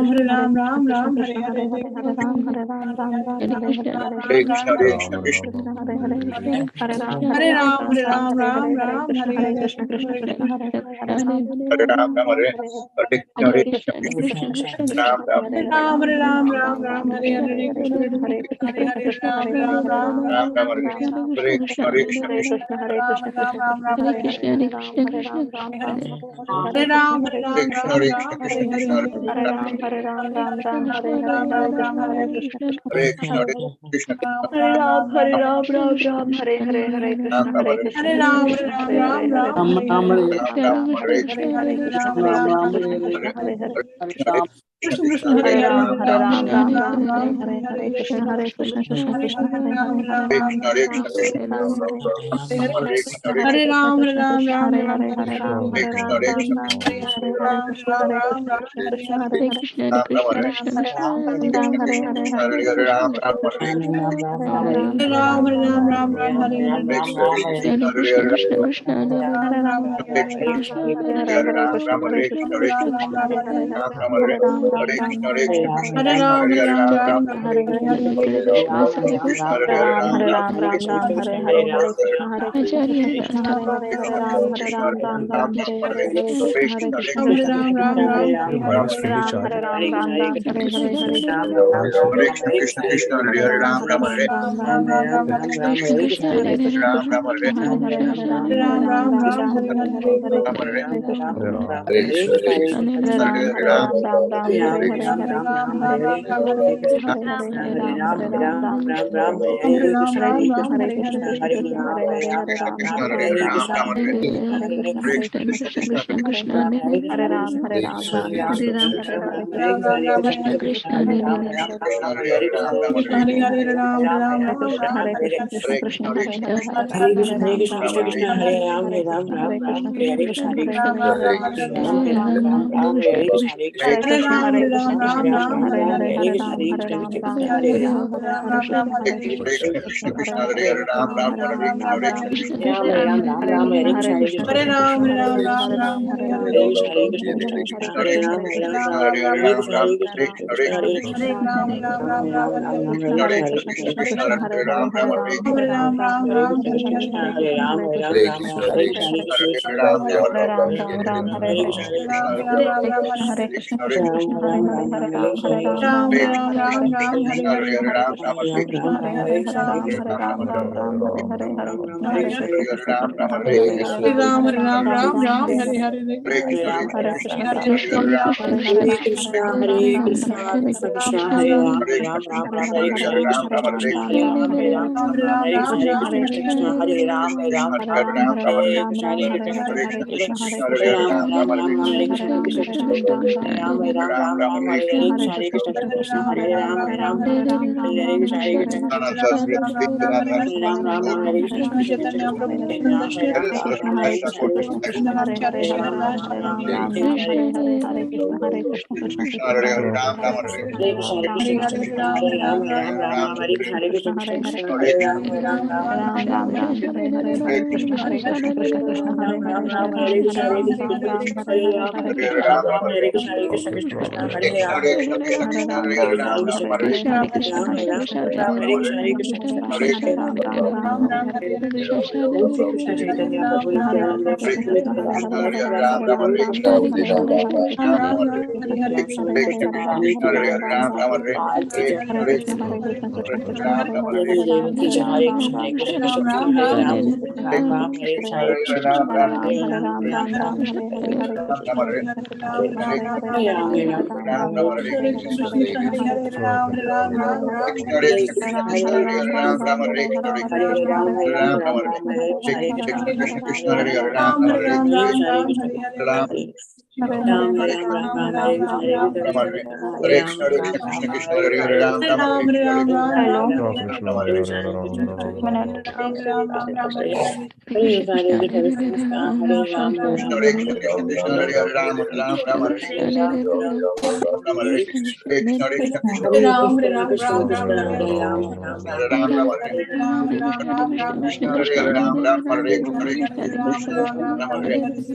Hare Ram, Ram Ram, Hare Hare, Hare Ram, Hare Ram, Ram Ram, Hare Krishna, Hare Krishna, Hare Krishna, Hare Hare Krishna, Hare Ram, Hare Ram, Ram Ram, Hare Hare, Krishna Krishna, Krishna Hare Hare, Hare Ram, Hare Ram, Ram Hare Hare Krishna, Krishna Krishna, Krishna Ram Krishna, Ram, Hare Ram, Hare Ram, Ram Ram, Hare Hare, Krishna Hare Krishna, Krishna Krishna, Hare Hare, Hare Ram, Ram Ram Ram Ram, Hare Ram Ram, Hare Hare Krishna, Krishna, Hare Krishna, Hare Krishna Krishna, Hare Krishna, Krishna Krishna, Hare Hare, Hare Ram, Hare Ram, Ram Ram, Hare Hare, Hare Ram, Hare Hare Ram, Krishna, Ram Hare Ram, Krishna, Hare Krishna Hare, Krishna, Hare Ram, Hare Ram, Ram Ram, Hare Hare, Hare Krishna, Hare Krishna, Krishna Hare Krishna, Krishna, Hare Hare Hare, Krishna, Hare Ram, Hare Ram, Ram Ram, Hare Hare, Hare Ram Krishna, Ram Hare Hare Krishna, Krishna, Krishna Krishna, Hare Hare, Hare Ram Ram, Hare Ram Ram, Hare Ram Krishna, Ram Hare Hare Hare, Krishna, Hare Krishna, Krishna Hare Ram Krishna, Ram Krishna Hare Krishna, Hare Hare Hare, Krishna, Hare Krishna Krishna, Krishna, Krishna Hare Hare Ram, Ram Hare Ram Ram, Hare Ram Ram, Hare Hare, Hare Krishna, Hare Krishna, Krishna Krishna, Hare Hare, Hare Hare Ram, Krishna, Ram Hare Ram, Krishna, Hare Krishna Ram, Hare Ram Hare Hare Krishna, Krishna, Hare Krishna, Krishna Krishna, Hare Hare, Hare Ram, Hare Hare Krishna, Ram, Hare Ram Krishna, Ram, Hare Hare, Hare Krishna, Hare Krishna, Krishna Krishna, Hare Hare, Ram Ram Hare Hare Ram, Hare Ram, Hare Ram, Hare Hare, Hare Hare Krishna, Ram Krishna Ram Krishna, Hare Hare Ram, Hare Ram, Hare Ram, Ram Ram, Hare Hare, Hare Krishna, Krishna, Krishna Hare Krishna, Krishna, Hare Hare Ram, Hare Ram, Ram Ram, Hare Hare, Hare Krishna, Hare Krishna, Krishna Krishna, Hare Hare, Hare Ram, Hare Ram, Ram Ram, Hare Hare, Hare Ram, Hare Ram, Ram Ram, Hare Hare, Hare Krishna, Krishna Krishna, Hare Ram, Hare Ram, Ram Ram, Hare Hare, Hare Krishna, Hare Krishna, Krishna Krishna, Hare Hare, Hare Ram, Hare Ram, Ram Ram, Hare Hare, Hare Krishna, Hare Krishna, Krishna Krishna, Hare Hare, Hare Ram, Hare Ram, Ram Ram, Hare Hare, Hare Krishna, Krishna Krishna, Hare Hare, Hare Ram, Hare Ram, Ram Ram, Hare Hare, Krishna Krishna, Hare Krishna, Krishna Krishna, Hare Hare, Hare Ram, Hare Ram, Ram Ram, Hare Hare, Hare Krishna, Hare Krishna, Krishna Krishna, Hare Hare, Hare Ram, Hare Ram, Ram Ram, Hare Hare, Hare Krishna, Hare Krishna, Krishna Krishna, Hare Hare, Hare Ram, Hare Ram, Ram Ram, Hare Hare Krishna, Krishna Krishna, Hare Hare, Hare Ram, Hare Ram, Ram Ram, Hare Hare Krishna, Hare Krishna, Krishna Krishna, Hare Ram, Hare Ram, Hare Ram, Ram Ram, Hare Hare, Hare Krishna, Hare Krishna, Krishna Hare Hare, Hare Ram, Hare Ram, Ram Ram, Hare Hare, Hare Krishna, Hare Krishna, Krishna Krishna, Hare Hare, Hare Ram, Hare Ram, Ram Ram, Hare Hare, Hare Krishna, Hare Krishna, Krishna Krishna, Hare Hare, Hare Ram, Hare Ram, Ram Ram, Hare Krishna, Hare Krishna, Krishna Krishna, Hare Hare, Hare Ram, Hare Ram, Ram Ram, Hare Hare, Hare Krishna, Hare Krishna, Krishna Krishna, Hare Hare, Hare Ram, Hare Ram, Ram Ram, Krishna Krishna, Hare Krishna, Hare Krishna, Krishna Krishna, Hare Hare, Hare Ram, Hare Ram, Ram Ram, Hare Hare, Hare Krishna, Hare Krishna, Krishna Krishna, Hare Ram, Hare Ram, Ram Ram, Hare Hare, Hare Krishna, Hare Krishna, Krishna Krishna, Hare Hare, Hare Ram, Hare Ram, Ram Ram, Hare Hare, Hare Krishna, Hare Krishna, Krishna Krishna, Hare Hare, Hare Ram, Ram Ram, Hare Hare, Hare Krishna, Hare Krishna, Krishna Krishna, Hare Hare, Hare Ram, Hare Ram, Ram Ram, Hare Hare, Hare Krishna, Hare Krishna, Krishna Krishna, Hare Hare, Hare Ram, Hare Ram, Ram Ram, Hare Hare, Hare Krishna, Hare Krishna, Krishna Krishna, Hare Hare, Hare Ram, Ram, Hare Hare Ram, Krishna, Ram Ram, Krishna Hare Hare, Hare Krishna, Hare Krishna, Krishna Krishna, Hare Hare, Hare Ram, Ram Ram, Hare Hare, Hare Krishna, Hare Hare, Hare Krishna, Hare Hare, Hare Ram, Hare Ram, Ram Ram, Hare Hare, Hare Krishna, Hare Krishna, Krishna Krishna, Hare Ram, Hare Ram, Ram Ram, Hare Hare, Hare Krishna, Hare Krishna, Krishna Krishna, Hare Ram, Hare Ram, Ram Ram, Hare Hare, Hare Krishna, Hare Krishna, Krishna Krishna, Hare Ram, Hare Ram, Hare Ram, Ram Ram, Hare Hare, Hare Krishna, Hare Krishna, Hare Ram, Hare Ram, Krishna Hare Krishna, Hare Krishna, Hare Krishna, Krishna Krishna, Hare Hare, Hare Ram, Hare Ram, Ram Ram, Hare Hare, Hare Krishna, Hare Krishna, Krishna Krishna, Hare Hare, Hare Ram, Hare Ram, Ram Ram, Hare Hare, Krishna Krishna, Hare Hare, Hare Ram, Ram Ram, Hare Hare, Hare Krishna, Hare Krishna, Krishna Krishna, Hare Hare, Hare Ram, Hare Ram, Ram Ram, Hare Hare, Hare Krishna, Hare Krishna, Krishna Krishna, Hare Hare, Hare Ram, Ram Ram, Hare Hare, Hare Krishna, Hare Krishna, Krishna Krishna, Hare Hare Ram, Ram Ram, Hare Hare, Krishna Krishna, Hare Krishna, Krishna Krishna, Hare Hare, Hare Ram, Hare Ram, Ram Ram, Hare Hare, Hare Krishna, Krishna Krishna, Hare Hare, Hare Ram, Hare Ram, Ram Ram, Hare Krishna, Hare Krishna, Krishna Krishna, Hare Hare, Hare Ram, Hare Ram, Ram Ram, Hare Hare, Hare Krishna, Krishna Krishna, Hare Ram, Hare Ram, Ram Ram, Hare Hare, Hare Krishna, Hare Krishna, Krishna Krishna, Hare Hare, Hare Ram, Hare Ram, Ram Ram, Hare Hare, Hare Krishna, Hare Krishna, Krishna Krishna, Hare Hare, Hare Ram, Hare Ram, Ram Ram, Hare Hare, Hare Krishna, Hare Krishna, Krishna Krishna, Hare Hare, Hare Ram, Hare Ram, Ram Ram, Hare Hare, Hare Hare, Hare Ram, Hare Ram, Ram Ram, Hare Hare, Hare Krishna, Krishna Krishna, Hare Hare, Hare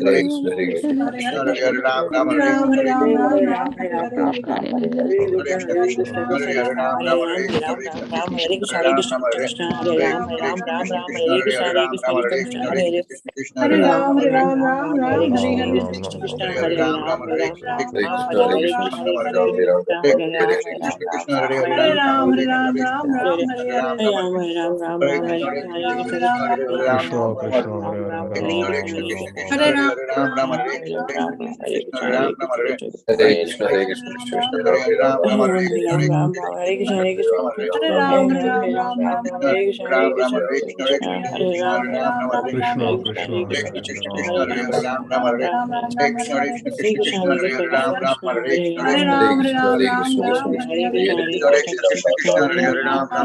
Hello, एक minute, Hare Hare Ram, Ram Hare, Hare Krishna, Hare Hare Ram, Ram Hare, Hare Krishna, Krishna Hare Ram, Ram Hare, Hare Krishna, Krishna Hare Hare Ram, Ram Hare, Hare Krishna, Hare Ram, Ram Hare, Hare Krishna, Krishna Krishna Hare Ram, Ram Hare, Hare Krishna, Hare Krishna, Ram Hare, Hare Krishna, Hare Hare Ram, Ram Hare, Hare Krishna, Ram Ram Hare, Hare Krishna, Krishna Hare Hare Ram, Ram Ram Hare, Hare Krishna, Krishna Hare Hare Ram, Ram Hare, Hare Krishna, Hare Ram, Ram Hare, Hare Krishna, Krishna Hare Hare Ram, Ram Hare,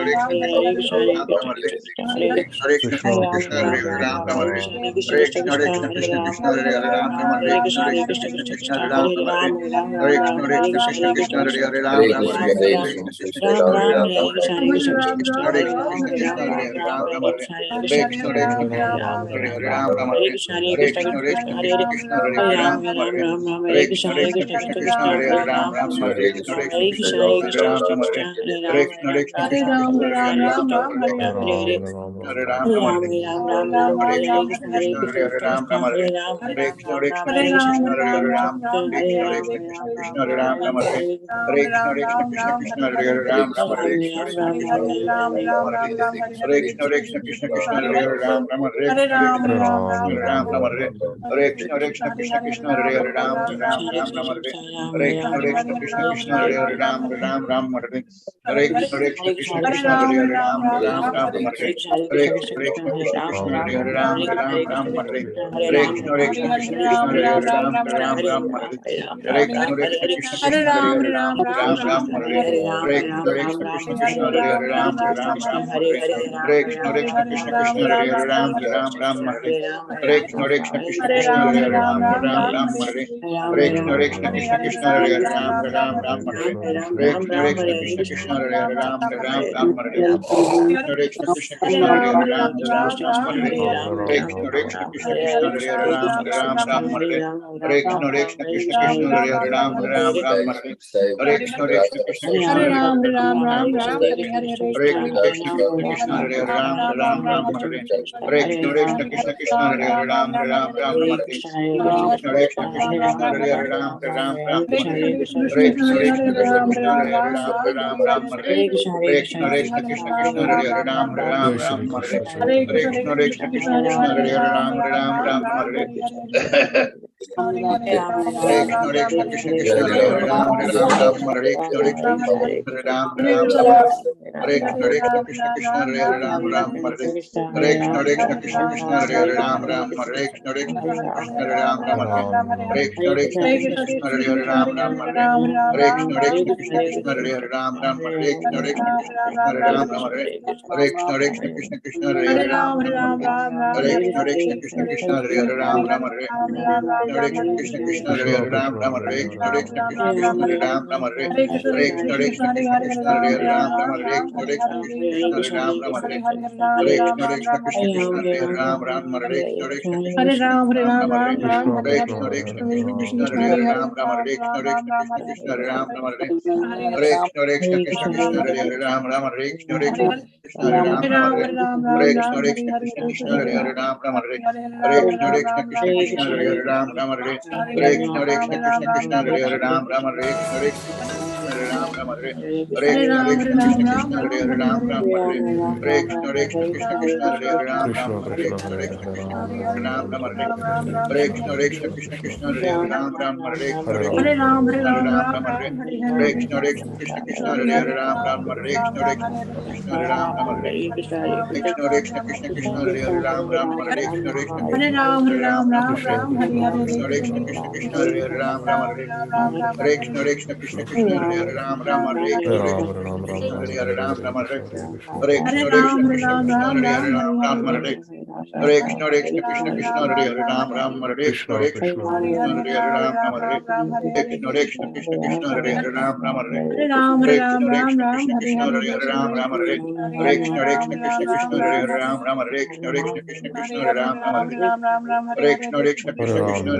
Hare Krishna, Ram Hare, Hare Krishna, Ram Ram Hare, Hare Krishna, Hare Ram, Ram Hare, Krishna, Hare Hare Ram, Ram Hare, Hare Krishna, Hare Hare Ram, Ram Hare, Hare Krishna, Hare Hare Ram, Ram Hare, Hare Krishna, Ram Ram Hare, Hare Krishna, Hare Hare Ram, Ram Hare, Hare Krishna, Krishna Hare Hare Ram, Ram Hare, Hare Krishna, Hare Ram, Ram Hare, Hare Krishna, Hare Hare Ram, Ram Hare, Hare Krishna, Hare Ram, Ram Hare, Krishna, Hare Krishna, Hare Hare Ram, Ram Hare, Hare Krishna, Hare Hare Ram, Ram Hare, Hare Krishna, Krishna Hare Hare Ram, Ram Hare, Hare Krishna, Krishna Hare Hare Ram, Ram Hare, Krishna, Krishna Hare Ram, Ram Hare, Hare Krishna, Krishna Hare Hare Ram, Ram Hare, Hare Hare Ram, Ram Hare, Hare Krishna, Hare Hare Ram, Ram Hare, Hare Krishna, Krishna Hare Hare Ram, Hare Krishna, Hare Ram, Ram Hare, Hare Krishna, Krishna Hare Hare Ram, Ram Hare, Hare Ram, Hare, Krishna, Krishna Hare Hare Ram, Ram Hare, Hare Krishna, Ram, Ram Hare, Hare Krishna, Hare Hare Ram, Ram, Ram Hare, Hare Krishna, Hare Hare Ram, Ram Hare, Hare Krishna, Hare Hare Ram, Ram Hare, Hare Krishna, Hare Hare Ram, Ram Hare, Hare Krishna, Hare Hare Ram, Ram Hare, Hare Krishna, Hare Hare Ram, Ram Hare, Hare Krishna, Hare Hare Ram, Ram Hare, Hare Krishna, Hare Hare Ram, Ram Hare, Hare Krishna, Hare Hare Ram, Ram Hare, Hare Krishna, Hare Hare Ram, Ram Hare, Hare Krishna, Hare Hare Ram, Ram Hare, Krishna, Hare Hare Ram, Ram Hare, Hare Krishna, Hare Hare Ram, Ram Hare, Hare Krishna, Hare Hare Ram, Ram Hare, Hare Krishna, Hare Hare Ram, Hare Krishna, Hare Hare Ram, Ram Hare, Hare Krishna, Hare Hare Ram, Ram Hare, Hare Krishna, Hare Hare Ram, Ram Hare, Hare Krishna, Hare Hare Ram, Ram Hare, Hare Krishna, Hare Hare Ram, Ram Hare, Hare Krishna, Hare Hare Ram, Ram Hare, Hare Krishna, Hare Hare Ram, Ram Hare, Hare Krishna, Hare Ram, Hare, Hare Krishna, Hare Hare Ram, Hare, Hare Krishna, Hare Hare Ram, Hare, Hare Krishna, Hare Ram, Hare, Hare Krishna, Hare Hare Ram, Hare, Hare Krishna, Hare Hare Ram, Hare, Hare Krishna, Hare Ram, Hare, Hare Krishna, Hare Hare Ram, Hare, Hare Krishna, Hare Hare Ram, Hare, Hare Krishna, Hare Hare Ram, Hare, Hare Krishna, Hare Ram, Hare, Hare Krishna, Hare Hare Ram, Hare, Hare Krishna, Hare Ram, Hare, Hare Krishna, Hare Hare Ram, Hare, Hare Krishna, Ram, Hare, Hare Krishna, Hare Hare Ram, Hare, Hare Krishna, Hare Ram, Hare, Hare Krishna, Hare Hare Ram, Hare, Hare Krishna, Hare Ram, Hare, Hare Krishna, Hare Hare Ram, Hare, Hare Krishna, Hare Hare Ram, Hare, Hare Krishna, Hare Hare Ram, Hare, Hare Krishna, Hare Ram, Hare, Hare Krishna, Hare Hare Ram, Hare, Hare Krishna, Hare Hare Ram, Hare, Hare Krishna, Hare Hare Ram, Hare, Hare Krishna, Hare Hare Ram, Hare, Hare Krishna, Hare Ram, Hare, Hare Krishna, Hare Hare Ram, Hare, Hare Krishna, Hare Ram, Hare, Krishna, Hare Hare Ram, Hare, Hare Krishna, Hare Ram, Hare, Krishna, Hare Hare Ram, Hare, Hare Krishna, Hare Hare Ram, Hare, Hare Krishna, Hare Hare Ram, Hare, Hare Krishna, Hare Hare Ram, Hare, Hare Krishna, Hare Hare Ram, Hare, Hare Krishna, Hare Hare Ram, Hare, Hare Krishna, Hare Hare Ram, Hare, Hare Krishna, Hare Hare Ram, Hare, Hare Krishna, Hare Hare Ram, Hare, Hare Krishna, Hare Ram, Hare, Hare Krishna, Krishna, Hare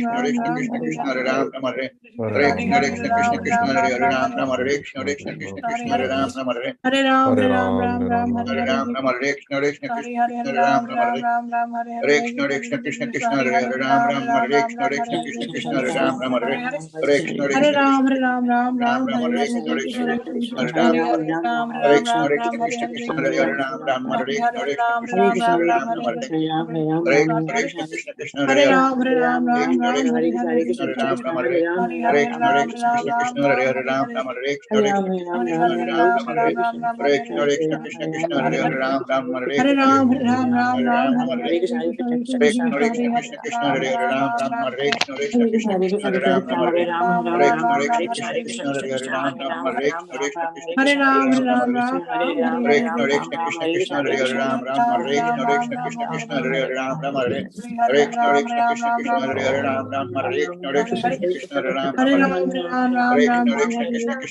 Krishna Hare Ram Ram Hare Hare Krishna Krishna Krishna Hare Hare Ram Ram Hare Krishna Krishna Krishna Hare Ram Ram Hare Hare Ram, Hare Ram, Ram Ram, Hare Hare Hare Ram Ram Krishna, Hare Krishna Krishna Hare Krishna Hare Krishna Hare Hare Ram Ram, Ram Ram Hare Ram, Ram Hare Hare Hare Krishna Krishna, Krishna Krishna Krishna Krishna Krishna, Hare Hare Hare Hare Ram Ram, Ram Hare Hare Ram, Ram Krishna Ram, Krishna Hare Krishna Hare Krishna Krishna, Hare Krishna Ram Ram Krishna, Hare Hare Hare. Hare Krishna Hare Krishna Ram, Krishna Hare Ram, Ram Ram Ram, Ram Hare Hare Hare Krishna Krishna, Krishna Hare Krishna Krishna, Hare Krishna, Ram Hare Hare Ram, Hare Hare Ram, Krishna Ram Krishna Ram, Hare Krishna Hare Krishna Krishna, Hare Krishna, Ram Ram Hare Hare Krishna Hare Krishna Ram, Krishna Ram Krishna Ram, Hare Ram Ram Hare Hare Hare Krishna, Krishna Hare Krishna, Krishna Hare Krishna Hare. Krishna Krishna Hare Hare Ram, Hare Ram, Ram Krishna Ram, Krishna Hare Krishna Hare Krishna Krishna, Hare Ram Krishna, Ram Hare Hare Hare Hare Hare Krishna Ram, Hare Krishna Ram, Krishna Ram Krishna Hare Ram, Hare Hare Ram Hare. Ram Hare Krishna Krishna Krishna Hare Krishna Hare Hare Ram, Ram Ram Ram Hare Ram, Ram Hare Hare Krishna Hare Krishna Krishna, Krishna Krishna Krishna Krishna, Hare Hare Hare Hare. Ram Ram Hare Hare Krishna Ram, Krishna Hare Ram, Krishna Ram Hare Ram, Ram Hare Ram Hare Hare Krishna, Krishna Krishna, Hare Krishna Krishna Krishna, Hare Krishna Hare Krishna Krishna Ram, Hare Hare Ram Ram Ram, Ram Ram Hare Hare. Krishna Krishna Krishna Krishna Hare Ram Ram Hare Hare Ram, Hare Hare Ram, Krishna Ram Krishna Hare Krishna Krishna, Hare Krishna Hare Krishna, Ram Hare Ram Ram, Hare Hare Ram. Krishna Krishna Krishna Hare Krishna Hare Ram, Ram Hare Ram Ram, Hare Ram Ram, Hare Hare Hare Krishna Ram, Krishna Ram Krishna Hare Krishna Krishna, Hare Hare Krishna Ram Krishna, Ram Hare Hare Ram, Krishna Ram Krishna Ram, Krishna Hare Krishna Hare. Hare Hare Ram Ram Hare Hare Hare Krishna Ram, Krishna Ram Krishna Ram, Krishna Ram Hare Hare Hare Hare, Ram Ram Krishna Hare Krishna, Krishna Krishna Krishna Hare. Krishna Hare Ram Ram Hare Hare Ram, Ram Ram, Hare Ram Krishna Hare Krishna Hare, Krishna Krishna Krishna Hare Krishna, Hare Krishna Ram Ram Krishna, Hare Hare Krishna Ram, Krishna Ram Krishna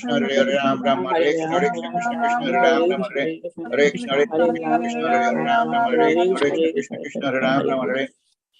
Ram, Krishna Hare Hare Ram Hare, Ram Krishna Hare Krishna, Hare Krishna Krishna Krishna, Hare Krishna Hare Krishna Hare Ram, Hare Ram Ram Ram Ram, Hare Hare Krishna Krishna, Krishna Krishna Krishna Krishna, Hare Krishna Ram Hare Ram Hare. Hare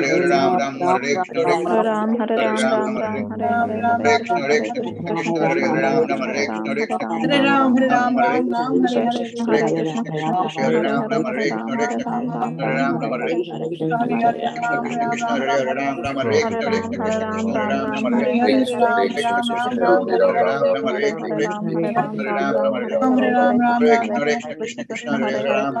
Hare Hare Ram Ram Hare Krishna Hare Hare Krishna Ram, Hare Hare Ram, Ram Ram Hare Ram, Hare Hare Hare, Hare Krishna Krishna, Hare Hare Krishna Krishna, Hare Krishna Ram Ram, Ram Hare Hare Ram, Krishna Hare Ram, Hare Ram Ram, Hare Ram Ram, Hare Krishna Hare Krishna Krishna, Krishna Hare Hare Krishna, Krishna Krishna Krishna Krishna, Hare Hare Ram Hare, Ram Hare Hare Ram, Krishna Hare Krishna Ram, Ram Hare Ram, Ram Hare Ram Hare, Hare Hare Krishna, Hare Krishna, Hare Krishna Ram, Krishna Ram Hare Ram, Ram Ram Hare Hare Krishna Ram, Krishna Hare Krishna Ram, Krishna Ram Ram Ram Ram, Hare Hare Hare, Hare Krishna Krishna, Krishna Krishna Krishna Ram, Ram Hare Ram, Ram Ram Hare Hare Hare, Krishna Ram, Krishna Hare Krishna Ram, Hare Ram Ram Ram Ram, Hare Hare Hare, Hare Krishna, Krishna Krishna, Hare Ram, Hare Hare Krishna Hare, Krishna Hare Hare Krishna, Hare Hare Hare, Ram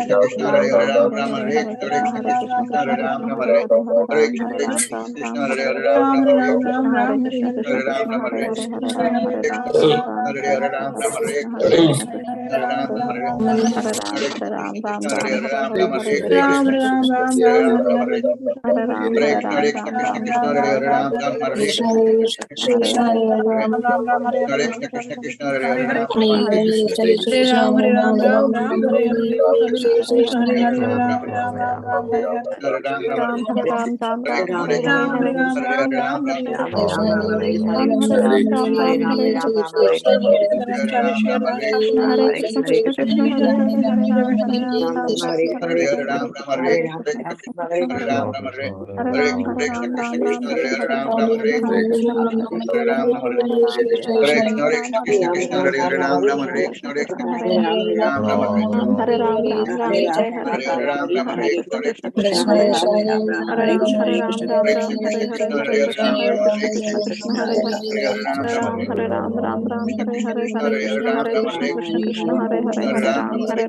Krishna Krishna Hare Hare Ram Ram Hare Hare Krishna Krishna Ram Ram Hare Hare Krishna Krishna Krishna Hare Hare Ram Ram Hare Hare Krishna Ram Ram Hare Hare Hare Ram Ram Hare Krishna Krishna Hare Ram Ram Hare Hare Krishna Krishna Hare Hare Ram Ram Hare Hare Krishna Krishna Hare Ram Ram Hare Hare Krishna Krishna Krishna Hare Hare Ram Ram Hare Hare Krishna Krishna Hare Hare Ram Ram Hare Hare Ram, Hare Ram, Ram Ram, Hare Hare, Hare Krishna, Hare Hare, Ram, Hare Ram, Ram Ram, Hare Hare, Hare Ram, Hare Ram, Ram Ram, Hare Hare, Krishna Krishna, Hare Krishna, Hare Hare, Hare Shri Krishna, Hare Krishna, Krishna Krishna, Hare Hare, Hare Ram, Hare Ram, Ram Ram, Hare Hare, Hare Ram Ram Hare Hare Krishna Krishna Krishna Hare Hare Ram Hare Ram Hare Hare Ram Ram Hare Hare Krishna Krishna Krishna Hare Hare Ram Ram Hare Krishna Krishna Krishna Hare Ram Ram Hare Hare Hare Ram Ram Hare Krishna Krishna Hare Hare Hare Krishna Krishna Krishna Hare Hare Ram Ram Hare Hare Hare Ram Ram Hare Krishna Krishna Hare Hare Ram Ram Hare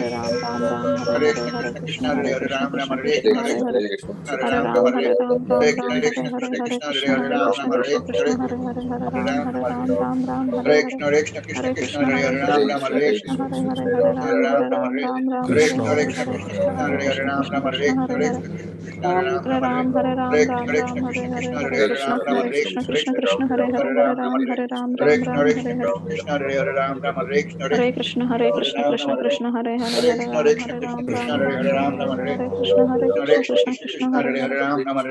Hare Ram Ram Ram Hare Hare Hare Krishna Hare Krishna Krishna Hare Hare Krishna Ram Ram Krishna Hare Krishna Krishna Hare Hare Hare Hare Ram Ram Ram Hare Hare Ram Hare Ram Krishna Ram Hare Krishna Hare Krishna Hare Krishna Krishna Hare Hare Ram Krishna Ram Hare Krishna Hare Krishna Hare Hare Hare Ram Ram Hare Ram Ram Ram Ram Hare Hare Hare Krishna Krishna Krishna Hare Krishna Krishna Hare Hare Ram Krishna Ram Hare Hare Krishna Hare Hare Hare Ram Ram Hare Ram Ram Hare Ram Ram Hare Hare Krishna Hare Krishna Hare Krishna Krishna Krishna Hare Hare Krishna Ram Krishna Ram Hare Krishna Hare Hare Hare Krishna Krishna Ram Hare Ram Hare Ram Hare Ram Hare Ram Krishna Ram Krishna Hare Krishna Hare Krishna Hare Hare Krishna Ram Ram Hare Hare Krishna Krishna Krishna Krishna Hare Hare Hare Hare Ram Ram Ram Hare Hare Ram Hare Ram Krishna Ram Hare Krishna Hare Krishna Hare Ram Ram Hare Krishna Hare Krishna Hare Krishna Ram Krishna Ram Hare Krishna Hare Hare Hare Hare Krishna Ram Krishna Hare Krishna Ram Krishna Ram Hare Ram Hare Hare Ram Ram Hare Hare Hare Krishna Hare Hare Krishna Krishna Krishna Krishna Krishna Krishna Hare Hare Hare Hare Ram Ram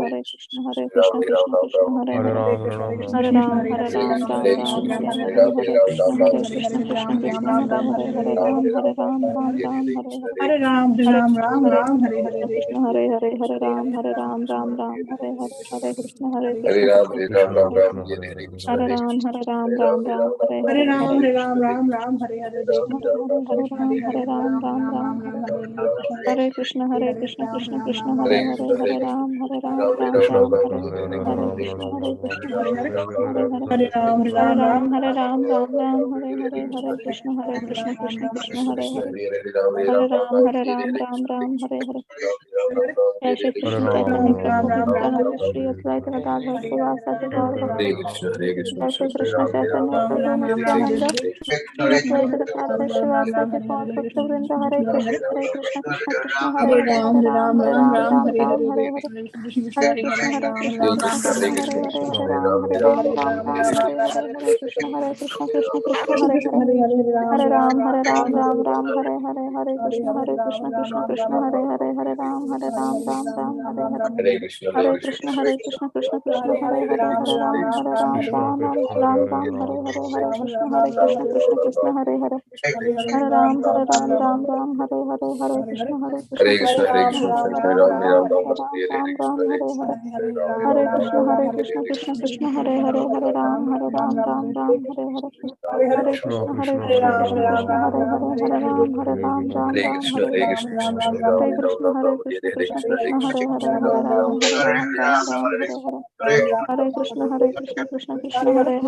Hare Krishna Krishna Krishna Hare Hare Hare Ram Ram Ram Ram Hare Hare Hare Krishna Krishna Krishna Hare Hare Hare Ram Ram Hare Hare Hare Ram, Hare Hare Ram, Krishna Ram Hare Ram, Krishna Hare Krishna Hare, Krishna Hare Hare Hare Ram Ram Hare Hare Hare Krishna Hare Krishna Ram, Hare Hare Ram, Hare Hare Hare Krishna, Ram Hare Krishna, Ram Hare Ram, Ram Hare Hare Hare Ram, Hare Hare Krishna Ram, Ram Ram, Hare Hare, Hare Krishna Krishna, Hare Hare Krishna Ram Hare Hare, Ram Ram Ram Ram, Ram Ram Hare Hare Hare Krishna, Hare Krishna Hare Hare, Ram Krishna Ram, Krishna Ram Hare Hare Hare Krishna, Hare Ram Hare Ram Krishna, Hare Hare Hare Ram, Krishna Hare Hare Krishna, Krishna Hare Hare Krishna Krishna, Hare Hare Hare Ram, Hare Hare Ram, Ram Ram Hare Hare Krishna Hare Krishna Krishna Krishna, Hare Hare Hare Hare Ram Hare Hare जय श्री कृष्ण चैतन्य प्रभु नित्यानंद श्री अद्वैत गदाधर शिवासादि गौर भक्तवृंद जय Shri Krishna Chaitanya Ram प्रभु Ram, Ram Ram, Hare Nityanand Hare, Shri Advaita Gadadhar Ram Ram, Ram शिवासादि Hare गौर Hare, भक्तवृंद हरे कृष्ण कृष्ण कृष्ण हरे Hare हरे Ram, Hare Ram, हरे Ram Ram Ram, Ram Hare Ram Hare, हरे Hare हरे Krishna, Krishna हरे Krishna, Hare Ram, Hare Krishna Ram, Krishna Ram Ram, Krishna Hare हरे Hare, Hare Hare Hare Ram Hare Ram Ram, Ram Ram हरे Ram, हरे Hare हरे Krishna Krishna Krishna हरे Krishna, हरे Hare Hare, Ram Ram, हरे Ram Ram Ram, Ram Hare Ram Hare, Hare हरे Hare Ram, Krishna Ram Ram, Krishna Ram Ram, हरे Hare Ram Hare, Ram Ram Ram Ram, हरे Hare हरे Krishna Krishna Hare हरे Ram, हरे Ram Ram Ram, Ram Ram Hare Ram Ram हरे Krishna Krishna Hare Hare Hare Hare, हरे Ram Ram, Ram हरे Hare Hare, Krishna Hare Ram, Krishna Ram Krishna Ram, हरे Ram हरे Hare Ram हरे Hare Ram, हरे Ram Ram, Hare Krishna हरे Ram Hare Hare Krishna Hare Ram, Hare Ram, Krishna Ram हरे Ram, हरे Hare Hare, Ram Hare Hare Ram Ram, Ram Ram, हरे Hare Krishna Krishna Hare Hare Hare Ram Hare Krishna Krishna Krishna Hare Hare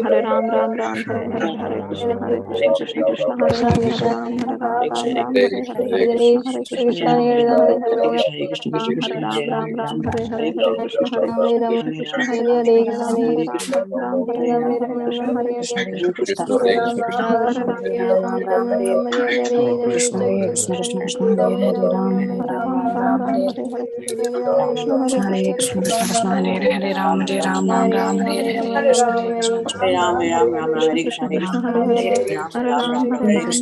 Hare Ram Ram Ram Hare Hare Hare Krishna Krishna Krishna Hare Hare Hare Ram Ram Hare Hare Hare Krishna Krishna Krishna Hare Hare Hare Ram Ram Hare Hare Hare Ram Ram Hare Hare Hare Krishna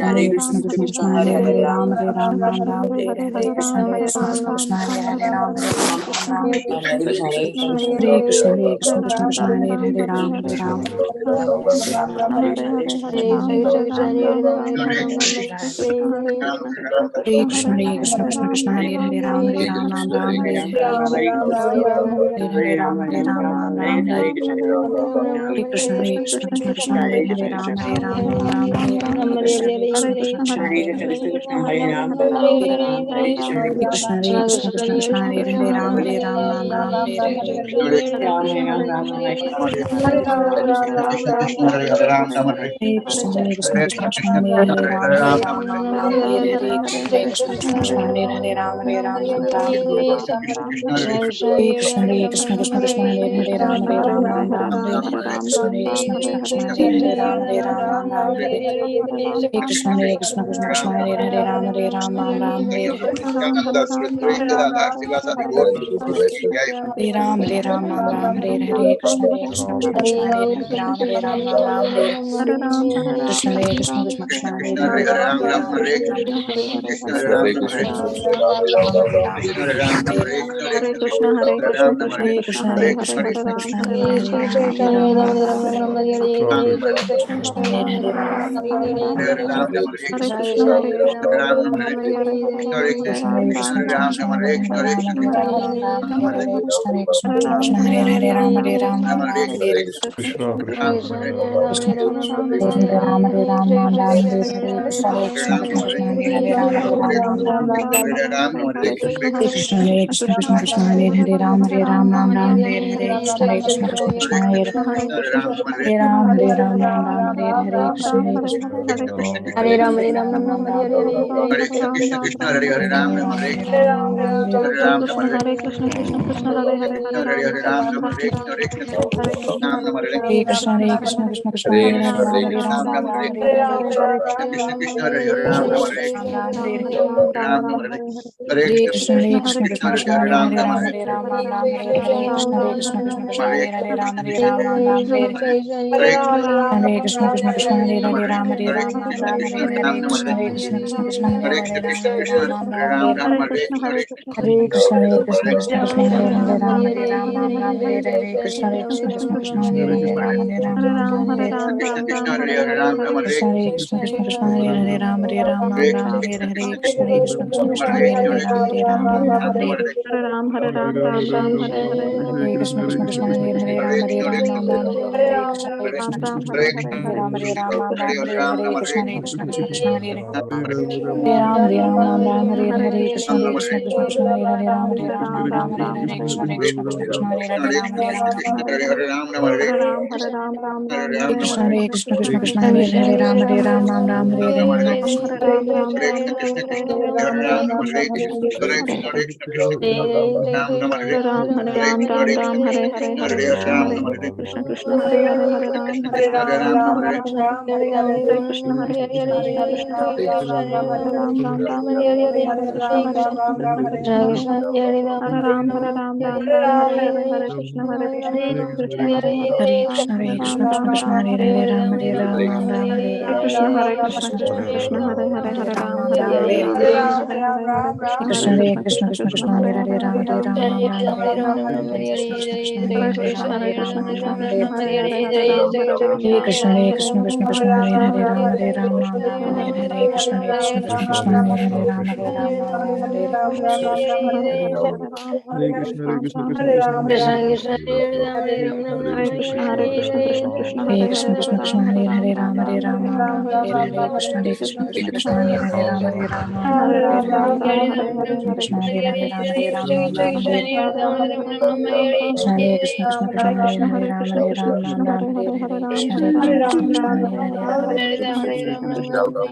Hare Krishna Krishna Hare Ram Ram Ram Hare Hare Ram Hare Ram Hare Hare Krishna Krishna Krishna Hare Hare Hare Ram Ram Hare Hare Krishna Krishna Hare Hare Hare Ram Hare Krishna Hare Hare Krishna Krishna Krishna Krishna Hare Ram Hare Hare Hare Krishna Krishna Hare Hare Ram Hare Krishna Krishna Hare Hare Hare Ram Hare Hare Hare Krishna Krishna Hare Hare Hare Ram Hare Hare Hare Krishna Krishna Hare Hare Hare Ram Hare Krishna Hare Hare Hare Krishna Hare Hare Hare Krishna Hare Hare Hare Ram, Hare Ram, Ram Ram, Hare Hare, Hare Krishna, Krishna Krishna, Hare Ram, Hare Ram, Ram Ram, Hare Ram, Ram, Hare Hare, Hare Krishna, Krishna Krishna, Hare Hare Krishna, Hare Ram, Ram Ram, Hare Hare, Hare Ram, Hare Ram, Ram Ram, Hare Hare Krishna, Krishna Krishna, Hare Ram, Hare Ram, Ram Ram, Hare Hare Ram, Ram Ram, Hare Hare, Hare Krishna, Krishna Krishna, Hare Hare Hare Ram, Hare Ram, Ram Ram, Hare Hare, Hare Krishna, Krishna Krishna, Hare Hare, Hare Ram, Hare Ram, Ram Ram, Hare Hare, Hare Krishna, Krishna Krishna, Hare Hare Ram, Ram Ram, Hare Hare, Hare Krishna, Krishna Krishna, Hare Ram, Hare Ram, Ram Ram, Hare Hare, Hare Krishna, Krishna, Hare Ram, Hare Ram, Ram Ram, Hare Hare, Hare Krishna, Krishna Krishna, Hare Hare, Hare Ram, Hare Ram, Ram Ram, Hare Hare, Hare Krishna, Krishna Krishna, Hare Hare, Hare Ram, Ram Ram, Hare Ram, Hare Krishna, Krishna Krishna, Hare Hare, Hare Ram, Hare Ram, Ram Ram, Hare Krishna, Hare Krishna, Hare Hare, Hare Krishna, Krishna Krishna, Hare Hare, Hare Ram, Ram Ram, Hare Krishna, Hare Krishna, Krishna, Hare Hare, Hare Ram, Ram Ram, Hare Ram, Krishna Krishna, Hare Hare Ram, Ram Ram, Hare Hare, Hare Krishna, Krishna Hare Hare, Hare Ram, Ram Ram, Hare Krishna, Krishna Hare Hare, Hare Ram, Hare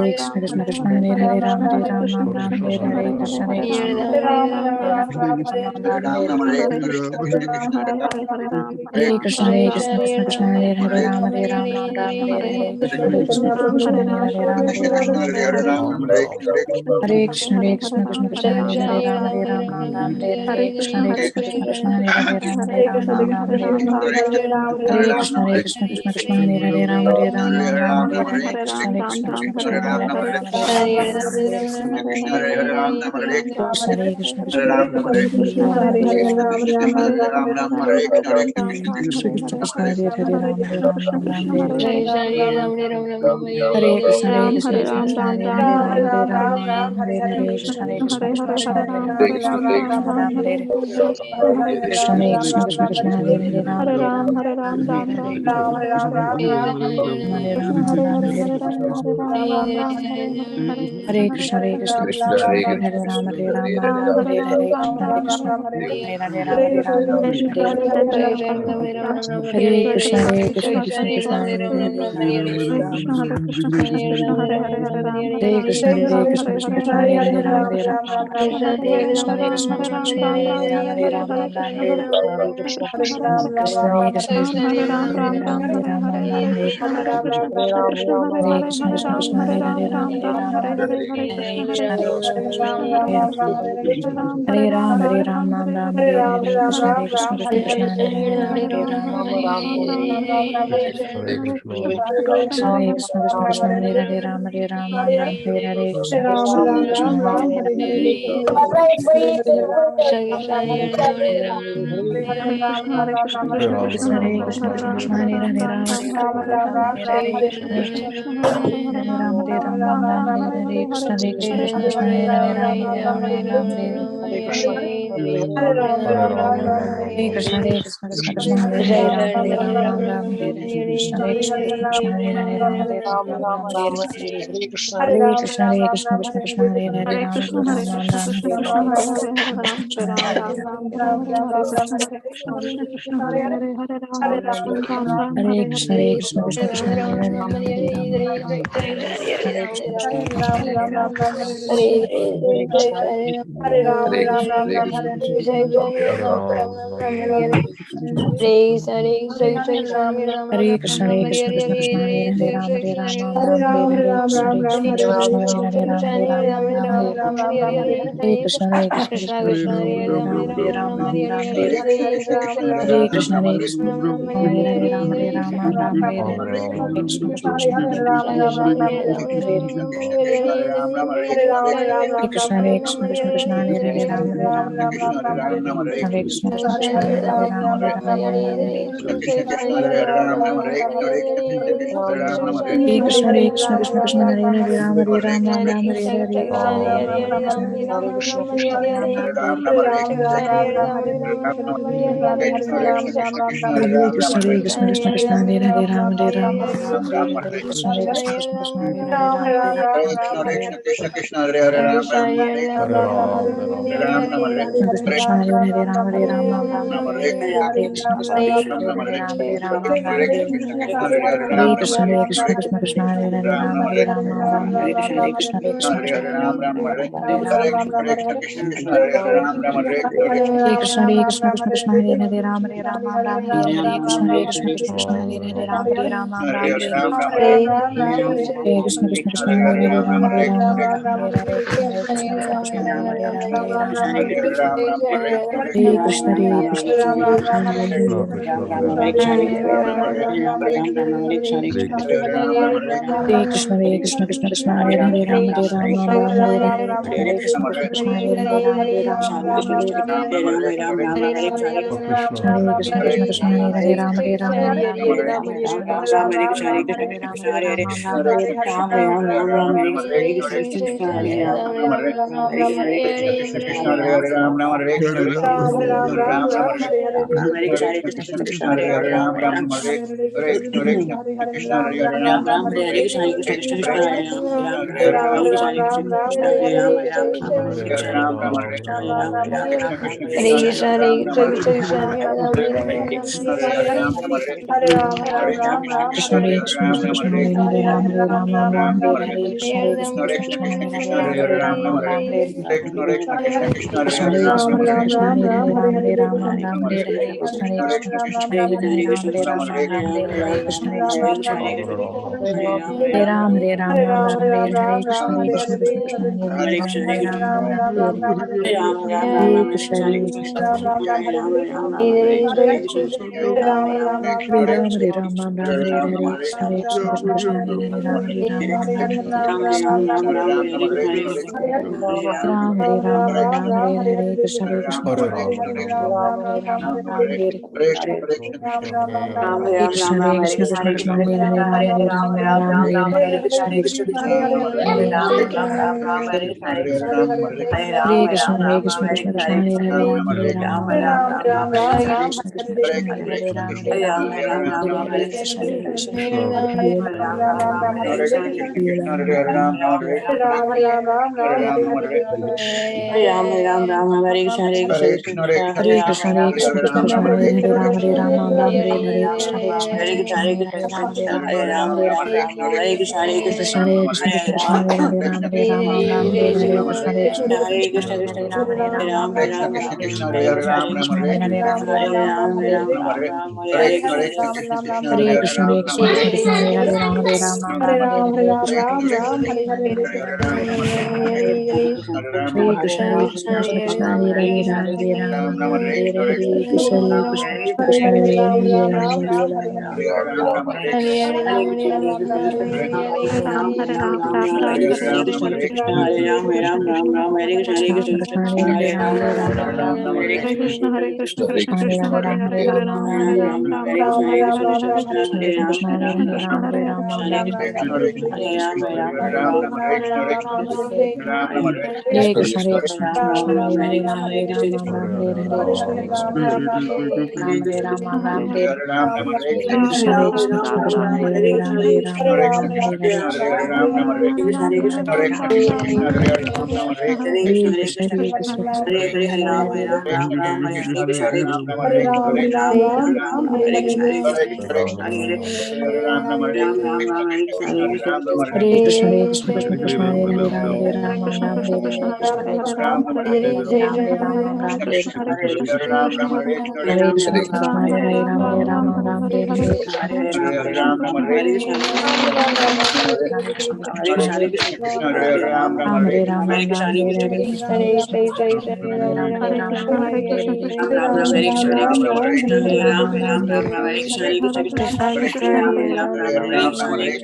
Ram, Ram Ram, Hare Hare, Hare Krishna, Krishna Hare Hare, Hare Ram, Hare Ram, Ram Ram, Hare Hare, Hare Krishna, Krishna Hare Hare, Hare Ram, Hare Ram, Ram Ram, Hare Krishna, Krishna Hare Hare, Hare Ram, Hare Ram, Ram Ram, Hare Hare, Hare Krishna, Krishna Hare Hare, Hare Ram, Hare Ram, Ram Ram, Hare Hare, Hare Ram, Krishna Hare Hare Ram, Ram Ram, Hare Hare, Hare Krishna, Krishna Krishna, Hare Hare, Hare Ram, Ram Ram, Hare Ram, Hare Krishna, Hare Ram, Ram Ram, Hare Hare, Hare Krishna, Krishna Krishna, Hare Hare, Hare Ram, Hare Ram, Ram Ram, Hare Krishna, Hare Hare, Hare Hare, Hare Ram, Hare Ram, Ram Ram, Hare Hare, Hare Krishna, Krishna Krishna, Hare Hare, Hare Ram, Hare Ram, Ram Ram, Hare Hare, Hare Krishna, Hare Hare, Hare Ram, Hare Ram, Ram Ram, Hare Hare, Hare Krishna, Hare Ram, Hare Ram, Ram Ram, Hare Krishna, Hare Krishna, Hare Hare, Hare Ram, Hare Ram, Ram Ram, Hare Hare, Hare Ram, Hare Ram, Ram Ram, Hare Hare, Krishna Krishna, Hare Ram, Ram Ram, Hare Krishna, Hare Ram, Hare Krishna, Krishna Krishna, Hare Hare, Hare Ram, Hare Ram, Hare Hare, Hare Krishna, Hare Hare, Hare Ram, Hare Ram, Ram Ram, Hare Hare Krishna, Hare Ram, Hare Ram, Ram Ram, Hare Hare, Hare Krishna, Krishna Hare Hare, Hare Ram, Hare Ram, Ram Ram, Hare Hare, Hare Krishna, Krishna Hare Hare, Hare Ram, Hare Ram, Ram Ram, Hare Hare, Hare Krishna, Hare Ram, Ram Ram, Hare Krishna, Krishna Hare Ram, Ram Hare Hare, Hare Krishna, Krishna Hare Hare, Hare Ram, Hare Ram, Ram Ram, Hare Hare, Krishna Hare Hare, Hare Ram, Hare Ram, Ram Ram, Hare Hare, Hare Krishna, Hare Hare, Hare Krishna, Krishna Hare Hare, Hare Ram, Hare Ram, Ram Ram, Hare Hare, Hare Krishna, Krishna Hare Hare, Hare Ram, Hare Ram, Ram Ram, Hare Hare, Krishna Hare Ram Ram Hare Hare Krishna Krishna, Krishna Krishna Krishna Krishna, Hare Hare Ram Hare Ram Ram, Hare Hare Ram, Ram Ram, Hare Krishna Krishna Hare Ram Ram Hare Krishna Hare Ram Ram Hare Hare Krishna, Hare Krishna, Krishna Krishna, Hare Hare Ram, Hare Ram, Ram Ram, Hare Hare Krishna, Hare Hare Krishna, Hare Krishna, Krishna Ram Ram, Hare Hare Krishna, Hare Krishna, Krishna Krishna, Hare Hare Ram, Hare Ram, Ram Ram, Hare Hare Krishna, Hare Krishna, Krishna Krishna, Hare Hare Ram, Hare Ram, Ram Ram, Hare Krishna Krishna Hare Hare Ram Ram Hare Ram Ram Hare Krishna Hare Krishna, Hare Hare Ram, Hare Ram, Ram Ram, Ram Hare Hare Hare Hare Hare Krishna, Krishna Krishna, Hare Hare Ram, Hare Ram, Ram Ram, Hare Hare Krishna, Hare Krishna, Krishna Krishna, Hare Hare Ram, Hare Ram, Ram Ram, Hare Hare Krishna, Hare Krishna, Krishna Krishna, Hare Hare Ram, Hare Ram, Ram Ram, Hare Hare Krishna, Hare Krishna, Krishna Krishna, Hare Hare Ram, Hare Ram, Ram Ram, Hare Hare Krishna, Hare Krishna, Krishna Krishna, Hare Hare Ram, Hare Ram, Ram Ram, Hare Hare Krishna, Krishna Krishna, Hare Hare Ram, Hare Ram, Ram Ram, Hare Hare Krishna, Hare Krishna, Krishna Krishna, Hare Hare Ram, Hare Ram, Ram Ram, Hare Hare Krishna, Hare Krishna, Krishna Krishna, Hare Hare Hare Krishna, Hare Krishna, Krishna Krishna, Hare Hare Ram, Hare Ram, Ram Ram, Hare Hare Krishna, Hare Krishna, Krishna Krishna, Hare Hare Ram, Hare Ram, Ram Ram, Hare Hare Hare Krishna, Krishna Krishna, Hare Hare Ram, Hare Ram, Ram Ram, Hare Hare Krishna, Hare Krishna, Krishna Krishna, Hare Hare Ram, Hare Ram, Ram Ram, Hare Krishna Krishna Hare Ram Ram Hare Krishna Hare Ram Ram Hare Krishna Krishna Hare Ram Ram Hare Krishna Krishna Hare Ram Ram Hare Krishna Krishna Hare Ram Hare Ram Ram Hare Krishna Krishna Krishna Hare Ram Ram Hare Krishna Hare Ram Ram Hare Krishna, Hare Krishna, Krishna Krishna, Hare Hare Ram, Hare Ram, Ram Ram, Hare Hare Krishna, Hare Krishna, Krishna Krishna, Hare Hare Ram, Hare Ram, Ram Ram, Hare Krishna, Hare Krishna, Krishna Krishna, Hare Hare Ram, Hare Ram, Ram Ram, Hare Hare Krishna, Hare Krishna, Krishna Krishna, Hare Hare Ram, Hare Ram, Ram Ram, Hare Hare Krishna, Hare Krishna, Krishna Hare Ram, Hare Ram, Ram Ram, Hare Hare Krishna, Hare Krishna, Krishna Krishna, Hare Hare Ram, Hare Ram, Ram Ram, Hare Hare Krishna, Hare Krishna, Hare Ram, Hare Ram, Ram Ram, Hare Hare Krishna, Hare Krishna, Krishna Krishna, Hare Hare Ram, Hare Ram, Ram Ram, Hare Hare Krishna, Hare Krishna, Ram Hare Ram, Ram Ram, Hare Hare Krishna, Hare Krishna, Krishna Hare Ram, Ram Ram, Hare Hare Krishna, Hare Krishna, Krishna Krishna, Hare Hare Ram, Hare Ram, Ram Ram, Hare Hare Krishna, Hare Krishna, Krishna Hare Hare Krishna, Hare Krishna, Krishna Krishna, Hare Hare Ram, Hare Ram, Ram Ram, Hare Hare Krishna, Krishna Krishna, Hare Hare Ram, Hare Ram, Ram Ram, Hare Hare Krishna, Hare Krishna, Hare Hare Krishna, Hare Krishna, Krishna Krishna, Hare Hare Ram, Hare Ram, Ram Ram, Hare Hare Krishna, Hare Krishna, Krishna Krishna, Hare Hare Ram, Hare Ram, Ram Ram, Hare Hare Krishna, Hare Krishna, Krishna Krishna, Hare Hare Ram, Hare Ram, Ram Ram, Hare Hare Krishna, Hare Krishna, Krishna Krishna, Hare Hare Ram, Hare Ram, Ram Ram, Hare Krishna Hare Krishna Hare Ram Krishna, Ram Krishna, Hare Hare Hare Ram, Hare Ram, Ram Hare Ram Hare Hare Krishna Krishna Hare Hare Krishna, Ram Hare Ram Krishna, Krishna Hare Krishna, Hare Hare Ram, Hare Ram, Ram Ram, Hare Hare Hare Krishna, Krishna Krishna Krishna Krishna, Hare Hare Hare Ram Ram Hare Hare Ram Hare Ram Krishna, Hare Krishna, Krishna Krishna, Hare Hare Ram, Hare Ram, Ram Ram, Hare Hare Krishna, Hare Krishna, Krishna Krishna, Hare Hare Ram, Hare Ram, Ram Krishna Krishna, Hare Hare Ram, Hare Ram, Ram Ram, Krishna Krishna, Hare Hare Ram, Hare Ram, Ram Ram, Hare Krishna Krishna, Krishna Hare Hare Ram, Hare Ram, Ram Ram, Hare Krishna, Hare Krishna, Krishna Krishna, Hare Hare Ram, Hare Ram, Ram Ram, Hare Hare Krishna, Hare Krishna, Ram Hare Ram, Ram Ram, Hare Hare Krishna, Hare Krishna, Krishna Krishna, Hare Hare Ram, Hare Ram, Ram Ram, Hare Hare Krishna, Ram Ram, Hare Hare Hare Krishna Krishna Hare Ram Ram Hare Hare Krishna, Hare Krishna, Krishna Krishna, Hare Hare Krishna Krishna Krishna Hare Ram Ram Hare Hare Ram Ram Hare Krishna Krishna Krishna Hare Ram Ram Hare Hare Krishna, Hare Krishna, Krishna Krishna, Hare Hare Ram, Hare Ram, Ram Ram, Hare Hare Krishna, Hare Krishna, Ram Krishna Ram Krishna, Hare Hare Ram, Hare Ram, Ram Ram, Krishna Hare Krishna Hare Ram Ram Hare Hare Krishna, Krishna Krishna, Hare Hare Ram, Hare Ram, Ram Ram, Hare Hare Krishna, Hare Krishna, Hare Krishna Ram Ram Hare Hare Krishna, Krishna Krishna, Hare Krishna Krishna Hare Ram Ram Ram, Hare Hare Ram, Ram Ram, Hare Hare Krishna, Hare Krishna, Krishna Krishna, Hare Ram, Hare Ram, Ram Ram, Hare Hare Krishna, Krishna Krishna, Hare Ram, Ram Ram, Hare Hare Krishna, Krishna Krishna, Hare Hare Ram, Hare Ram, Ram Ram, Hare Hare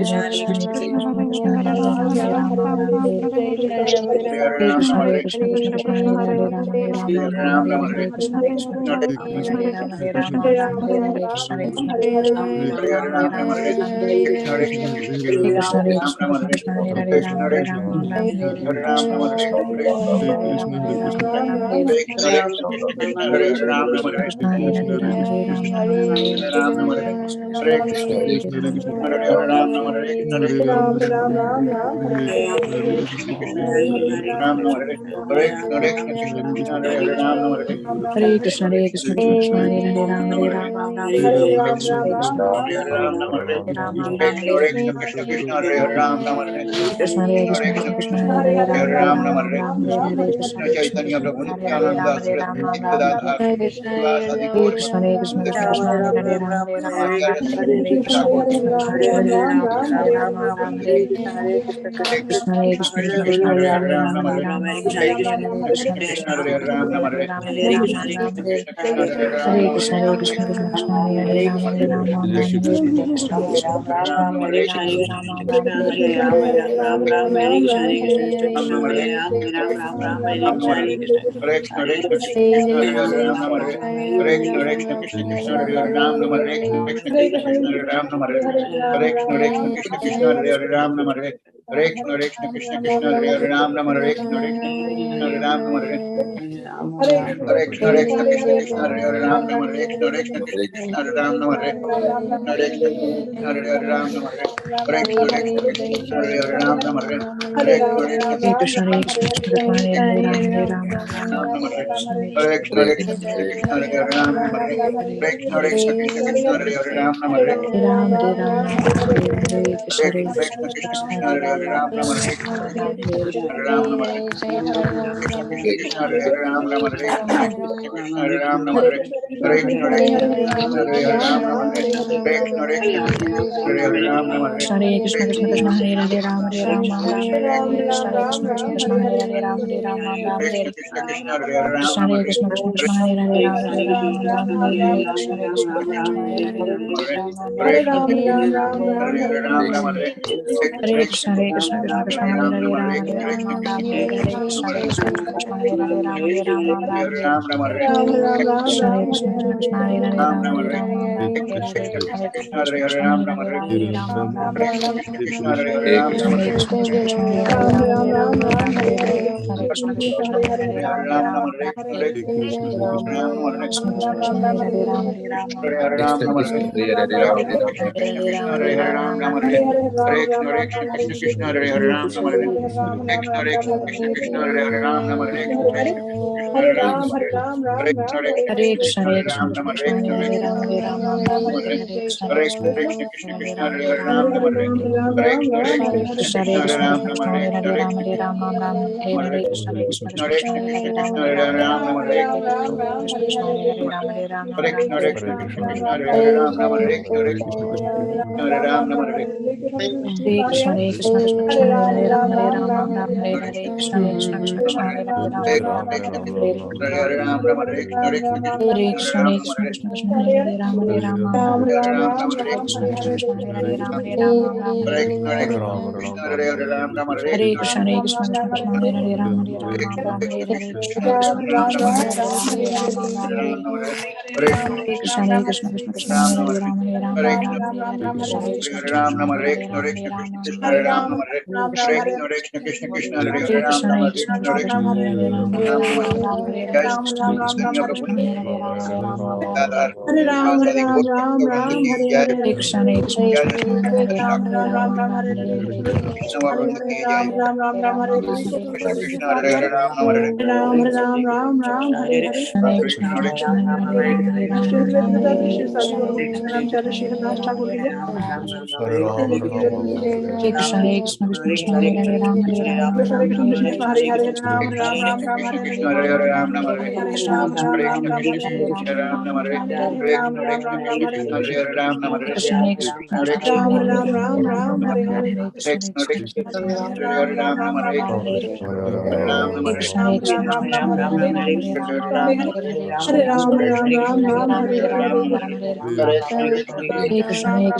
Krishna, Hare Krishna, Krishna Krishna, Hare Ram, Hare Ram, Ram Ram, Hare Hare Krishna, Hare Krishna, Krishna Krishna, Hare Hare, Rama Hare Rama, Rama Hare Hare, Krishna Hare Krishna, Krishna Krishna, Hare Hare, Rama Hare Rama, Rama Hare Hare, Krishna Hare Krishna, Krishna Krishna, Hare Rama, Rama Hare Rama, Rama Hare Hare, Hare Krishna, Hare Krishna, Krishna Krishna, Hare Hare, Rama Hare Rama, Rama Hare Hare, Krishna Hare Krishna, Hare Hare, Rama Hare Rama, Rama Hare Hare, Hare Krishna, Hare Krishna, Krishna Hare Hare, Rama Hare Rama, Rama Hare Hare, Krishna Hare Krishna, Krishna Krishna, Hare Rama, Rama Hare Hare, Hare Krishna, Hare Krishna, Krishna Krishna, Hare Hare, Rama Hare Rama, Rama Hare Hare, Krishna Hare Krishna, Hare Rama, Rama Hare Hare, Hare Krishna, Hare Krishna, Krishna Krishna, Hare Hare, Rama Hare Rama, Rama Hare Hare, Krishna Hare Krishna, Chaitanya Krishna Prabhu Krishna, Hare Hare, Nityananda Rama Hare Saraswati Rama, Rama Hare Gadadhar Hare, Srivasadi Hare Gaur Krishna, Hare Krishna, Krishna Krishna, Hare Hare, Rama Hare Rama, Rama Acharya Hare Srivastava Hare, Krishna Hare Krishna, Krishna Krishna, Hare Rama, Rama Hare Rama, Rama Hare Hare, Krishna Hare Krishna, Krishna Krishna, Hare Hare, Rama Hare Rama, Rama Hare Hare, Krishna Hare Krishna, Krishna Krishna, Hare Hare, Rama Hare Rama, Rama Hare Hare, Hare Krishna, Hare Krishna, Krishna Krishna, Hare Hare, Rama Hare Rama, Rama Hare Hare, Krishna Hare Krishna, Krishna Krishna, Hare Hare, Rama Hare Rama, Rama Hare Hare, Hare Krishna, Hare Krishna, Krishna Krishna, Hare Hare, Ram Nam Hare. Hare Krishna, Hare Krishna, Krishna Krishna, Hare Hare, Ram Nam Hare. Hare Krishna, Krishna Krishna, Hare Ram Nam Hare. Hare Krishna, Hare Krishna, Krishna Krishna, Hare Hare, Ram Nam Hare. Hare Krishna, Hare Krishna, Krishna Krishna, Hare Hare, Ram Nam Hare. Hare Krishna, Hare Krishna, Krishna Krishna, Hare Ram Nam Hare. Hare Krishna, Hare Krishna, Krishna Krishna, Hare Hare, Ram Nam Hare. Hare Krishna, Hare Krishna, Krishna Krishna, Hare Ram Nam Hare. Hare Krishna, Hare Hare, Ram Nam Hare. Hare Krishna, Hare Krishna, Krishna Krishna, Hare Hare, Ram Nam Hare. Hare Krishna, Hare Krishna, Hare Krishna Krishna, Hare Krishna, Krishna Krishna, Hare Hare, Rama Hare Rama, Rama Ram Hare Nam Hare, Hare. Krishna Hare Hare Krishna, Krishna, Hare Krishna Krishna, Krishna Krishna, Krishna, Hare Hare, Ram Nam Hare. Hare Hare Krishna, Hare Krishna, Krishna Krishna, Hare Hare, Ram Nam Hare. Rama, Hare Rama, Rama Hare Hare, Krishna Hare Hare Krishna, Krishna, Krishna Krishna Krishna Krishna, Krishna, Hare Hare Hare, Hare, Ram Rama Nam Hare Hare. Rama, Hare Rama Hare Hare, Krishna, Ram Nam Hare. Krishna Krishna Krishna, Hare Hare, Ram Nam Hare. Hare Krishna, Krishna Hare Ram Nam Hare. Hare Krishna, Hare Krishna, Krishna Hare Hare, Ram Nam Hare. Hare Krishna, Hare Krishna, Krishna Krishna, Hare Hare, Ram Nam Hare. Krishna Hare Hare Krishna, Krishna Krishna, Krishna, Krishna Hare Krishna, Hare, Rama Hare Rama, Rama Hare Hare, Krishna Hare Krishna, Krishna Krishna, Hare Hare, Rama Hare Rama, Rama Hare Hare, Krishna Krishna, Hare Hare, Ram Krishna Nam Hare Hare. Krishna, Krishna Krishna, Hare Hare, Rama Hare Rama, Rama Hare Hare, Krishna Hare Krishna, Krishna Krishna, Hare Hare, Rama Hare Rama, Hare Rama Hare Hare Hare, Ram Nam Hare. Hare Krishna, Hare Krishna, Krishna Krishna, Hare Ram Hare, Nam Rama Hare. Hare Hare Rama, Krishna, Rama Krishna Hare Hare, Krishna, Krishna Hare Hare Krishna, Krishna Krishna, Hare Hare, Rama Hare Rama, Rama Hare Ram Nam Hare. Hare, Krishna Hare Krishna, Krishna Krishna, Hare Hare, Ram Rama Nam Hare Hare. Rama, Rama Hare Krishna Hare, Krishna, Krishna Hare Krishna Krishna, Hare Krishna Hare, Krishna, Ram Hare Nam Hare, Hare. Rama Hare Rama, Rama Hare Hare Krishna, Hare, Krishna Krishna, Hare Hare, Hare Ram Krishna, Nam Hare Hare. Krishna, Krishna Krishna, Hare Hare, Rama Hare Rama, Rama Hare Hare, Hare Krishna Krishna, Krishna, Krishna Krishna, Hare Hare, Rama Hare Ram Nam Rama, Hare. Rama Hare Hare Hare, Krishna Krishna, Krishna Krishna, Hare Hare, Rama Hare Krishna, Rama, Hare Rama Ram Hare Nam Hare, Hare. Hare Krishna, Krishna Krishna, Hare Krishna Rama, Hare Hare Hare, Rama, Ram Nam Rama Hare. Hare Hare, Hare Krishna, Krishna Krishna, Hare Hare, Ram Nam Hare. Krishna, Krishna Krishna, Hare Hare, Ram Nam Hare. Krishna, Krishna, Hare Ram Nam Hare. Hare Krishna, Hare Krishna Krishna, Krishna, Hare Hare Krishna, Ram Nam Krishna Hare. Krishna, Hare Hare Hare Krishna, Rama, Hare Rama, Rama Nam Hare Hare. Hare, Krishna Hare Hare Krishna, Krishna, Krishna Krishna Krishna, Hare Krishna, Hare Rama, Hare, Rama Ram Hare Nam Hare. Hare, Hare Krishna, Krishna Krishna Hare Krishna, Hare Krishna, Ram Krishna Nam Krishna, Hare. Hare Hare Hare Rama, Krishna, Hare Rama, Rama Hare Hare Hare, Krishna Hare Krishna, Krishna Hare Krishna, Krishna, Hare Hare Krishna Rama, Krishna, Hare Hare Rama, Ram Nam Rama Hare. Hare Hare, Krishna Krishna, Hare Hare Rama, Hare Rama, Hare Rama Krishna, Hare Hare Hare, Krishna, Krishna Krishna, Hare Ram Nam Hare. Hare Krishna, Krishna Hare Ram Nam Hare. Hare Krishna, Hare Krishna, Krishna Krishna, Hare Hare Rama, Hare Rama, Rama Hare Hare, Krishna Hare Krishna, Krishna Krishna, Hare Hare Rama, Hare Rama, Rama Hare Hare, Hare Ram Nam Hare. Hare Krishna, Krishna Hare Krishna, Hare Krishna, Hare Ram Nam Krishna, Hare. Krishna Krishna, Hare Hare Rama, Hare Rama, Rama Hare Hare Hare, Ram Nam Krishna Hare. Hare Krishna, Krishna Krishna, Hare Hare Hare Rama, Hare Rama, Rama Hare Krishna, Hare, Hare Krishna, Hare Ram Nam Hare. Hare Krishna, Hare Krishna, Krishna Krishna, Hare Hare Rama, Hare Rama, Rama Hare Hare, Krishna Hare Krishna, Krishna Krishna, Hare Hare Rama, Hare Rama, Rama Hare Hare, Hare Krishna, Hare Krishna, Krishna Krishna, Hare Hare Rama, Hare Rama, Rama Hare Hare, Krishna Hare Krishna, Krishna Krishna, Hare Hare Rama, Hare Rama, Rama Hare Hare, Hare Krishna, Hare Krishna, Hare Krishna, Krishna Krishna, Hare Hare Rama, Hare Rama, Rama Hare Hare, Krishna Hare Krishna, Krishna Krishna, Hare Hare Rama, Hare Rama, Rama Hare Hare, आदि कोटि प्रबंध की जय Hare Krishna, Hare Krishna, जय Krishna Krishna, Hare Rama, Hare Rama, Rama Hare Hare, वैष्णव Krishna प्रबंध की जय Hare Rama, Rama Hare Hare, Krishna Krishna Hare Hare Ram नाम हरे Krishna Hare Krishna, Krishna Krishna, Hare Hare Rama, Hare Rama, Rama Hare Hare, Krishna Hare Krishna, Krishna Krishna, Hare Hare Rama, Hare Rama, Rama Hare Hare, Hare Krishna, Hare Krishna, Krishna Krishna, Hare Hare Rama, Hare Rama, Rama Hare Hare, Krishna Hare Krishna, Krishna Krishna, Hare Hare Krishna Rama, Krishna Hare Hare Hare Rama, Ram Rama नाम Hare हरे Hare, Krishna Hare Krishna, हरे Rama Krishna Hare Krishna Hare, Krishna Rama, हरे राम नाम Rama, हरे Rama Hare Hare, हरे कृष्ण कृष्ण कृष्ण हरे राम नाम हरे Krishna Hare Krishna, Krishna हरे Krishna, Hare Hare Rama, Hare Rama, Rama Hare Hare, हरे Krishna Hare Krishna Krishna, Krishna Krishna Krishna, Hare Hare हरे Rama, Ram नाम Rama, हरे Rama Hare Hare, Ram नाम Hare हरे Krishna, Hare Krishna, Krishna Krishna, Hare Hare Rama, Hare Rama, Rama Hare Hare, Krishna Hare Krishna, हरे Krishna Krishna Krishna, Krishna Hare Hare Krishna Rama, हरे Hare Ram Rama, नाम Rama हरे Hare Hare, हरे Krishna Krishna Krishna Hare Krishna, Hare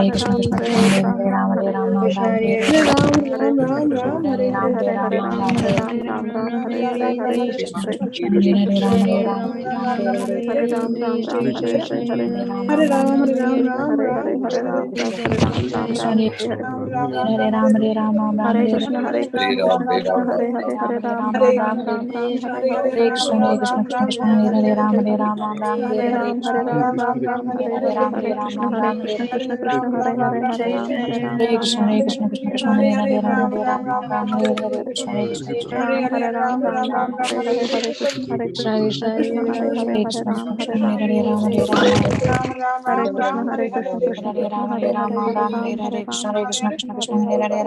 Hare Krishna Krishna Krishna Hare Hare Ram Hare Ram Ram Ram Hare Hare Hare Ram Hare Ram Ram Hare Hare Krishna Krishna Krishna Hare Hare Ram Hare Ram Ram Hare Hare Krishna Krishna Krishna Hare Ram Ram Ram Hare Hare Krishna Krishna Krishna Krishna Hare Krishna Hare Ram Hare Ram Ram Ram Hare Hare Ram Hare Ram Ram Ram Hare Hare Krishna Krishna Hare Ram Hare Ram Ram Ram Hare Hare Krishna Hare Ram Hare Ram Ram Ram Hare Hare Krishna Krishna Krishna Hare Hare Ram Hare Ram Ram Ram Hare Hare Krishna Krishna Krishna Krishna Krishna Krishna Hare Hare Ram Hare Ram Ram Hare Hare Ram Hare Ram Ram Hare Hare Krishna Krishna Krishna Hare Hare Ram Ram Ram Hare Hare Hare Krishna Krishna Krishna Hare Hare Ram Ram Hare Hare Hare Krishna Hare Krishna Hare Ram Ram Ram Hare Hare Krishna Hare Krishna Hare Hare Ram Ram Ram Hare Krishna Krishna Krishna Hare Krishna Hare Krishna Krishna Hare Krishna Krishna Krishna Hare Hare Hare Ram Ram Ram Hare Hare Krishna Hare Krishna Krishna Krishna Hare Ram Ram Ram Hare Hare Krishna Hare Krishna Ram Ram Ram Hare Hare Ram Hare Ram Ram Hare Krishna Hare Krishna Krishna Krishna Hare Hare Ram Hare Ram Ram Hare Krishna Krishna Krishna Hare Hare Ram Hare Ram Ram Hare Krishna Hare Hare Ram Ram Hare Hare Krishna Krishna Hare Hare Ram Hare Ram Ram Hare Krishna Krishna Krishna Ram Ram Hare Krishna Krishna Krishna Krishna Hare Hare Ram Hare Ram Ram Hare Krishna Krishna Hare Krishna Krishna Krishna Hare Hare Ram Hare Ram Ram Hare Ram Ram Hare Krishna Hare Krishna Krishna Krishna Hare Hare Ram Ram Krishna Hare Krishna Hare Hare Ram Ram Krishna Hare Ram Ram Ram Ram Hare Krishna Hare Krishna Hare Ram Ram Ram Ram Hare Krishna Hare Krishna Hare Ram Ram Ram Hare Ram Ram Krishna Hare Krishna Krishna Krishna Hare Ram Hare Ram Hare Krishna Ram Ram Ram Ram Ram Hare Hare Ram Ram Ram Ram Ram Hare Krishna Hare Krishna Hare Krishna Hare Ram Ram Ram Ram Ram Hare Ram Hare Krishna Hare Ram Hare Ram Ram Ram Hare Krishna Hare Krishna Krishna Hare Ram Ram Ram Ram Hare Krishna Hare Krishna Hare Ram Ram Ram Ram Hare Ram Ram Hare Krishna Krishna Hare Krishna Krishna Krishna Krishna Hare Hare Ram Ram Hare Ram Ram Ram Ram Hare Krishna Hare Hare Krishna Ram, Hare Ram, Ram, Krishna Ram, Ram, Hare Hare. Ram Ram Hare Hare Ram, Ram Ram Ram, Ram Ram, Hare Ram, Hare Hare. Krishna Hare Hare Krishna Krishna Hare Krishna Ram Hare Ram Hare Ram Ram Ram Hare Ram Hare Krishna Hare Ram Ram Ram Ram Hare Hare Krishna, Krishna, Hare Hare Krishna Hare, Hare Ram, Ram, Krishna Ram, Ram, Hare Hare. Ram Ram Hare Krishna Hare Krishna Krishna Krishna Hare Ram Hare Ram Ram, Ram, Ram, Ram, Hare Krishna Hare. Hare Ram Ram Ram Ram Hare Ram Ram Hare Krishna Krishna Hare Hare Ram Krishna Ram Krishna Ram, Krishna Ram, Krishna Ram, Hare Hare Ram Hare. Ram Krishna Hare Krishna Hare Ram Ram Ram, Ram Ram, Ram, Ram, Hare Hare Hare. Ram Ram Ram Krishna Hare Ram Ram Ram Ram Ram, Hare Ram, Krishna Ram, Krishna Krishna Ram, Hare Hare Ram Hare. Hare Ram Ram Hare Krishna Hare Hare Krishna, Krishna, Hare Hare, Ram, Ram, Ram, Ram, Hare Hare. Krishna Hare Ram Ram Ram Ram Krishna Hare Krishna Hare Hare Ram Hare, Ram Ram Ram, Ram, Ram, Ram, Hare Hare Hare. Krishna Hare Krishna Hare Ram Ram Hare Krishna, Krishna, Hare Hare, Ram, Krishna Ram, Hare Ram, Ram. Krishna Hare Krishna Hare Ram Hare Ram Ram Krishna, Hare Hare, Ram, Ram, Hare Krishna Hare. Hare Krishna Hare Ram Ram Ram Hare Hare Krishna, Krishna Krishna, Hare Hare, Hare Ram, Ram Ram, Ram Hare Hare. Hare Krishna Hare Krishna Hare Ram Hare Krishna, Krishna, Hare Hare Hare, Krishna, Ram, Hare Ram, Krishna, Hare Krishna Hare. Krishna, Hare Hare Ram, Hare Ram, Ram, Hare Hare Krishna, Hare Hare Krishna. Hare, Ram, Ram, Hare Hare. Ram Hare Ram Krishna, Hare Krishna, Krishna Krishna, Hare Krishna, Hare Krishna Krishna, Hare Hare Hare Ram, Hare Ram, Ram, Ram, Ram, Ram, Hare Ram, Hare Hare. Hare Krishna Hare Krishna Hare Ram Ram Ram, Ram, Ram, Hare Krishna, Ram Hare Ram Hare. Krishna, Hare Ram, Ram, Ram, Hare Ram, Hare Ram, Krishna Ram, Hare Hare Hare. Ram Krishna, Ram Hare Hare, Ram, Ram, Ram, Ram, Hare Hare. Hare Krishna Hare Ram Ram Krishna, Hare Ram, Hare Ram, Ram, Hare Hare, Ram, Hare Krishna Hare Krishna Hare Ram Krishna, Ram Hare Hare, Ram, Hare Ram, Krishna, Ram, Hare Ram, Krishna, Hare Krishna Hare. Krishna, Hare Hare Ram, Hare Ram, Ram Ram, Ram Hare Krishna, Hare Krishna Hare Krishna Hare Hare Hare, Ram Ram, Ram Ram Ram Ram, Ram, Ram, Hare Hare Ram Ram Ram Hare Hare Krishna Hare Hare Krishna Krishna, Hare Krishna, Ram Krishna, Ram Hare Ram Hare, Ram, Ram, Ram, Ram, Hare Hare Hare. Krishna Hare Hare Krishna, Hare Ram Hare, Ram Ram, Ram Ram, Ram, Ram, Hare Hare. Ram, Hare Krishna Ram, Ram, Hare Hare. Hare Ram, Hare Krishna Hare Hare Hare, Krishna Ram, Hare Ram, Ram Ram, Ram Ram, Ram Hare Ram Hare. Krishna, Hare Krishna, Krishna Hare Krishna, Hare, Hare Hare Ram, Ram, Hare Ram, Ram, Ram, Ram, Ram, Hare Hare Hare Hare.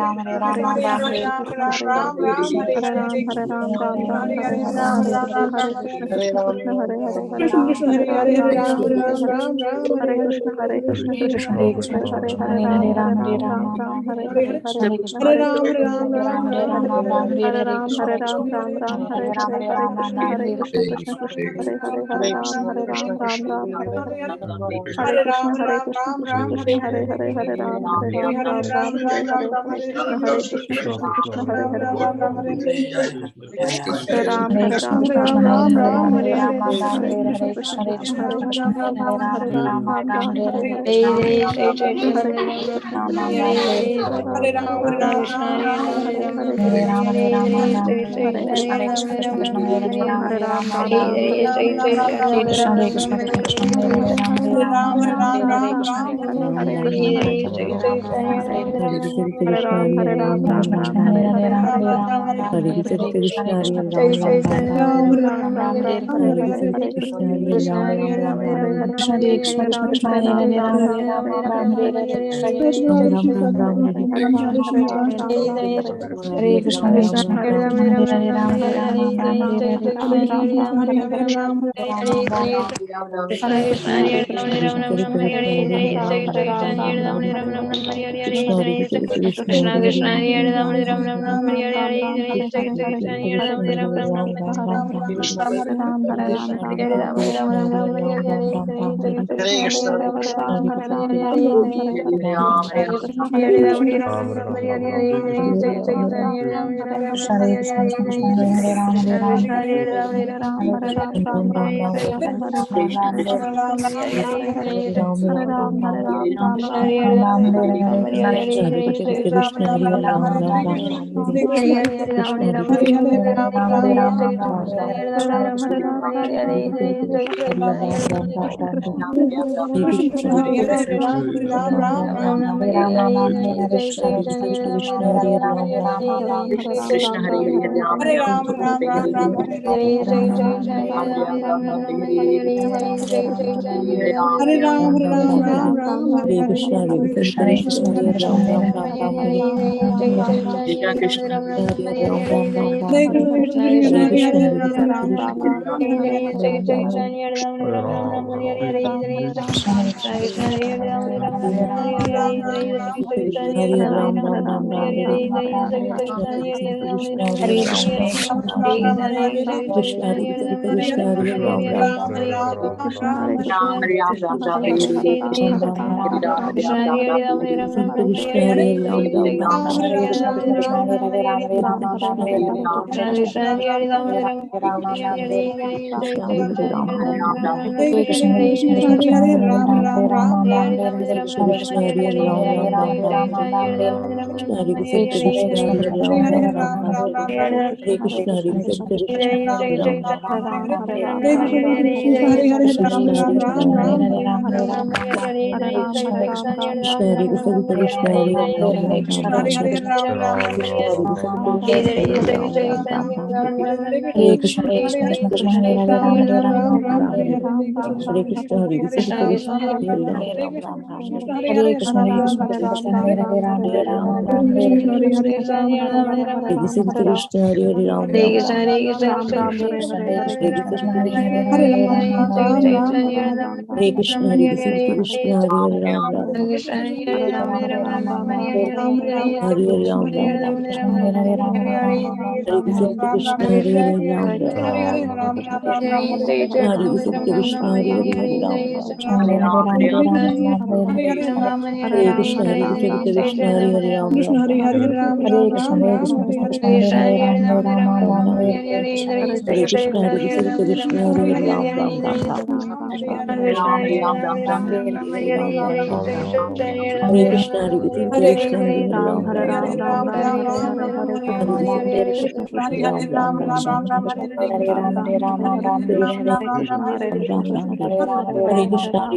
Krishna, Hare Krishna,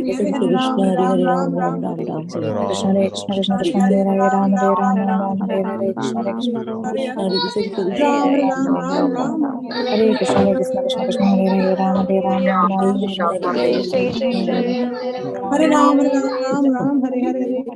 Hare Hare, Hare Krishna Ram, Hare Ram, Ram Ram, Ram Ram Ram, Hare Hare. Hare Krishna, Hare Krishna, Krishna Krishna, Hare Hare Ram, Hare Ram, Ram, Hare Ram, Hare Krishna Hare Hare Krishna, Krishna Hare Ram Hare Ram, Ram, Ram, Hare Hare.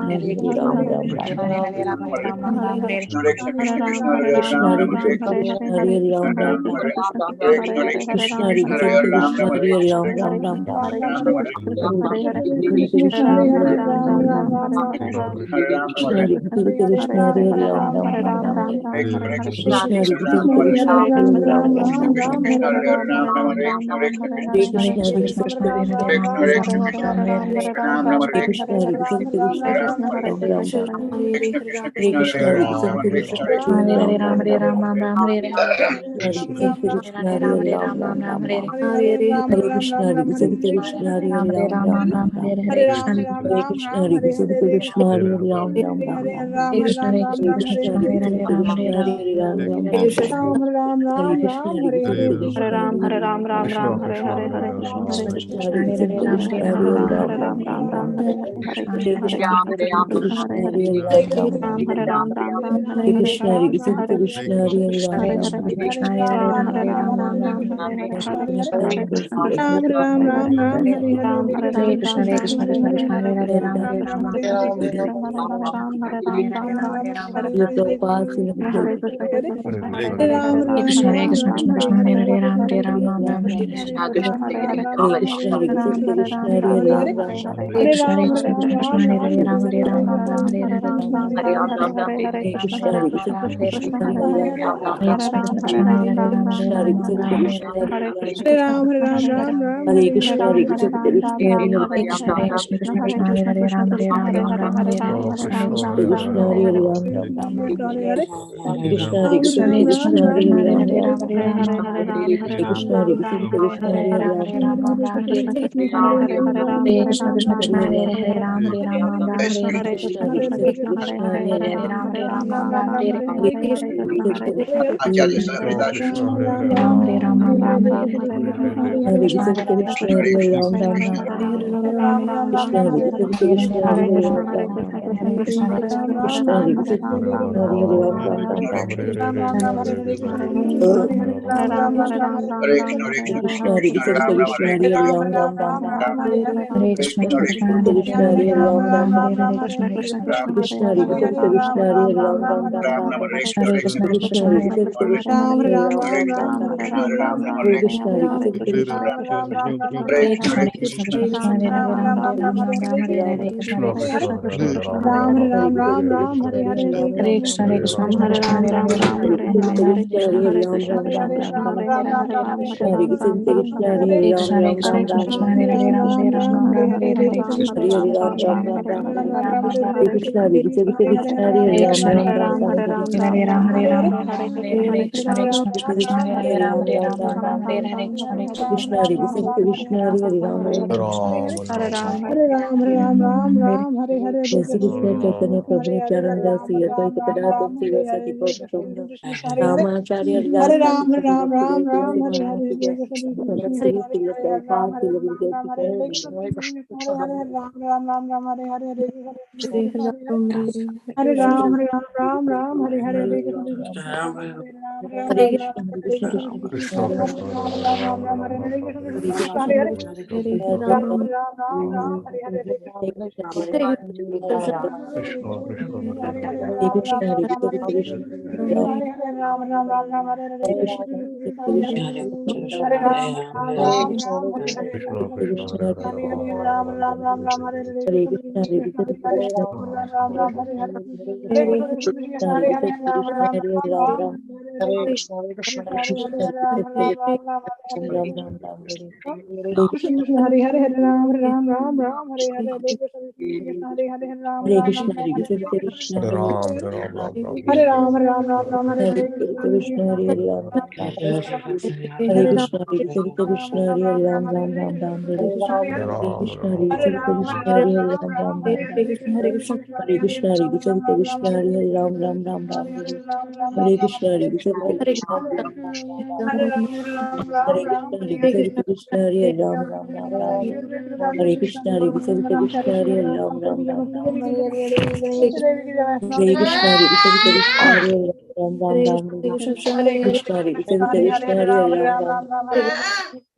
Hare Ram Ram Ram Krishna Ram Hare Hare Hare Hare Krishna Hare Krishna Krishna Hare Krishna Ram Hare Ram Hare Krishna Hare Krishna Hare Ram Ram Ram Krishna Hare Krishna Hare Ram Ram Ram Ram Hare Krishna Hare Krishna Hare Krishna Hare Ram Ram Ram Ram Krishna Hare Krishna Hare Ram Ram Ram Ram Hare Krishna Hare Krishna Hare Krishna Hare Krishna Ram Ram Ram Hare Krishna Hare Krishna Hare Ram Ram Ram Hare Krishna Hare Ram Ram Ram Hare Krishna Hare Krishna Hare Ram Ram Ram Hare Krishna Hare Krishna Hare Ram Ram Ram Hare Krishna Hare Krishna Hare Ram Ram Ram Hare Krishna Hare Krishna Hare Krishna Hare Krishna Hare Ram Ram Ram Hare Krishna Hare Krishna Hare Ram Ram Ram Hare Krishna Hare Krishna Hare Ram Ram Ram Hare Krishna, Hare Krishna, Krishna Hare Hare, Hare Krishna, Hare Hare, Ram Ram Ram Ram, Hare Krishna, Hare Krishna, Krishna Hare Hare, Ram Ram Ram, Hare Krishna, Hare Krishna, Krishna Hare Hare, Ram Ram Ram, Hare Krishna, Hare Krishna, Krishna Hare Hare, Ram Hare Krishna, Acharya Sarvadasa Hare Krishna, Krishna Hare Hare, Ram Ram Ram, Krishna Hare Krishna, Krishna Hare Hare, Ram Ram Ram, Krishna Hare Krishna, Krishna Hare Hare, Ram Ram Ram, Hare Krishna, Hare Krishna, Krishna Hare Hare, Ram Ram Ram, Krishna Hare Krishna, Krishna Hare Hare, Ram Ram Ram, Krishna Hare Krishna, Krishna Hare Hare, Ram Ram Ram, Krishna Hare Krishna, Krishna Hare Hare, Ram Ram Ram, Hare Krishna, Hare Krishna, Krishna Krishna Hare Krishna Krishna Hare Hare Ram Ram जैसे कृष्ण चैतन्य प्रभु नित्यानंद दास अद्वैत गदाधर शिवासादि गौतम रामाचार्य हरिदास तुलसी महाराज सदस्य तिलक पार तिलक जैसी हरे Krishna Krishna Krishna Hare Hare Hare Krishna, Hare Krishna, Krishna Hare Hare Krishna, Hare Hare Ram Ram Ram Hare Krishna, Hare Krishna, Krishna Hare Hare Ram Ram Ram Ram Hare Krishna, Hare Krishna, Krishna Hare Hare Ram Ram Ram Hare Krishna, Hare Krishna, Krishna Hare Hare Ram Ram Ram Ram Hare Krishna, Hare Krishna, Krishna Hare Krishna, Hare Krishna, Krishna Hare Hare Ram Ram Ram Ram Hare Krishna, Hare Krishna, Krishna Hare Hare Ram Ram Ram Ram Hare Krishna, Hare Krishna, Krishna Hare Hare Ram Ram Ram Krishna, Hare Krishna, Krishna Hare Hare Ram Ram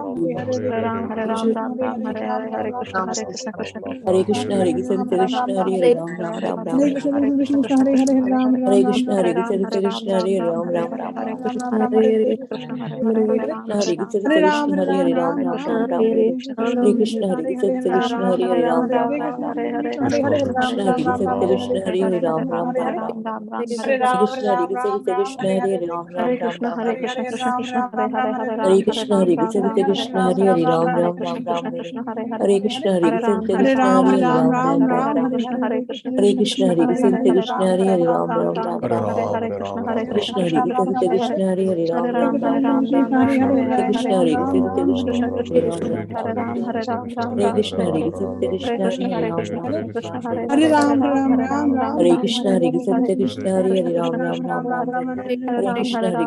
Hare Krishna, Hare Krishna, Krishna Hare Hare, Ram Ram Ram Ram Hare Ram. Krishna, Krishna Krishna, Hare Hare, Ram Hare Ram, Ram Krishna, Ram, Hare Hare Krishna, Krishna, Krishna Hare Hare, Ram Ram Ram Ram Ram. Ram Ram, Hare Krishna, Hare Hare, Hare Krishna, Hare Krishna Ram, Hare Hare Ram, Hare, Ram Ram Ram Ram Ram, Ram. Hare Krishna, Krishna Hare Krishna, Krishna, Hare Hare Krishna, Hare, Krishna Ram Hare Hare, Ram, Ram Ram Hare Ram Krishna, Ram. Krishna Hare Hare, Hare Ram Krishna, Ram, Hare Ram Krishna, Ram, Hare Krishna Hare, Hare Hare, Ram Ram Ram Ram Hare Ram. Hare Hare Ram, Krishna, Hare Ram Krishna, Ram, Ram, Krishna Hare Hare Hare, Hare, Ram Ram Ram Ram. Hare Hare Ram, Ram Ram, Hare Hare Ram, Krishna, Hare Krishna, Krishna Hare Hare, Ram Ram Ram Ram Hare. Hare Krishna, Hare Krishna, Hare Krishna Ram, Hare Hare, Ram Ram Ram, Ram Ram Ram, Ram. Hare Hare, Hare Krishna Krishna, Krishna, Hare Hare Krishna, Hare, Krishna Ram Hare Ram, Hare, Ram Ram Ram, Ram Ram Ram. Krishna, Hare Ram Krishna, Krishna Hare Hare, Ram Hare Ram Krishna, Ram Ram. Krishna Hare Hare, Hare Ram Krishna, Hare Ram, Krishna, Ram Krishna Ram, Hare Hare, Ram Ram Ram. Hare Krishna, Hare Krishna, Krishna Hare Hare, Ram Ram Ram Ram. Hare Ram, Ram Ram, Ram Hare Ram, Krishna, Hare Hare Hare, Krishna, Krishna Krishna Krishna, Hare Hare Hare, Hare, Ram Ram Ram Ram Ram, Ram. Ram Hare Hare, Hare Krishna, Hare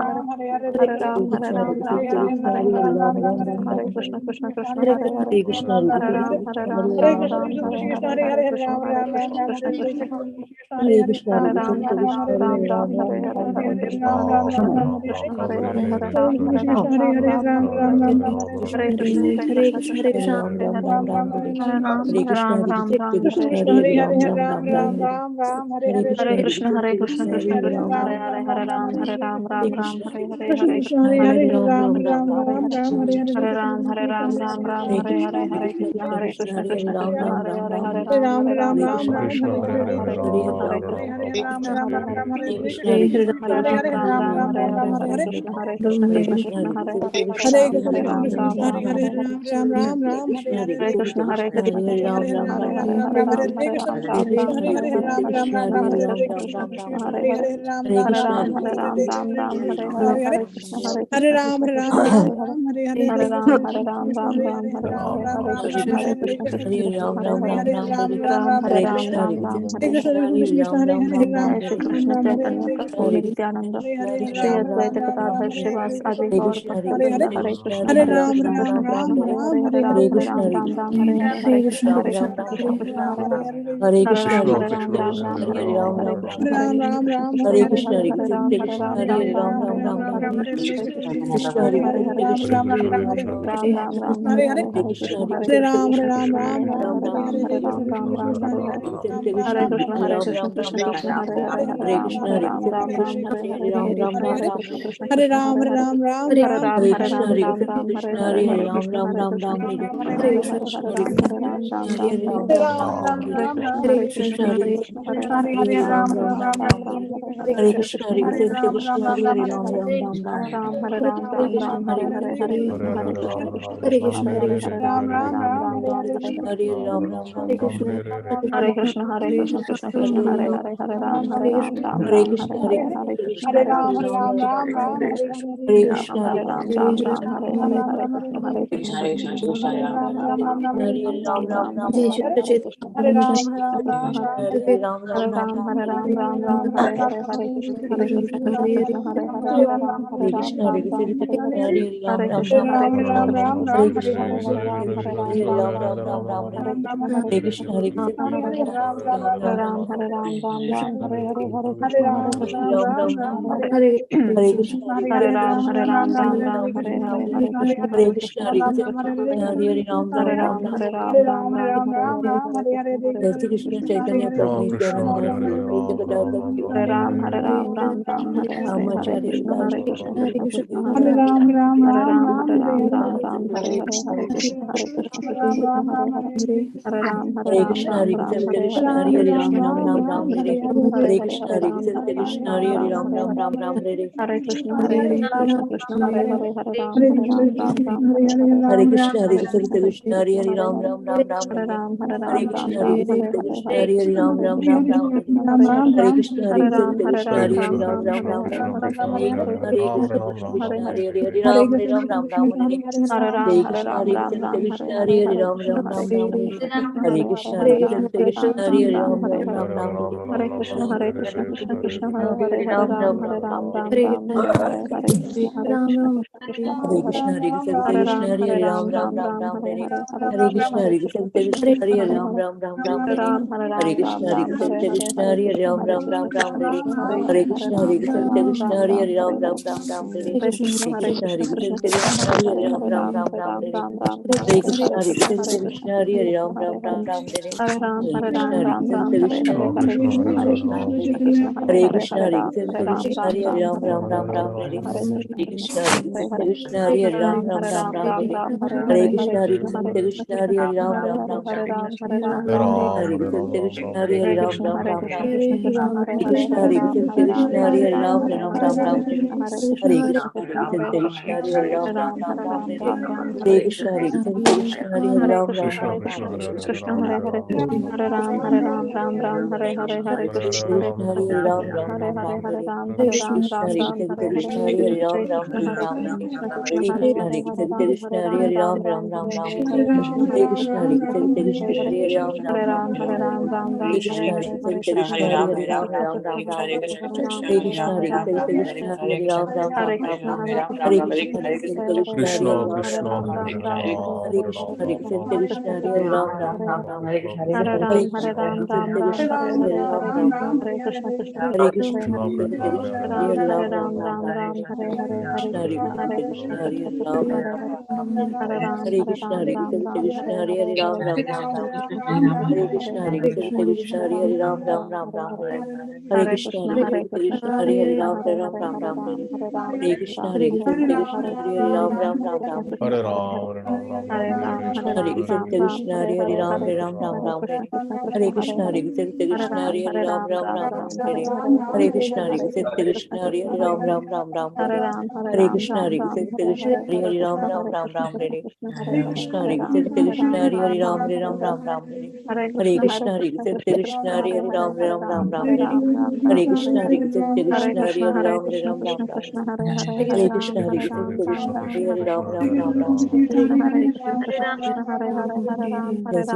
Hare Ram, Hare Hare Krishna, Ram, Hare Ram Krishna, Ram, Krishna Hare Hare Hare, Hare, Ram Ram Ram Hare Ram Krishna, Hare. Krishna Krishna, Hare Hare, Hare Krishna, Hare Hare Krishna, Ram, Hare Krishna Ram, Hare Ram Ram Ram, Ram Hare Ram Hare, Hare. Hare Krishna, Krishna Krishna, Hare Krishna, Hare Hare Krishna, Ram, Hare Krishna Ram, Hare Ram Hare, Ram, Ram Hare Ram Hare, Ram Hare Hare. Krishna, Krishna Hare Hare, Hare Ram, Hare Hare Ram, Hare Ram, Ram Ram, Krishna, Hare Hare Krishna, Hare, Krishna Krishna, Hare Krishna Ram Hare Ram Hare, Ram Ram Hare. Hare Ram, Hare Hare Krishna, Ram, Hare Ram Krishna, Ram, Hare Krishna Krishna, Hare Ram Krishna Ram Krishna Ram Hare Ram Hare, Hare. Hare Hare Krishna, Hare Krishna, Krishna, Hare Krishna, Krishna Krishna Hare Krishna, Ram Hare Ram Hare, Ram Hare Ram Ram, Hare. Hare Ram, Hare Ram Ram, Krishna, Hare Hare Hare, Krishna, Hare Krishna Krishna, Hare Hare Hare Krishna, Ram Ram Krishna Ram Krishna, Ram Hare Hare. Hare, Hare Ram, Hare Ram, Ram Ram, Hare Hare Krishna, Hare, Hare Hare Krishna, Krishna, Hare Krishna Krishna, Hare Krishna Ram Krishna, Ram Hare Ram Hare, Ram Hare Hare. Ram, Hare Ram, Hare Ram Krishna, Ram, Krishna Hare Krishna Hare, Hare Krishna Krishna, Hare Hare Hare. Krishna, Hare Krishna, Hare Hare, Hare Krishna, Hare Krishna, Hare Ram, Krishna Ram Hare Ram, Ram Hare Ram Hare, Ram Hare Hare. Krishna, Hare Krishna, Hare Krishna Krishna, Krishna, Hare Hare Krishna, Hare, Hare Krishna Ram, Hare Hare Hare, Ram, Krishna Ram Krishna, Ram, Hare Hare. Hare, Hare Krishna, Hare Hare Krishna, Krishna, Hare Krishna Krishna, Hare Hare Krishna Ram Krishna, Ram Hare Ram Hare, Ram Hare Hare. Ram, Hare Ram, Hare Ram Ram, Krishna, Hare Hare Hare, Krishna, Hare Krishna Krishna, Hare Hare Hare Krishna, Ram Ram Krishna Ram Krishna, Ram Hare Hare. Hare, Hare Hare Krishna, Ram, Hare Hare Krishna, Ram, Krishna Ram Hare Ram, Hare Hare Ram Ram, Ram Hare Ram Krishna, Hare. Hare Krishna, Krishna Krishna, Hare Hare, Hare Hare Ram, Hare Ram, Ram Ram, Hare Ram, Hare Krishna, Krishna, Hare Hare Krishna, Krishna, Krishna Hare Krishna, Ram Hare Ram Hare, Ram Ram Hare. Hare Ram, Hare Hare Ram, Krishna, Hare Ram Ram, Krishna, Hare Krishna Hare, Hare Ram Ram Ram Ram जय Shri Hare. Krishna Chaitanya Krishna, प्रभु Hare Nityanand Krishna, Shri Ram अद्वैत Ram Ram Gadadhar Ram Hare. Shrivas आदि Hare गौर Krishna, भक्त Hare वृंद Krishna, हरे Krishna Krishna Hare हरे Ram Krishna Ram Krishna Ram Krishna Ram हरे Hare. Hare Hare Hare Ram Krishna, Hare Ram Krishna, Ram हरे Krishna हरे Hare हरे Hare Krishna Ram Krishna Ram Krishna Ram Krishna Ram Krishna Hare. Hare Hare Hare हरे Krishna, Ram Hare हरे Krishna, Ram Ram Krishna Ram Hare Hare Hare Ram हरे Ram Krishna Ram हरे Hare. Krishna Krishna Krishna Hare हरे Krishna, हरे Hare हरे Krishna, Ram Krishna Ram Hare Ram Ram हरे Ram हरे Ram हरे Ram Hare. Krishna हरे Krishna Krishna, Hare Krishna, Krishna Hare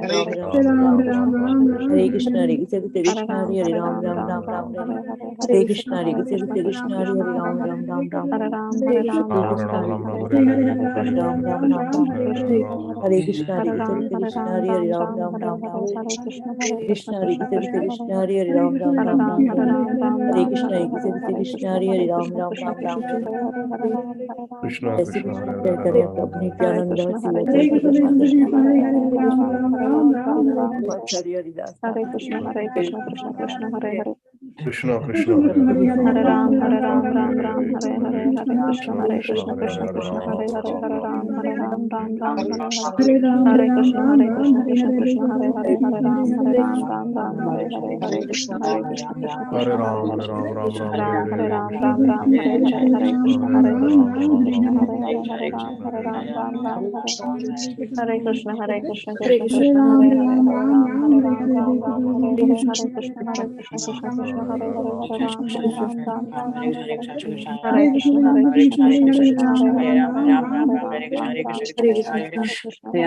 Ram Ram Hare Ram, Ram Hare Ram, Ram. Ram Hare Hare Hare, Krishna, Hare Krishna, Hare Krishna, Ram, Hare Hare Ram, Ram, Ram Ram Ram Ram, Ram, Hare Hare Hare, Hare Hare Krishna, Krishna, Hare Hare Krishna, Krishna Krishna, Krishna Krishna, Krishna Krishna Hare Krishna, Ram, Hare Ram Hare Ram Hare, Ram, Hare Ram. Hare Krishna, Ram, Hare Hare Krishna, Ram, Hare Hare Krishna, Hare Krishna Hare Krishna, Krishna Krishna, Ram, Hare Krishna Ram Ram, Hare Ram Ram Hare Ram Ram, Ram. Hare Hare Hare, Hare Krishna, Hare Hare Krishna, Ram, Hare Krishna, Ram, Hare Ram Ram, Ram, Ram Hare Ram Ram. Hare Hare Krishna Hare Krishna, Krishna Hare Krishna Krishna, Krishna Krishna, Hare Hare Hare Ram, Ram Hare Ram Ram, Ram Hare Ram. Ram, Ram Hare Ram, Krishna, Hare Hare Hare Krishna, Hare Krishna, Krishna Hare Hare Ram, Krishna Ram Krishna Ram Ram Krishna Ram. Hare Hare Hare Ram, Hare Ram, Hare Jai Shri Krishna Krishna Hare Krishna Chaitanya Krishna Prabhu Hare Nityananda Krishna Shri Hare Advaita Krishna Krishna Gadadhar Krishna Shri Hare Radha Hare Hare Krishna Ram, Hare Ram, Ram Ram Hare Acharya Haridas Hare Thakur Krishna Sri Hare Krishna Krishna Krishna Hare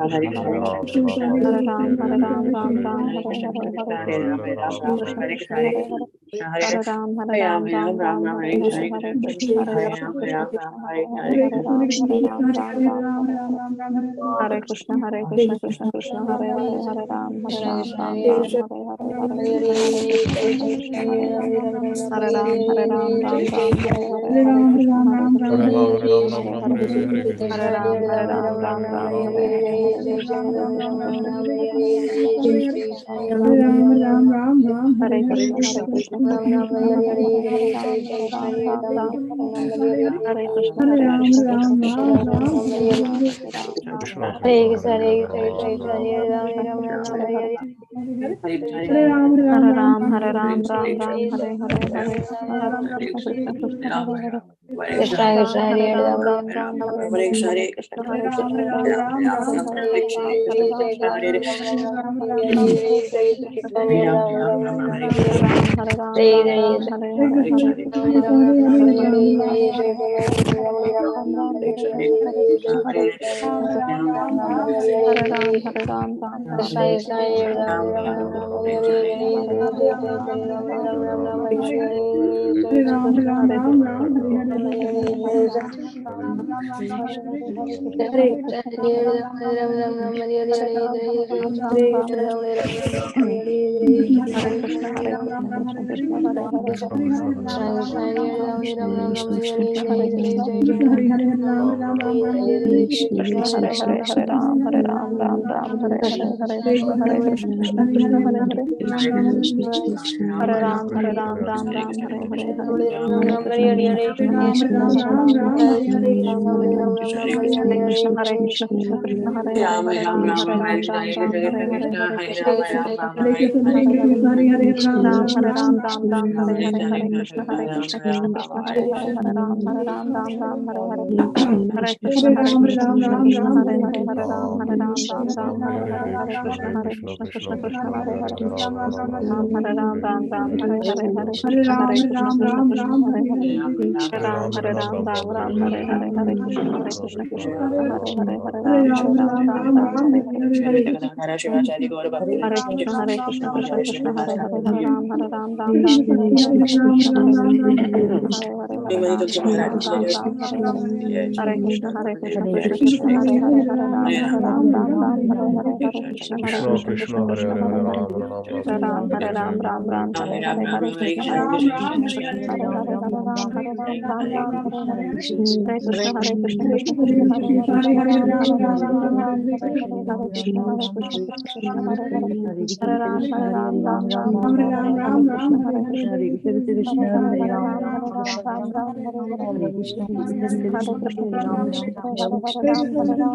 Hare Krishna Krishna Srila Hare Hare Prabhu Hare Ram Ram, Ram Hare Ram Ram, Hare Ram Hare Ram, Hare Hare, Hare Krishna, Krishna Hare Krishna Krishna, Hare Krishna Hare Krishna, Hare Ram Hare, Ram Hare Ram Ram, Hare Ram, Ram Ram, Hare Hare, Ram, Hare Ram, Krishna, Ram, Hare Ram, Krishna, Hare Krishna Hare, Krishna, Hare Hare, Hare Ram, Hare Ram, Hare Ram Ram, Hare Hare, Hare Krishna, Hare Krishna, Krishna Hare Krishna, Ram Hare Hare Krishna, Ram Ram Ram Hare Hare Ram, Ram Ram, Hare Hare, Hare Krishna Krishna, Hare Hare Hare Krishna, Ram Krishna Ram Krishna, Ram Hare Ram Hare, Hare Ram, Krishna Hare Hare Ram, Hare Ram Ram, Hare Hare Hare Krishna, Hare Krishna, Hare Krishna Hare Krishna, Ram, Hare Hare Hare, Ram, Hare Ram Ram, Ram, Hare Hare Ram, Hare, Ram Hare Ram, Hare, Hare Hare Hare, Krishna, Hare Krishna, Hare Krishna, Krishna Krishna Krishna, Hare Hare Hare Hare, Ram Hare Ram Ram, Hare Ram, Ram Ram, Hare Hare, Hare Hare Krishna, Hare Hare Krishna, Krishna, Hare Krishna Krishna, Krishna, Hare Krishna, Ram, Hare Ram Hare, Ram, Hare Ram Ram, Ram, Hare Ram Ram, Ram, Ram Hare Krishna, Krishna, Hare Krishna, Hare Hare, Hare Krishna Hare Krishna Krishna, Hare Hare Ram Krishna, Ram Krishna, Hare Ram Ram, Hare Hare Ram, Hare Ram Hare Ram, Hare Hare, Hare Krishna Krishna, Hare Hare Ram Krishna, Ram Krishna Krishna, Hare Hare, Hare Ram, Hare Ram, Ram Ram, Hare Hare, Hare Krishna, Hare Krishna, Krishna Krishna, Hare Hare, Hare Ram, Hare Ram, Ram Ram, Hare Hare, Hare Krishna, Hare Krishna, Krishna Krishna, Hare Hare, Hare Ram, Hare Ram, Ram Ram, Hare Hare, Hare Krishna, Hare Krishna, Krishna Krishna, Hare Hare, Hare Ram, Hare Ram, Ram Ram, Hare Hare, Hare Krishna, Hare Krishna, Hare Krishna Ram Hare Ram Krishna, Ram Hare Ram Hare, Hare Hare Hare Krishna Ram, Hare Ram, Hare Ram Hare Ram, Ram Hare Hare, Hare Krishna, Hare Krishna, Krishna Krishna, Hare Hare, Hare Ram, Ram Ram Ram, Hare Hare Hare, Krishna, Krishna Hare Krishna, Krishna, Krishna Krishna Krishna, Hare Hare Hare, Hare Hare Ram, Hare Ram, Ram Ram, Hare Krishna, Hare Hare Ram, Krishna, Ram Krishna Krishna, Ram Hare Ram, Hare Hare Ram, Hare, Hare Ram, Ram Krishna Ram, Krishna Hare Hare Krishna, Hare Krishna Ram Krishna, Ram Krishna Ram Krishna, Hare Krishna Hare Hare Hare, Hare Ram, Ram Hare Ram, Ram, Hare Hare Hare, Ram, Ram Hare Ram, Hare Hare, Hare Krishna, Hare Krishna, Krishna Krishna, Hare Hare, Hare Ram, Hare Ram, Ram Ram, Hare Hare, Hare Krishna, Hare Hare Ram, Krishna, Ram Hare Ram, Krishna, Ram, Hare Hare Hare, Hare, Ram, Hare Ram, Ram Ram, Hare Hare Ram, Krishna, Ram Hare Ram, Krishna, Krishna Krishna, Hare Hare, Hare Ram, Hare Ram, Ram Ram, Hare Hare Hare, Krishna, Hare Krishna Krishna, Krishna, Hare Hare Krishna, Hare, Krishna Ram Krishna, Ram, Hare Hare Hare, Hare, Hare Ram, Ram, Hare Ram, Hare Krishna, Hare Krishna, Ram Krishna Ram, Krishna, Ram Ram, Hare Hare Hare, Ram, Hare Ram, Ram Ram, Hare Hare Krishna, Hare Krishna, Krishna Krishna, Krishna Hare Ram Hare, Ram, Ram Hare Ram, Ram, Hare Hare Hare, Krishna, Hare Krishna Ram, Krishna, Ram Hare Ram, Krishna, Ram, Krishna Hare Krishna, Hare, Hare Hare Hare, Ram, Hare Ram Ram, Hare Ram, Ram, Ram Ram, Hare Hare Hare, Hare Hare, Krishna, Hare Krishna, Krishna Krishna, Hare Hare, Hare Ram, Hare Ram, Ram Ram, Hare Hare, Hare Krishna, Hare Krishna, Krishna Krishna, Hare Hare, Hare Ram, Hare Ram, Ram Ram, Hare Krishna, Krishna Hare Krishna, Hare Hare, Hare Ram, Ram Ram, Hare Hare, Krishna Hare Hare Hare, Hare Ram, Hare Ram, Ram Ram, Hare Hare, Hare Krishna, Hare Krishna, Krishna Krishna, Hare Hare, Hare Ram, Hare Ram, Ram Ram, Hare Hare, Hare Krishna, Hare Krishna, Krishna Krishna, Hare Hare, Hare Ram, Ram Ram, Hare Hare, Hare Krishna, Hare Krishna, Krishna Krishna, Hare Hare, Hare Ram, Hare Ram, Ram Ram, Hare Hare, Hare Krishna, Krishna Krishna, Krishna Hare Hare, Ram, Hare Ram, Ram Ram, Hare Hare, Hare Krishna, Krishna Krishna, Hare Hare, Hare Ram, Hare Ram, Ram Ram, Hare Hare, Hare Krishna, Hare Krishna, Krishna Krishna, Hare Hare, Hare Ram, Hare Ram, Ram Ram, Hare Hare, Hare Krishna, Hare Krishna, Krishna Krishna, Hare Hare, Ram, Hare Ram, Ram Ram, Hare Hare, Hare Krishna, Hare Krishna, Krishna Krishna, Hare Hare, Hare Ram, Hare Ram, Ram Ram, Hare Hare, Hare Krishna, Krishna Krishna, Hare Hare, Hare Ram, Hare Ram, Ram Ram, Hare Hare, Hare Krishna, Hare Krishna, Krishna Krishna, Hare Hare, Hare Ram, Ram Ram, Hare Hare, Hare Krishna, Hare Krishna, Krishna Krishna, Hare Hare, Hare Ram, Hare Ram, Ram Ram, Hare Hare, Hare Krishna, Hare Krishna, Krishna Krishna, Hare Hare, Hare Ram, Hare Ram, Ram Ram, Hare Hare, Hare Krishna, Hare Krishna, Krishna Krishna, Hare Hare, Hare Ram, Hare Ram, Ram Ram, Hare Hare, Hare Krishna, Hare Krishna, Krishna Krishna, Hare Hare, Hare Ram, Hare Ram, Ram Ram, Hare Hare, Hare Krishna, Hare Krishna, Krishna Krishna, Hare Hare, Hare Ram, Hare Ram, Ram Ram, Hare Hare, Hare Krishna, Hare Krishna, Krishna Krishna, Hare Hare, Hare Ram, Hare Ram, Ram Ram, Hare Hare, Hare Krishna, Hare Krishna, Hare Hare, Hare Ram, Hare Ram, Ram Ram, Hare Hare, Hare Krishna, Krishna Krishna, Hare Hare, Hare Ram, Hare Ram, Ram Ram, Hare Hare, Krishna Krishna Hare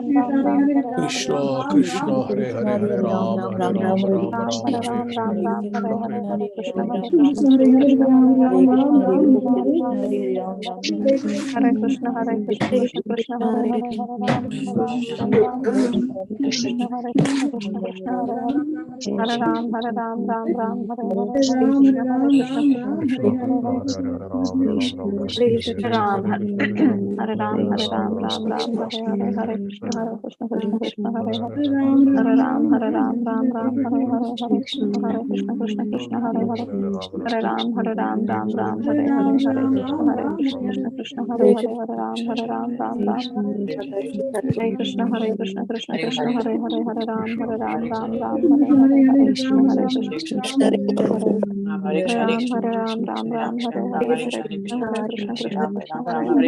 Hare Hare Hare Hare Ram Ram, Ram Hare Hare Ram, Ram Hare Ram, Hare Hare, Krishna Hare Krishna, Hare Krishna, Krishna Krishna, Hare Hare Ram, Ram Ram, Hare Hare, Hare Krishna, Hare Krishna, Krishna Krishna, Hare Hare, Hare Ram, Hare Ram, Ram Ram, Hare Hare, Hare Krishna, Hare Krishna, Krishna Krishna, Hare Hare, Hare Ram, Ram Ram, Hare Hare, Hare Krishna, Hare Krishna, Krishna Krishna, Krishna Hare Krishna Hare, Hare Hare Hare Ram Ram Ram Hare Hare Ram, Hare Krishna Krishna Krishna Hare Hare Ram, Hare Hare Ram Ram, Ram Ram Ram, Hare Hare, Hare Krishna, Hare Krishna, Krishna Krishna, Hare Hare, Hare Hare Hare Ram Hare Ram Ram, Hare Ram, Ram Ram, Hare Krishna, Hare Krishna, Krishna Krishna, Hare Hare, Hare Ram, Hare Ram, Ram Ram, Hare Hare, Hare Krishna, Hare Krishna, Krishna Krishna, Hare Hare, Hare Ram, Hare Ram, Ram Ram, Hare Krishna, Hare Krishna, Krishna Krishna, Hare Hare, Hare Ram, Hare Ram, Ram Ram, Hare Hare, Hare Krishna, Hare Krishna, Krishna Krishna, Hare Hare, Hare Ram, Hare Ram, Ram Ram, Hare Hare, Hare Krishna, Hare Krishna, Krishna Krishna, Hare Hare, Hare Ram, Hare Ram, Ram Ram, Hare Hare, Hare Hare Krishna, Krishna Krishna, Hare Hare, Hare Ram, Hare Ram, Ram Ram, Hare Hare, Hare Krishna, Hare Krishna, Krishna Krishna,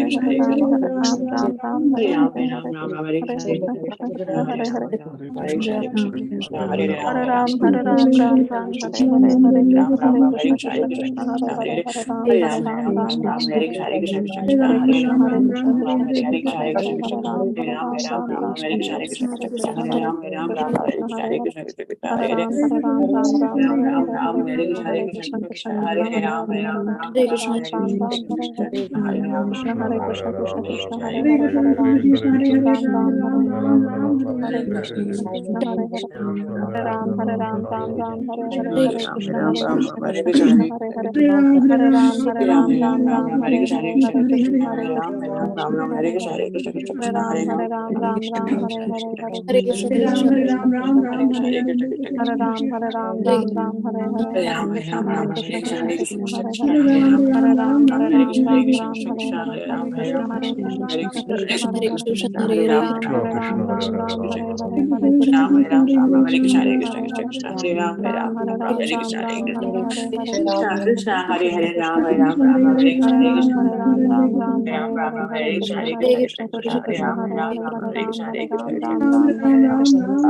Hare Hare, Hare Ram, Hare Ram, Ram Ram, Hare Hare, Hare Krishna, Hare Krishna, Krishna Krishna, Hare Hare, Hare Ram, Hare Ram, Ram Ram, Hare Hare, Hare Krishna, Hare Krishna, Krishna Krishna, Hare Hare, Hare Ram, Hare Ram, Ram Ram, Hare Hare, Hare Krishna, Hare Krishna, Krishna Krishna, Hare Hare, Hare Ram, Hare Ram, Ram Ram, Hare Hare, Hare Krishna, Hare Krishna, Krishna Krishna, Hare Hare, Hare Ram, Ram Ram, Hare Hare, Hare Krishna, Krishna Krishna, Hare Hare, Hare Ram, Hare Ram, Ram Ram, Hare Hare, Hare Krishna, Hare Krishna, Krishna Krishna, Hare Hare, Hare Ram, Hare Ram, Ram Ram, Hare Hare, Hare Krishna, Hare Krishna, Krishna Krishna, Hare Hare, Hare Ram, Hare Ram, Ram Ram, Hare Hare, Hare Krishna, Hare Krishna, Krishna Krishna, Hare Hare, Hare Ram, Hare Ram, Ram Ram, Hare Hare, Hare Krishna, Hare Krishna, Krishna Krishna, Hare Hare, Hare Ram, Hare Ram, Ram Ram, Hare Hare, Hare Krishna, Hare Krishna, Krishna Krishna, Hare Hare, Hare Ram, Hare Ram, Ram Ram, Hare Hare, Hare Krishna, Hare Krishna, Krishna Krishna, Hare Hare, Ram, Hare Ram, Ram Ram, Hare Hare, Hare Krishna, Krishna Krishna, Krishna Krishna, Hare Ram, Hare Ram, Ram Ram, Hare Hare, Hare Krishna, Hare Krishna, Krishna Krishna, Hare Hare, Hare Ram, Hare Ram, Ram Ram, Hare Hare,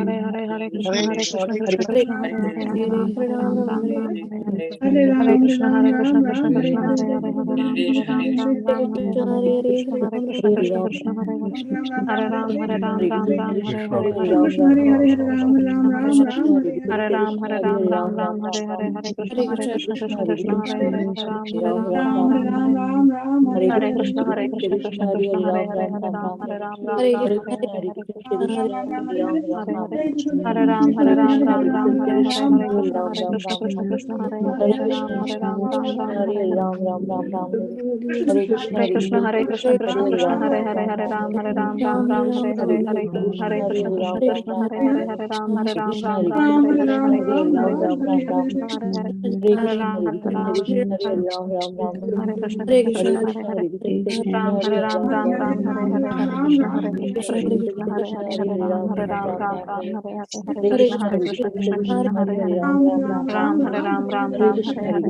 Hare Krishna, Hare Krishna, Krishna Hare Hare, Hare Ram, Hare Ram, Ram Ram, Hare Hare. Hare Hare Ram, Hare Krishna, Ram, Hare Ram Krishna, Krishna Ram, Hare Krishna Hare Hare, Hare, Hare Ram, Ram Ram, Ram Hare Hare. Hare Krishna, Krishna Krishna, Krishna Hare Hare. Ram Ram, Hare Hare Ram, Ram Hare, Ram, Hare Hare, Hare Hare Krishna, Krishna, Hare Hare Hare, Krishna, Ram Krishna Ram, Krishna Hare Ram Hare. Ram, Hare Hare Ram, Hare Ram, Ram Ram, Hare Hare, Hare Krishna, Hare Krishna, Krishna Krishna, Hare Hare, Hare Ram, Hare Ram, Ram Ram Ram, Ram Ram, Hare Hare Hare, Krishna, Hare Krishna, Krishna Krishna, Hare Hare, Hare Ram, Hare Ram, Ram Ram, Hare Hare, Hare Krishna, Ram Ram, Ram Ram, Hare Hare Hare. Hare Krishna, Hare Hare Ram, Krishna, Ram Hare Ram, Ram, Hare Hare, Ram Hare Ram, Krishna, Hare Hare Krishna, Krishna, Krishna Krishna, Hare Hare, Hare Hare Krishna, Ram, Hare Ram, Ram Ram, Hare Hare. Hare Hare Krishna, Krishna Krishna, Hare Hare, Hare Ram, Ram Ram, Hare Hare, Hare Krishna, Krishna Krishna, Hare Hare, Hare Ram, Ram Ram, Hare Hare, Hare Krishna, Hare Krishna, Krishna Krishna, Hare Hare, Hare Ram, Hare Krishna, Krishna Krishna, Hare Hare, Hare Ram, Ram Hare Hare,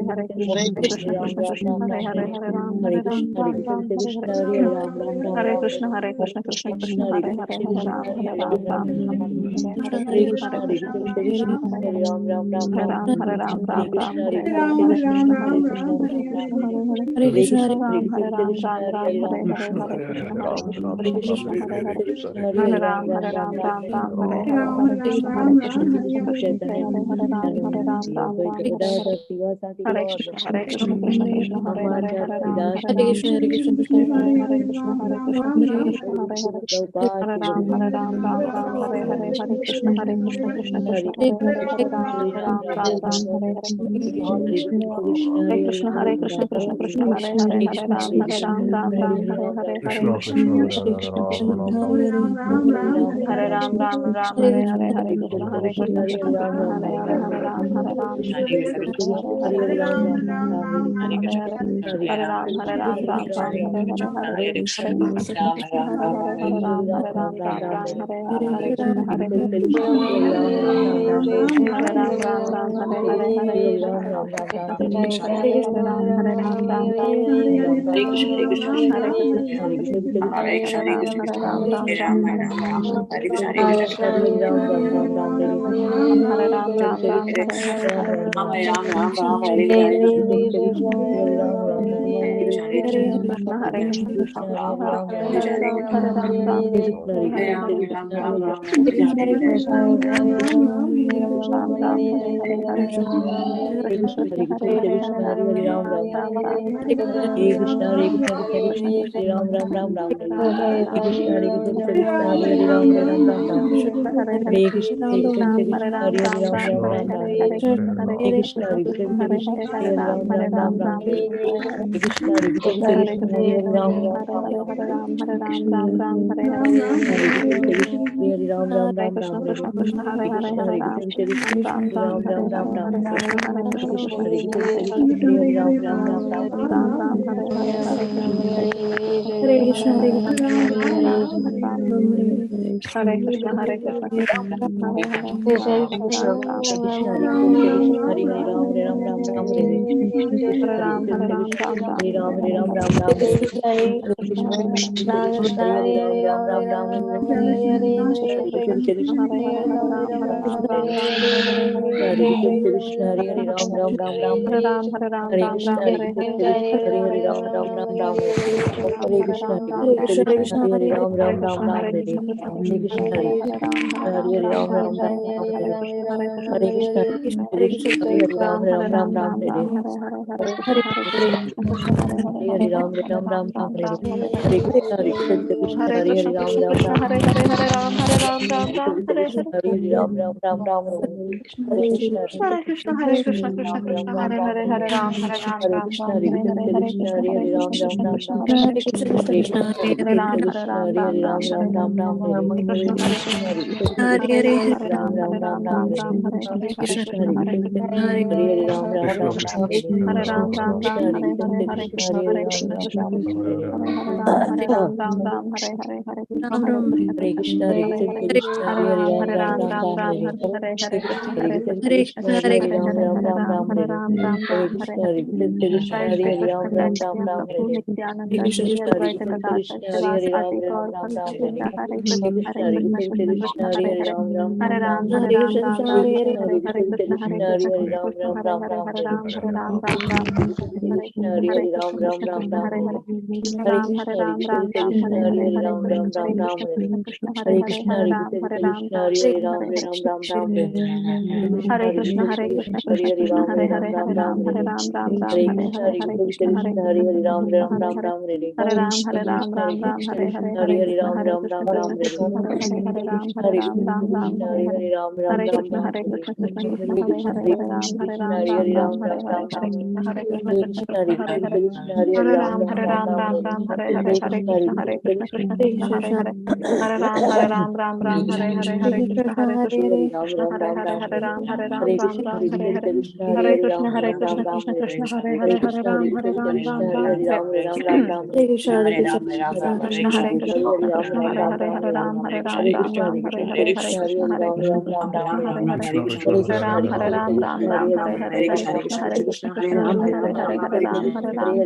Hare Krishna, Hare Krishna, Krishna Hare Hare, Hare Ram, Ram Hare Hare, Hare Krishna, Hare Krishna, Krishna Krishna, Hare Hare, Hare Ram Hare Hare, Hare Krishna, Krishna Krishna, Krishna Hare Hare, Hare Ram, Hare Hare, Hare Krishna, Krishna Krishna, Hare Hare, Hare Ram, Hare Hare, Hare Krishna, Krishna Krishna, Hare Hare, Hare Ram, Ram Hare Hare, Hare Krishna, Hare Krishna, Krishna Krishna, Hare Hare, Hare Krishna Hare Hare Ram Ram Krishna Ram Hare Hare Hare Ram Krishna Ram Hare Ram Krishna Hare Hare Hare Krishna Hare Hare Hare Krishna Ram Ram Ram Ram Hare Ram Krishna Hare Krishna Krishna Krishna Chaitanya Nityananda Advaita Gadadhar Srivasadi Gaur Krishna Amanda Das Hare Krishna Krishna Prabhupada Ki Jai Hare Hare Ram Ram Ram Ram Hare Krishna Hare Hare Ram Ram Ram Ram Hare Krishna Hare Krishna Hare Hare Ram Ram Ram Krishna Krishna Hare Hare Ram Ram Ram Hare Ram Hare Ram Hare Krishna Hare Hare Ram Ram Ram Ram Hare Krishna Hare Hare Ram Ram Ram Ram Hare Hare Hare Ram Ram Hare Ram Ram Ram Ram Hare Krishna Hare Krishna Hare Ram Ram Ram Ram Hare Hare Ram Ram Ram Ram Hare Ram Ram Hare Krishna Hare Ram Ram Ram Ram Hare Ram Ram Ram Hare Ram Ram Ram Hare Krishna Hare Ram Ram Hare Krishna Hare Krishna Hare Krishna Hare Krishna Hare Ram Ram Hare Krishna Hare Krishna Krishna Krishna Hare Ram Ram Ram Ram Hare Krishna Hare Krishna Hare Ram Ram Ram Hare Krishna Hare Krishna Hare Ram Krishna Ram Ram Ram Hare Hare Hare Ram Krishna Hare Krishna Hare Ram Ram Ram Ram Hare Krishna Hare Krishna Hare Ram Ram Ram Hare Krishna Hare Ram Ram Ram Ram Hare Krishna Hare Krishna Hare Ram Ram Ram Ram Hare Krishna Hare Krishna Hare Ram Ram Ram Ram Hare Krishna Hare Krishna Hare Ram Ram Ram Ram Hare Krishna Hare Krishna Hare Ram Ram Ram Hare Krishna Hare Krishna Hare Ram Ram Ram Ram Hare Krishna Hare Krishna Hare Ram Ram Ram Ram Hare Hare Krishna Hare Krishna Hare Ram Ram Ram Ram Hare Hare Krishna Hare Krishna Hare Ram Ram Ram Ram Hare Hare Krishna Hare Hare Ram Ram Ram Ram Hare Hare Krishna Hare Ram Ram Ram Ram Hare Hare Ram Ram Ram Ram Hare Hare Krishna Hare Ram Ram Ram Krishna Hare Ram Ram Ram Ram Hare Krishna Hare Ram Ram Ram Ram Hare Krishna Hare Ram Ram Ram Ram Hare Krishna Hare Ram Ram Ram Ram Hare Krishna Hare Ram Ram Ram Ram Hare Krishna Hare Ram Ram Krishna Ram Krishna Ram Krishna Hare Hare Ram Ram Krishna Ram Hare Ram Ram Ram Hare Hare Hare Krishna Hare Ram Ram Ram Ram Hare Hare Krishna Hare Ram Ram Ram Ram Hare Hare Krishna Hare Ram Ram Ram Ram Hare Krishna Hare Ram Ram Ram Ram Hare Hare Krishna Hare Ram Ram Ram Ram Hare Hare Krishna Hare Ram Ram Ram Ram Hare Hare Ram Krishna Hare Ram Ram Ram Ram Hare Hare Krishna Hare Ram Ram Ram Ram Hare Hare Krishna Hare Ram Ram Ram Ram Hare Hare Krishna Hare Ram Ram Ram Ram Hare Hare Krishna Hare Ram Ram Ram Ram Hare Hare Krishna Hare Ram Ram Ram Ram Hare Hare Krishna Hare Ram Ram Ram Ram Hare Hare Krishna Hare Ram Ram Ram Ram Hare Krishna Hare Ram Ram Ram Ram Hare Hare Krishna Hare Ram Ram Ram Ram Hare Hare Krishna Hare Ram Ram Ram Ram Hare Hare Krishna Hare Ram Ram Ram Ram Hare Hare Krishna Hare Ram Ram Ram Ram Hare Hare Krishna Hare Ram Ram Ram Ram Hare Krishna Krishna Hare Hare Krishna Hare Hare Ram Ram Ram Ram Hare Hare Krishna Hare Ram Ram Ram Ram Hare Hare Krishna Hare Ram Ram Ram Ram Hare Hare Krishna Hare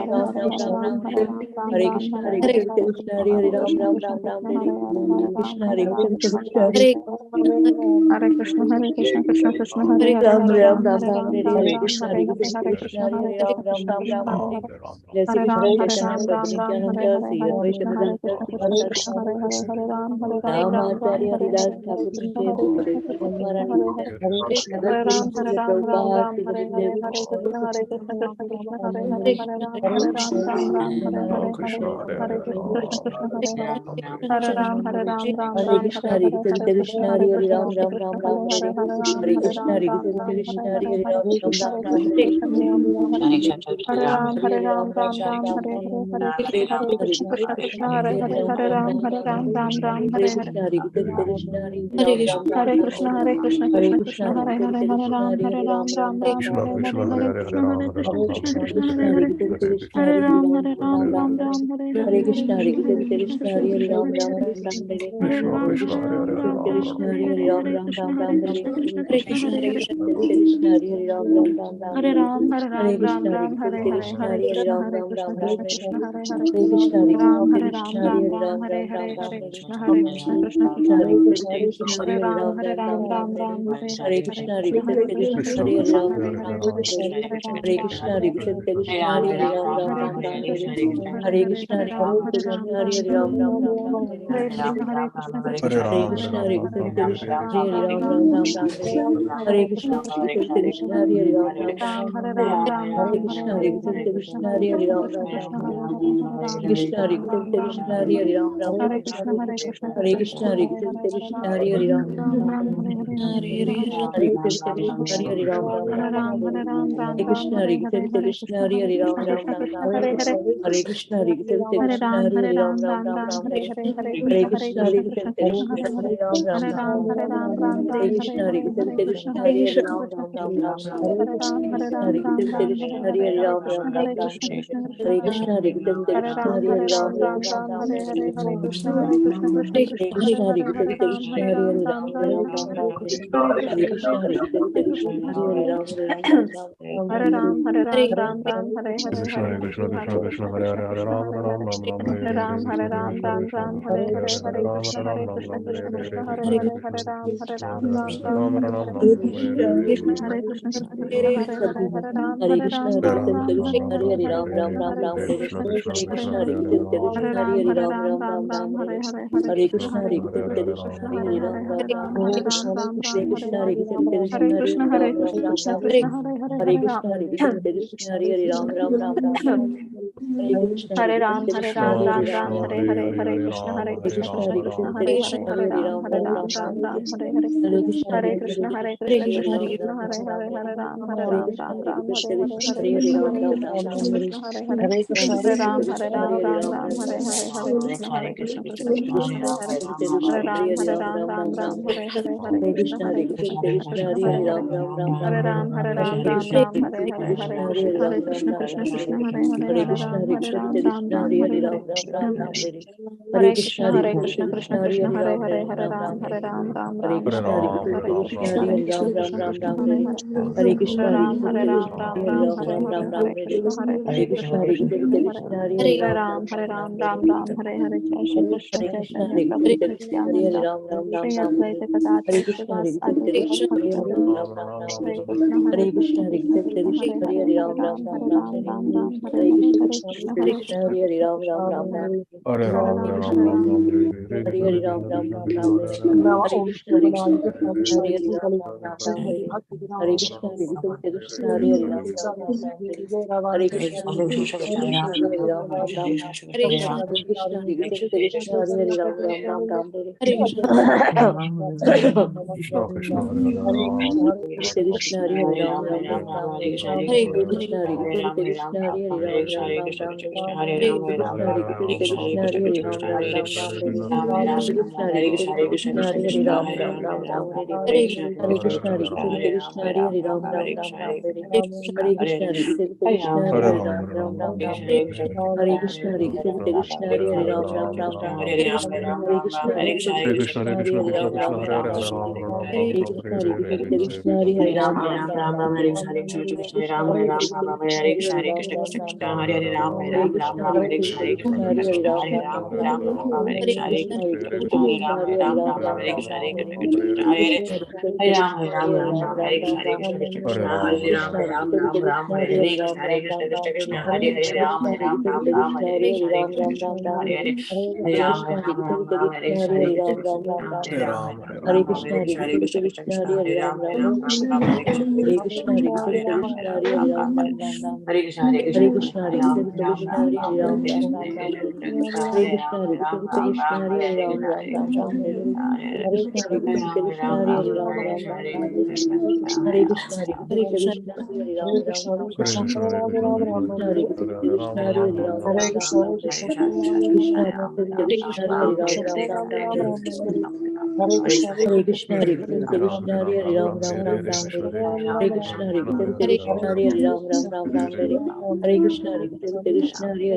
Hare Ram Ram Ram Ram Hare Hare Krishna Hare Krishna Krishna Hare Hare Ram Ram Ram Ram Hare Krishna Hare Krishna Krishna Hare Hare Krishna Krishna Krishna Hare Hare Ram Hare Ram Ram Ram Hare Ram Ram Hare Ram Hare Ram Krishna Hare Hare Hare Krishna Hare Krishna Krishna Hare Hare Hare Ram Krishna Ram Krishna Ram Ram Krishna Hare Hare Jai Shri Hare Krishna Ram Chaitanya Prabhu Ram Ram Nityananda Hare Sri Hare Hare Advaita Hare Vedanta Krishna Sri Krishna Vasanta Krishna Hare Hare Hare Ram Hare Ram Ram Ram Namacharya Hare Haridas Hare Hare Thakur Krishna Prasad Hare Hare Krishna Krishna Krishna Krishna Maharani Hare Hare Jagat Hare Guru Ram Sri Ram Ram Prabhupada Ram Sri Hare Gurudev Hare Hare Krishna Hare Krishna Krishna Krishna Hare Hare Hare Hare Ram Ram Ram Hare Hare Hare Krishna Hare Krishna Krishna Krishna Hare Hare Hare Ram Ram Hare Ram Krishna Hare Hare Hare Krishna Hare Krishna Krishna Hare Hare Hare Krishna Ram Krishna Ram Krishna Ram Hare Ram Hare Hare Hare Ram Hare Hare Krishna Ram Hare Ram Krishna Ram Krishna Hare Hare Hare Hare Hare Ram Ram Krishna Ram Hare Ram Krishna Hare Krishna Hare Hare Hare Krishna Hare Ram Ram Ram Ram Ram Ram Hare Ram Hare Hare Hare Krishna Krishna Krishna Hare Hare Hare Ram Ram Ram Hare Hare Hare Krishna Hare Krishna Hare Ram Ram Ram Hare Ram Krishna Hare Hare Krishna Hare Krishna Krishna Krishna Hare Hare Hare Hare Krishna Ram Hare Ram Ram Ram Ram Ram Hare Hare Hare Krishna Hare Krishna Krishna Krishna Krishna Hare Hare Hare Krishna Hare Hare Ram Ram Ram Hare Hare Hare Hare Krishna Hare Krishna Hare Krishna Krishna Krishna Hare Krishna Ram Hare Ram Hare Ram Ram Hare Hare Ram Krishna Hare Hare Hare Ram Hare Ram Krishna Ram Hare Ram Hare Krishna Krishna Krishna Hare Hare Krishna Hare Ram Ram Ram Ram Hare Hare Ram Hare Ram Krishna Hare Ram Hare Hare Krishna Hare Hare Krishna Ram Hare Ram Ram Krishna Ram Krishna Hare Krishna Hare Hare Hare Krishna Hare Hare Krishna Ram Hare Ram Ram Hare Ram Ram Hare Ram Hare Hare Krishna Hare Krishna Krishna Krishna Hare Hare Krishna Hare Hare Ram Ram Ram Ram Ram Ram Hare Hare Hare Hare Hare Krishna Hare Krishna Hare Krishna Krishna Hare Krishna Ram Krishna Ram Hare Ram Hare Ram Hare Hare Ram Hare Ram Krishna Hare Hare Hare Krishna Hare Ram Ram Hare Ram Ram Krishna Hare Krishna Krishna Hare Hare Hare Krishna Hare Hare Ram Krishna Ram Hare Hare Ram Ram Ram Ram Hare Hare Krishna Krishna Hare Krishna Hare Krishna Hare Hare Hare Krishna Hare Ram Ram Ram Ram Hare Ram Ram Hare Hare Hare Krishna Krishna Krishna Hare Krishna Krishna Krishna Hare Hare Ram Ram Ram Ram Hare Hare Ram Hare Ram Hare Krishna Hare Hare Hare Krishna Krishna Hare Hare Krishna Ram Krishna Ram Ram Krishna Hare Hare Hare Hare Ram Hare Krishna Hare Ram Ram Ram Krishna Hare Hare Ram Ram Hare Ram Krishna Hare Hare Krishna Hare Krishna Krishna Krishna Hare Hare Hare Hare Krishna Ram Hare Ram Hare Krishna Krishna Hare Ram Ram Ram Ram Hare Hare Krishna Hare Krishna Hare Ram Ram Ram Ram Hare Hare Krishna Hare Krishna Hare Ram Ram Ram Ram Hare Hare Krishna Hare Krishna Hare Ram Ram Ram Ram Hare Krishna Hare Krishna Hare Ram Ram Ram Ram Hare Krishna Hare Krishna Hare Ram Ram Ram Ram Hare Krishna Hare Krishna Hare Ram Ram Ram Ram Hare Krishna Hare Krishna Hare Ram Ram Ram Ram Hare Krishna Hare Krishna Hare Ram Ram Ram Krishna Hare Krishna Krishna Krishna Hare Hare Hare Ram Ram Ram Ram Hare Hare Krishna Krishna Krishna Krishna Hare Hare Hare Ram Ram Ram Ram Hare Hare Hare Krishna Hare Krishna Krishna Hare Hare Hare Ram Ram Ram Ram Hare Hare Hare Krishna Krishna Hare Krishna Hare Hare Ram Krishna Ram Ram Hare Ram Hare Hare Ram Ram Hare Ram Ram Hare Hare Krishna Krishna Hare Krishna Krishna Hare Hare Hare Hare Ram Krishna Ram Hare Hare Ram Ram Ram Ram Hare Hare Krishna Hare Ram Hare Hare Krishna Hare Ram Hare Ram Ram Ram Ram Ram Ram Hare Hare Krishna Hare Krishna Krishna Krishna Hare Krishna Hare Ram Ram Ram Ram Hare Krishna Hare Krishna Hare Ram Ram Ram Ram Hare Krishna Hare Krishna Krishna Hare Ram Krishna Ram Hare Ram Hare Hare Ram Hare Hare Krishna Ram Hare Ram Krishna Hare Ram Ram Ram Hare Krishna Hare Krishna Hare Ram Ram Ram Hare Krishna Hare Krishna Hare Ram Ram Ram Hare Krishna Hare Krishna Hare Ram Ram Ram Hare Ram Ram Ram Hare Krishna Hare Krishna Hare Ram Ram Ram Hare Krishna Hare Krishna Hare Ram Ram Ram Hare Krishna Hare Krishna Hare Ram Ram Ram Hare Krishna Hare Krishna Hare Ram Ram Ram Hare Hare Krishna Hare Ram Hare Ram Krishna Ram Hare Ram Ram Krishna Ram Krishna Ram Krishna Ram Hare Ram Hare Ram Krishna Ram Hare Ram Krishna Ram Hare Ram Ram Ram Ram Hare Krishna Hare Krishna Hare Ram Ram Ram Hare Krishna Hare Krishna Hare Ram Ram Hare Krishna Hare Krishna Hare Ram Ram Ram Ram Ram Ram Hare Krishna Hare Krishna Hare Ram Ram Ram Hare Krishna Hare Krishna Hare Ram Ram Hare Ram Hare Ram Ram Ram Hare Hare Krishna Hare Krishna Ram Ram Krishna Ram Krishna Ram Hare Hare Hare Hare Krishna Hare Krishna Hare Ram Ram Ram Hare Ram Krishna Ram Hare Ram Hare Krishna Hare Hare Krishna Ram Krishna Ram Hare Krishna Hare Krishna Hare Ram Ram Hare Krishna Hare Krishna Hare Ram Ram Krishna Krishna Hare Hare Ram Hare Hare Krishna Hare Ram Ram Ram Hare Krishna Hare Krishna Hare Ram Ram Hare Krishna Hare Krishna Hare Ram Ram Hare Krishna Hare Krishna Hare Ram Ram Hare Krishna Hare Krishna Hare Ram Ram Hare Krishna Hare Krishna Hare Hare Ram Ram Hare Ram Ram Ram Ram Hare Hare Hare Krishna Hare Krishna Hare Ram Ram Hare Krishna Hare Hare Krishna Krishna Hare Krishna Hare Krishna Ram Krishna Ram Hare Hare Hare Ram Hare Ram Ram Hare Ram Krishna Hare Hare Hare Hare Krishna Hare Hare Krishna Ram Ram Hare Krishna Hare Krishna Hare Ram Ram Hare Ram Hare Hare Ram Krishna Ram Hare Hare Hare Krishna Hare Hare Krishna Ram Krishna Ram Krishna Hare Hare Ram Ram Ram Hare Hare Krishna Hare Hare Hare Krishna Krishna Hare Ram Hare Ram Ram Ram Ram Hare Hare Hare Hare Krishna Hare Krishna Hare Ram Ram Hare Hare Ram Hare Krishna Ram Hare Krishna Hare Ram Ram Hare Krishna Hare Krishna Hare Ram Ram Hare Krishna Hare Krishna Hare Ram Ram Hare Ram Hare Hare Ram Ram Krishna Hare Krishna Hare Ram Hare Krishna Hare Krishna Hare Ram Hare Krishna Hare Krishna Hare Ram Hare Krishna Hare Krishna Hare Ram Hare Krishna Hare Krishna Hare Ram Hare Krishna Hare Krishna Hare Ram Hare Krishna Hare Krishna Krishna Krishna Krishna Hare Hare Hare Ram Krishna Ram Hare Ram Ram Hare Hare Krishna Hare Krishna Hare Ram Hare Krishna Hare Hare Ram Krishna Hare Ram Hare Ram Ram Ram Ram Hare Ram Hare Ram Krishna Hare Krishna Hare Krishna Krishna Hare Krishna Hare Hare Krishna Ram Hare Ram Ram Ram Ram Ram Hare Hare Hare Hare Krishna Hare Krishna Hare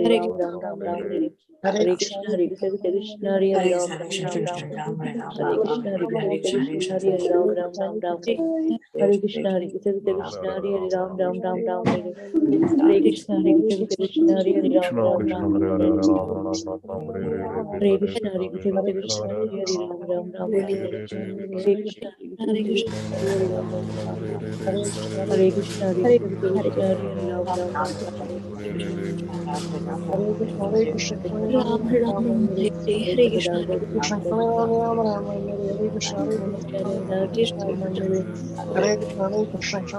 Ram Ram Ram Ram Hare Hare Krishna Hare Krishna Hare Ram Ram Ram Hare Krishna Hare Krishna Hare Ram Ram Ram Hare Krishna Hare Krishna Hare Ram Ram Ram Hare Krishna Hare Krishna Hare Ram Krishna Ram Krishna Hare Hare Hare Ram Ram Ram Ram Hare Hare Hare Krishna Krishna Krishna Hare Krishna Krishna Krishna Hare Hare Hare Ram Ram Ram Hare Hare Hare Krishna Hare Krishna Hare Ram Hare Krishna Hare Krishna Hare Ram Ram Hare Krishna, Hare Ram, Hare Ram, Hare Hare Krishna, Hare Krishna, Hare Ram, Ram, Hare Krishna, Hare Krishna, Hare Krishna, Ram, Hare Krishna, Hare Krishna, Hare Ram,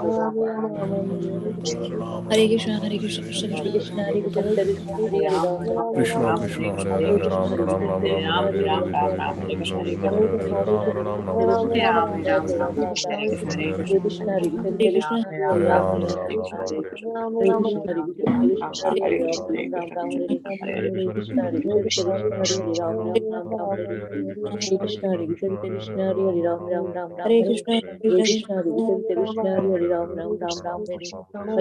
Hare Krishna, Hare Krishna, Hare Krishna, Krishna Krishna, Krishna Krishna Hare Hare Hare Ram Ram Ram Ram Hare Hare Krishna Hare Krishna Krishna Krishna Hare Hare Hare Ram Ram Ram Ram Hare Hare Krishna Hare Krishna Krishna Hare Hare Hare Krishna, Hare Ram Ram Ram Ram Hare Hare Krishna, Hare Krishna Hare Krishna Hare Krishna Krishna Krishna Hare Hare Hare Ram Ram Ram Hare Hare Hare Krishna Krishna Krishna Krishna Hare Hare Hare Ram Ram Ram Ram Hare Hare Krishna, Hare Krishna Krishna Krishna, Krishna Hare Hare Hare Ram Ram Ram Hare Hare Krishna, Hare Krishna, Krishna Krishna Hare Hare Hare Ram Ram Ram Ram Hare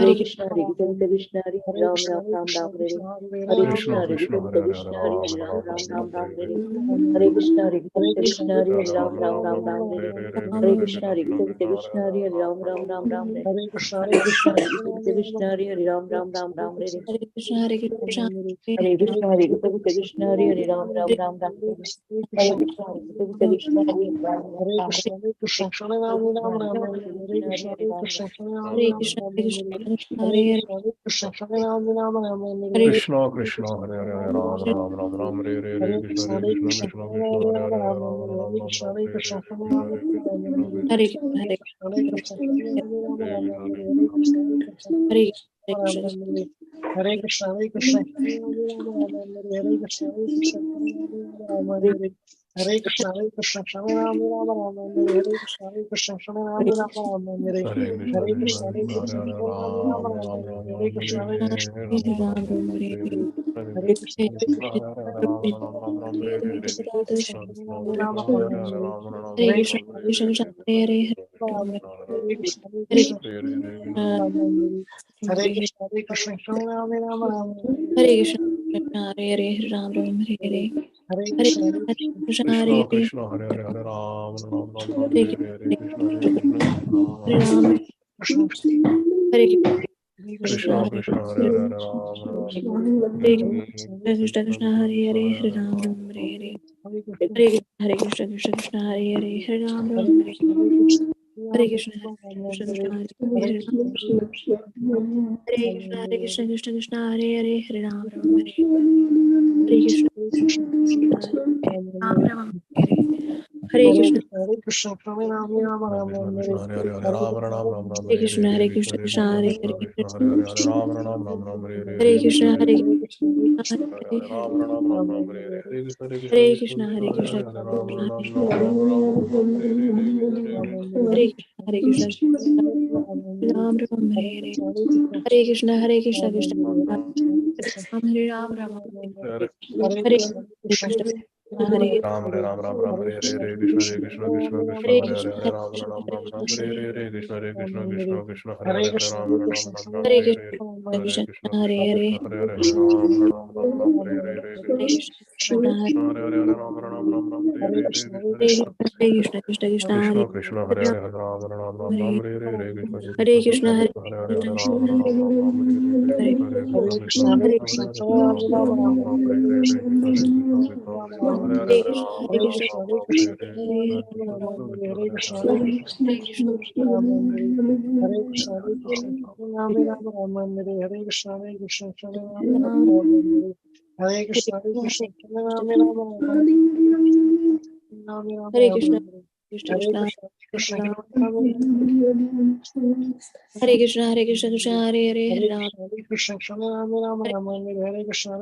Hare Krishna, Hare Ram Ram Ram Ram Hare Hare Ram, Krishna Krishna Krishna Krishna Hare Hare Ram Ram Ram Ram Hare Krishna, Hare Krishna, Hare Krishna, Hare Krishna, Hare Krishna, Hare Krishna, Hare Ram, Ram, Hare Krishna, Hare Krishna, Hare Ram, Hare Ram, Krishna, Hare Krishna, Hare Hare Hare, Krishna, Hare Krishna, Hare Ram, Ram, Hare Hare Krishna Krishna Hare Hare Hare Ram Ram Ram Ram Hare Hare Hare Krishna Krishna, Hare Hare Krishna Krishna, Krishna Hare Krishna Hare Hare Hare Ram Ram Hare Ram Krishna, Ram Hare Hare Krishna, Hare Hare Krishna Ram, Hare Krishna Krishna Hare Krishna Hare Krishna Krishna, Hare Hare Krishna, Hare Krishna Hare Krishna Krishna, Hare Krishna, Hare Krishna, Hare Krishna, Hare Krishna, Hare Krishna, Hare Krishna, Hare Krishna, Hare Krishna, Hare Ram, Hare Krishna, Hare Krishna, Hare Ram, Hare Krishna Hare Krishna Krishna, Hare Krishna Hare Krishna, Hare Hare Ram Ram, Ram Ram Hare Ram Krishna, Hare Hare Hare Hare Ram Ram, Ram Ram Ram Hare Hare Hare Krishna Krishna, Hare Krishna Krishna, Hare Hare Ram Ram Ram Ram Hare Hare Krishna Krishna Krishna Hare Hare Ram Ram Hare Ram Krishna, Ram Hare Krishna Krishna, Hare Hare Krishna Hare, Krishna Krishna Krishna Hare Hare Hare Krishna, Hare Hare Krishna, Hare Hare Krishna Krishna, Hare Hare Krishna, Hare Krishna, Hare Ram, Hare Krishna, Krishna Hare Hare, Ram Ram Hare Hare, Hare Hare Krishna, Hare Krishna, Krishna, Hare Krishna Hare, Krishna Hare Hare Hare Ram Ram Ram Ram Hare Hare Hare Krishna Hare Krishna Krishna Hare Ram Ram, Krishna, Hare Hare Krishna, Krishna Krishna, Hare Krishna Hare Hare Hare Ram Ram Hare Hare Krishna, Krishna Krishna Krishna Hare Krishna Hare, Hare Hare Hare Ram Ram Ram Hare Hare, Hare Hare Krishna, Krishna Krishna, Hare Hare, Hare Ram Ram Krishna, Hare Hare Krishna, Hare Krishna, Krishna Krishna, Hare Hare Hare, Krishna, Hare Krishna, Hare Krishna, Krishna Krishna, Hare Hare, Hare Ram Ram Hare Hare Krishna, Ram Ram Hare Hare Krishna, Hare Krishna, Hare Ram, Krishna Krishna Hare Hare Hare Hare Ram Krishna, Ram Ram Ram Hare Hare Krishna, Hare Hare Krishna Krishna, Hare Krishna Krishna Hare Krishna Hare Krishna Hare Hare Hare Ram Ram Ram Ram Hare Hare Hare Krishna, Krishna Hare Hare Krishna Hare Krishna, Hare Krishna, Krishna, Hare Hare Hare Ram Ram Ram Ram Hare Hare Krishna Hare Krishna Hare Krishna Krishna, Krishna Hare Hare Krishna, Hare Ram Krishna Ram Ram Ram Ram Ram Hare Hare Hare Hare Hare Krishna, Hare Krishna, Ram Ram Hare Hare Krishna, Hare Krishna, Krishna Ram Hare Ram Ram Hare Hare Krishna, Hare Ram Hare Ram Ram Ram Hare Hare Hare Krishna Krishna Krishna Hare Hare Krishna, Hare Hare Hare Ram Krishna, Ram Ram Ram Krishna Hare Hare Krishna Hare Krishna Krishna Krishna Hare Hare Hare Hare Krishna, Ram Hare Ram Krishna, Ram Ram Hare Hare Krishna, Hare Hare Krishna Krishna Hare Krishna Hare Krishna Hare Hare Hare Ram Ram Ram Ram Hare Hare Hare Hare Krishna Krishna, Krishna Hare Krishna Hare Hare Ram Ram Ram Ram Hare Hare Hare Hare Krishna, Krishna Hare Krishna Krishna, Krishna, Krishna Krishna Hare Krishna Krishna Hare Ram Hare Ram Ram Ram Ram Hare Hare Hare Krishna Hare Krishna Krishna, Krishna Hare Krishna Hare Hare Krishna, Hare Ram Ram Ram Ram Hare Hare Hare Krishna Hare Hare Krishna Krishna, Krishna Hare Hare Krishna Krishna, Hare Hare Ram Ram Ram Ram Ram Ram, Ram Hare Hare Hare Krishna, Krishna Hare Krishna Krishna, Krishna Ram Krishna Ram, Hare Hare Hare Ram Hare Ram Krishna, Ram Hare Ram Hare Krishna, Hare Hare Krishna Krishna Krishna Hare Hare Krishna, Ram Hare Ram Krishna, Ram Hare Krishna, Ram Hare Krishna, Hare Krishna, Ram Ram, Hare Krishna, Hare Krishna, Ram Ram Ram, Hare Hare Krishna, Hare Krishna, Krishna, Ram Hare Ram, Hare Krishna, Hare Krishna Krishna, Krishna, Ram Ram Hare Krishna, Hare Krishna, Krishna Hare Hare Hare Hare Ram Krishna, Hare Krishna, Krishna Ram Ram Hare Ram, Hare Krishna, Hare Krishna, Ram Ram, Hare Krishna, Hare Krishna, Hare Krishna, Hare Krishna, Hare Krishna, Hare Hare Krishna, Krishna, Hare Krishna, Hare Krishna, Hare Krishna, Hare Hare Krishna, Hare Krishna, Krishna, Hare Hare Krishna,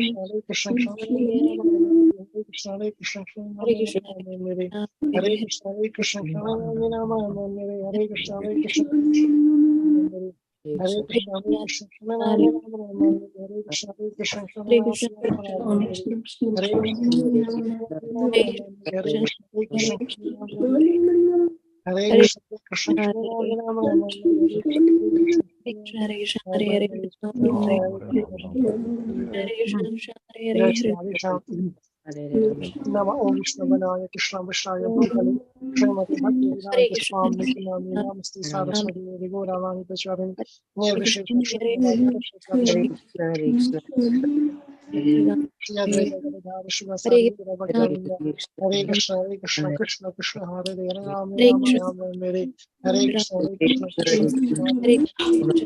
Hare Krishna, Hare Krishna, Hare Krishna, Hare Krishna, Hare Krishna, Hare Hare Krishna, Hare Hare Krishna, Krishna Hare Krishna, Hare Krishna, Krishna, Hare Krishna, Hare Hare Krishna, Hare Ram Hare Ram Ram Hare Hare Krishna, Krishna Hare Jai Hare Shri Hare Krishna. Nama Om Vishnu Vanaya Krishna Vishnaya Bhutale Srimati Bhakti Hare Vedanta Krishna, Swami Nityananda Namaste Ram Saraswati Devi Gauravani Pracharini Hare Nirvishesha Krishna, Hare Shuddhavadi Prasakari Hare Shri Advaita Gadadhar Shivasari Bhaktavinda Hare Krishna Krishna Krishna Hare Hare Rama Rama Rama Hare Hare Krishna Krishna Krishna Hare Rama Hare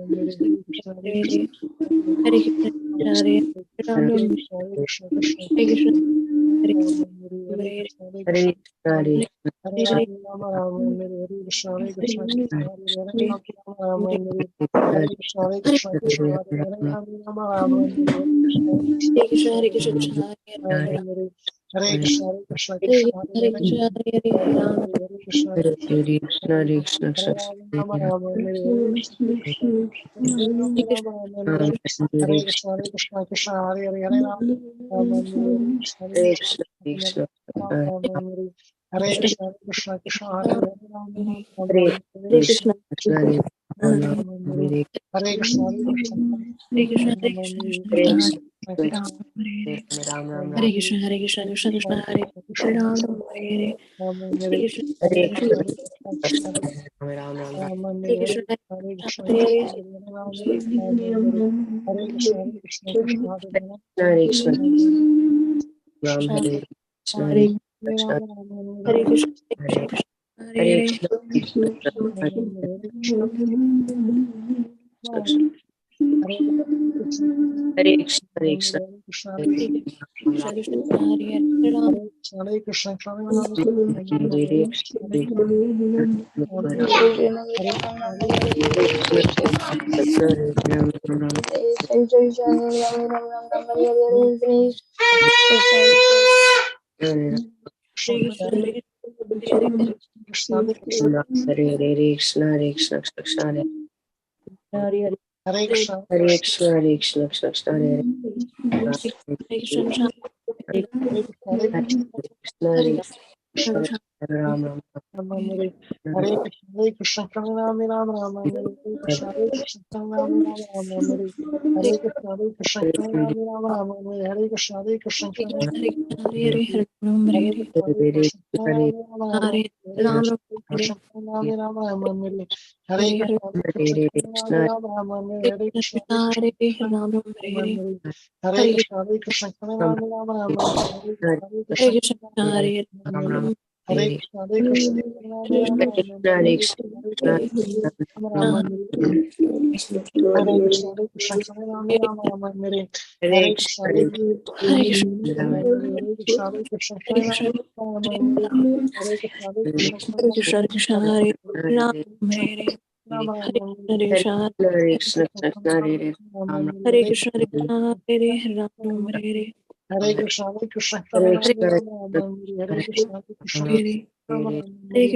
Hare Krishna Krishna Hare Krishna Krishna Rama Hare Krishna Krishna Hare Rama Rama Hare Hare Krishna Krishna Krishna Hare Hare Rama Rama Hare Hare Krishna Krishna Krishna Hare Hare Rama Rama Hare Hare Krishna Krishna Krishna Hare Rama Hare Hare Krishna Krishna Krishna Hare Hare Rama Hare Krishna Krishna Hare Rama Rama Hare Hare Krishna Krishna Hare Rama Rama Hare Hare Krishna Krishna Krishna Hare Hare Hare Rama Hare Krishna Krishna Rama Hare Hare Krishna Krishna Krishna Hare Hare Rama Rama Hare Krishna Rama Hare Hare Krishna Krishna Rama Hare Krishna Hare Krishna, Hare Krishna, Krishna Krishna, Hare Hare Ram, Ram Hare Hare Krishna, Hare Hare Krishna, Krishna, Krishna Krishna, Ram Hare Hare Krishna, Hare Krishna, Hare Krishna Hare Hare Ram Hare Hare Krishna, Krishna Krishna Hare Ram Krishna, Hare Hare Ram Hare Hare Krishna, Krishna Krishna, Hare Hare Hare Krishna, Hare Krishna, Hare Krishna Hare Krishna, Krishna Krishna, Hare Hare Ram, Hare Krishna, Hare Krishna, Hare Krishna, Hare Hare Krishna, Ram Ram Ram, Hare Krishna, Krishna Ram Ram Ram, Hare Krishna, Krishna Ram Ram Ram, Hare Krishna, Krishna Ram Hare Krishna, Ram Ram Ram, Hare Krishna, Krishna Ram Ram Ram, Hare Krishna, Krishna Ram Ram Ram, Hare Krishna, Krishna Ram Hare Krishna, Krishna Ram Ram Ram, Hare Krishna, Hare Krishna, Krishna Ram Ram Ram, Hare Krishna, Hare Krishna, Krishna Ram Ram Ram, Hare Krishna, Krishna Hare Krishna, Krishna Ram Ram Ram, Hare Krishna, Krishna Hare Krishna, Krishna Hare Ram, Hare Ram Hare Ram, Krishna, Krishna Hare Krishna, Krishna Hare Ram, Hare Hare Krishna, Krishna Hare Ram Ram, Hare Krishna, Krishna Hare Ram Hare Ram, Krishna, Hare Krishna, Hare Krishna Krishna, Hare Krishna Ram Ram, Hare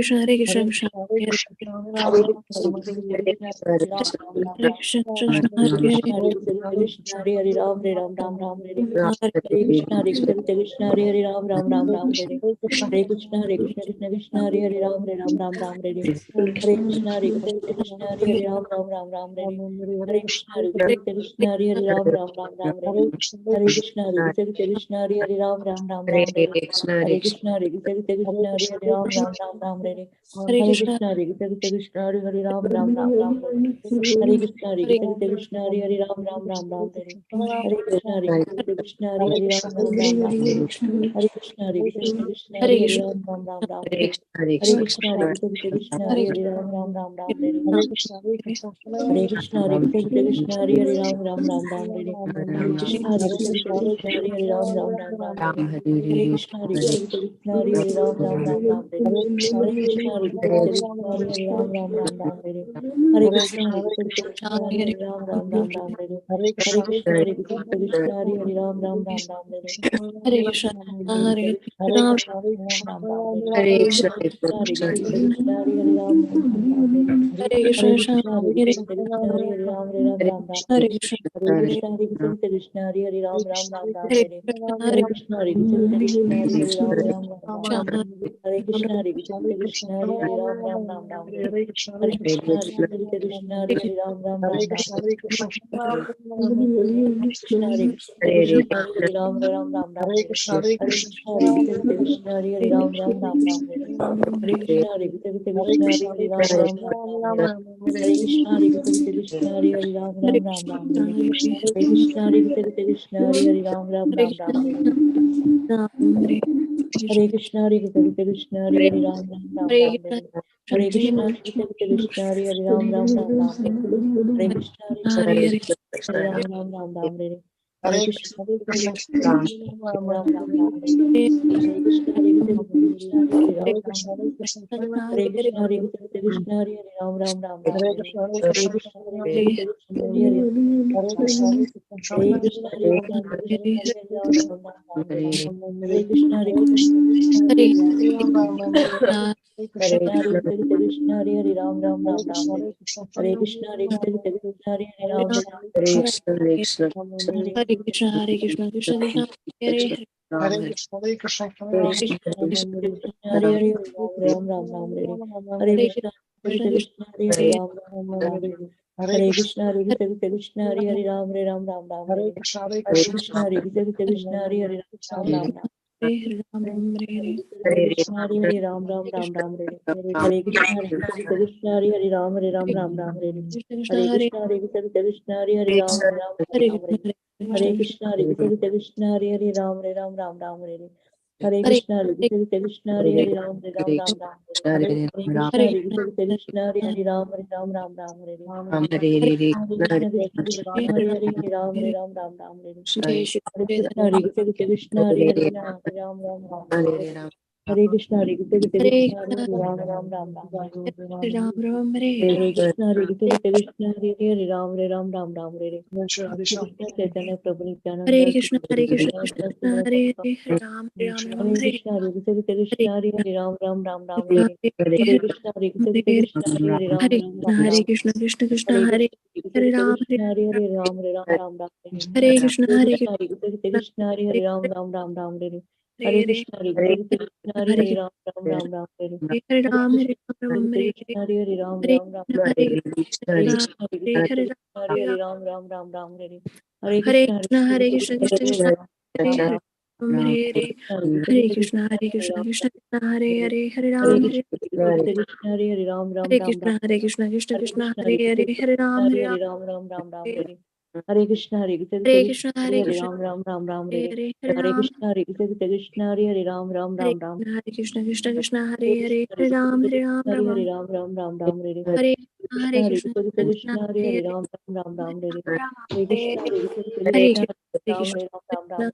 Hare Krishna, Krishna Hare Hare Krishna, Hare Ram, Hare Ram, Ram Ram, Hare Krishna, Hare Krishna, Krishna Hare Ram, Ram Ram, Ram Hare Hare Krishna, Hare Krishna, Krishna Krishna Hare Ram, Ram Ram, Ram Hare Hare Krishna, Hare Krishna, Krishna Hare Ram, Ram Ram, Ram Hare Hare Krishna, Hare Krishna, Krishna Hare Ram, Ram Ram, Ram Hare Hare Krishna, Hare Krishna, Krishna Hare Ram, Ram Ram, Ram Hare Hare Krishna, Hare Krishna, Krishna Hare Ram, Ram Ram, Ram Hare Hare Krishna, Hare Krishna, Krishna Hare Ram, Ram Ram, Ram Hare Hare Krishna, Hare Krishna, Krishna Hare Ram, Ram Ram, Ram Hare Hare Krishna, Hare Krishna, Krishna Hare Ram, Ram Ram, Ram Hare Hare Krishna, Hare Krishna, Krishna Hare Ram, Ram Ram, Ram Hare Hare Krishna, Hare Krishna, Krishna Hare Ram, Ram Ram, Ram Hare Hare Krishna, Krishna Hare Krishna, Hare Krishna, Krishna Hare Ram, Ram Ram, Ram Hare Hare Krishna, Hare Hare Krishna, Krishna, Krishna Hare Ram, Ram Ram, Ram Hare Hare Krishna, Hare Krishna, Krishna Hare Ram, Ram Ram, Ram Hare Hare Krishna, Hare Krishna, Hare Krishna, Krishna Hare Ram, Ram Ram, Ram Hare Hare Hare Krishna, Hare Krishna, Krishna Hare Ram, Ram Ram, Ram Hare Hare Hare Krishna, Krishna, Hare Krishna, Krishna Hare Ram, Ram Ram, Ram Hare Hare Krishna, Hare Hare Ram, Krishna, Hare Ram Krishna, Ram, Ram Hare Hare Krishna, Hare Krishna, Krishna Hare Ram, Ram Ram Hare Hare Krishna, Krishna Hare Krishna, Krishna Hare Ram, Ram Ram Ram Hare Hare Krishna, Hare Krishna, Krishna Hare Ram, Ram Ram Ram Hare Hare Krishna, Hare Krishna, Krishna Hare Ram, Ram Ram Ram Hare Hare Krishna, Krishna, Hare Krishna, Hare Ram, Ram, Ram, Ram, Hare Krishna, Hare Krishna, Hare Ram, Ram, Ram, Ram, Krishna, Hare Krishna, Hare Ram, Ram, Ram, Ram, Hare Krishna, Hare Krishna, Hare Ram, Ram, Ram, Ram, Hare Krishna, Hare Krishna, Hare Ram, Ram, Ram, Ram, Hare Krishna, Hare Krishna, Hare Ram, Ram, Ram, Ram, Hare Krishna, Hare Krishna, Hare Ram, Ram, Ram, Ram, Hare Krishna, Hare Krishna, Hare Ram, Ram, Ram, Ram, Hare Krishna, Hare Krishna, Hare Ram, Ram, Ram, Ram, Hare Krishna, Hare Krishna, Hare Ram, Ram, Ram, Ram, Hare Krishna, Hare Krishna, Ram, Ram, Ram, Hare Krishna, Hare Krishna, Hare Ram, Ram, Hare Krishna, Hare Krishna, Hare Ram, Ram, Ram, Hare Krishna, Hare Krishna, Hare Hare Krishna, Hare Krishna, Hare Ram, Ram, Ram, Hare Krishna, Hare Krishna, Hare Krishna, Hare Krishna, Hare Ram, Ram, Ram, Hare Krishna, Hare Krishna, Hare Ram, Ram, Hare Krishna, Krishna Krishna, Hare Hare Krishna, Hare Hare, Ram Ram, Ram Hare Hare Hare Krishna, Hare Krishna, Krishna Krishna, Hare Hare, Ram Ram, Ram Hare Hare Krishna, Hare Krishna, Hare Hare, Ram Hare Ram, Ram Ram Hare Hare Krishna, Hare Krishna, Hare Hare, Ram Ram Ram Hare Ram Hare Ram Hare Krishna, Hare Hare, Ram Ram, Ram Ram Hare Hare Krishna, Hare Krishna, Hare Hare, Ram Hare Ram, Ram Ram Hare Krishna Krishna Hare Hare Krishna, Hare Krishna, Hare Hare, Ram Ram, Hare Ram Krishna Hare Hare Krishna, Hare Krishna, Hare Hare, Ram Hare Ram, Ram Ram Hare Hare Hare Krishna, Hare Krishna, Hare Hare, Ram Hare Ram, Ram Ram Hare Krishna, Hare Hare Krishna Krishna, Hare Hare, Ram Hare Ram, Ram Ram Hare Hare Krishna, Krishna Krishna, Hare Hare, Ram Hare Ram, Ram Ram Hare Shri Shri Hare Hare Krishna, Hare Krishna, Hare Hare, Ram Ram Ram Hare Krishna, Hare Hare Krishna, Hare Krishna Hare, Ram Ram Ram Ram Hare Ram Ram Hare Hare Krishna, Hare Krishna, Hare Hare, Ram Ram Ram Hare Krishna Chaitanya Prabhu Hare Nityananda, Krishna Hare Krishna Krishna Krishna Srimad Hare Bhagavatam. Hare Hare Ram Hare Hare Krishna, Hare Hare Krishna, Hare Hare, Ram Ram Ram Ram Krishna Hare Hare Hare Hare Krishna, Hare Hare Krishna, Hare Hare, Ram Hare Ram Krishna Ram Hare Ram Krishna Krishna Krishna Hare Hare Hare Ram Hare Krishna, Hare Hare, Ram Ram Ram Ram Hare Hare Krishna Hare Hare Krishna, Hare Krishna Krishna, Hare Hare, Ram Ram Ram Ram Hare Hare Hare Krishna, Hare Krishna, Hare Hare Hare, Ram Ram Ram Ram Hare Hare Hare Ram Krishna, Hare Ram Hare Hare Krishna, Hare Hare, Ram Hare Ram Ram Krishna Hare Hare Krishna Krishna, Hare Hare Hare Krishna, Hare Ram Hare, Ram Ram Ram Ram Hare Hare Hare Krishna, Hare Krishna Hare Krishna Krishna, Krishna Krishna Hare Hare Ram Hare Ram Hare Hare Krishna Hare Krishna Krishna Krishna Hare Hare Hare Hare Ram Hare Krishna, Hare Hare, Ram Ram Hare Ram Ram Krishna Hare Krishna Krishna Hare Krishna Krishna, Hare Hare Hare Krishna, Hare Ram Hare Hare Hare, Ram Ram Ram Ram Hare Hare Hare Krishna, Hare Krishna, Hare Krishna Hare Hare Hare, Krishna Ram Ram Ram Ram Hare Hare Hare Hare Hare Ram Krishna, Hare Krishna, Hare Hare, Ram Ram Hare Ram Ram Krishna Hare Krishna Krishna Krishna Hare Hare Hare Krishna, Hare Hare Ram Hare Ram Hare, Ram Ram Ram Ram Hare Hare Krishna, Krishna Hare Krishna Krishna Krishna, Hare Hare Hare, Hare Ram Ram Ram Ram Hare Ram Hare Krishna, Hare Hare Hare Krishna, Krishna Hare Ram Krishna Ram Ram Ram Krishna Hare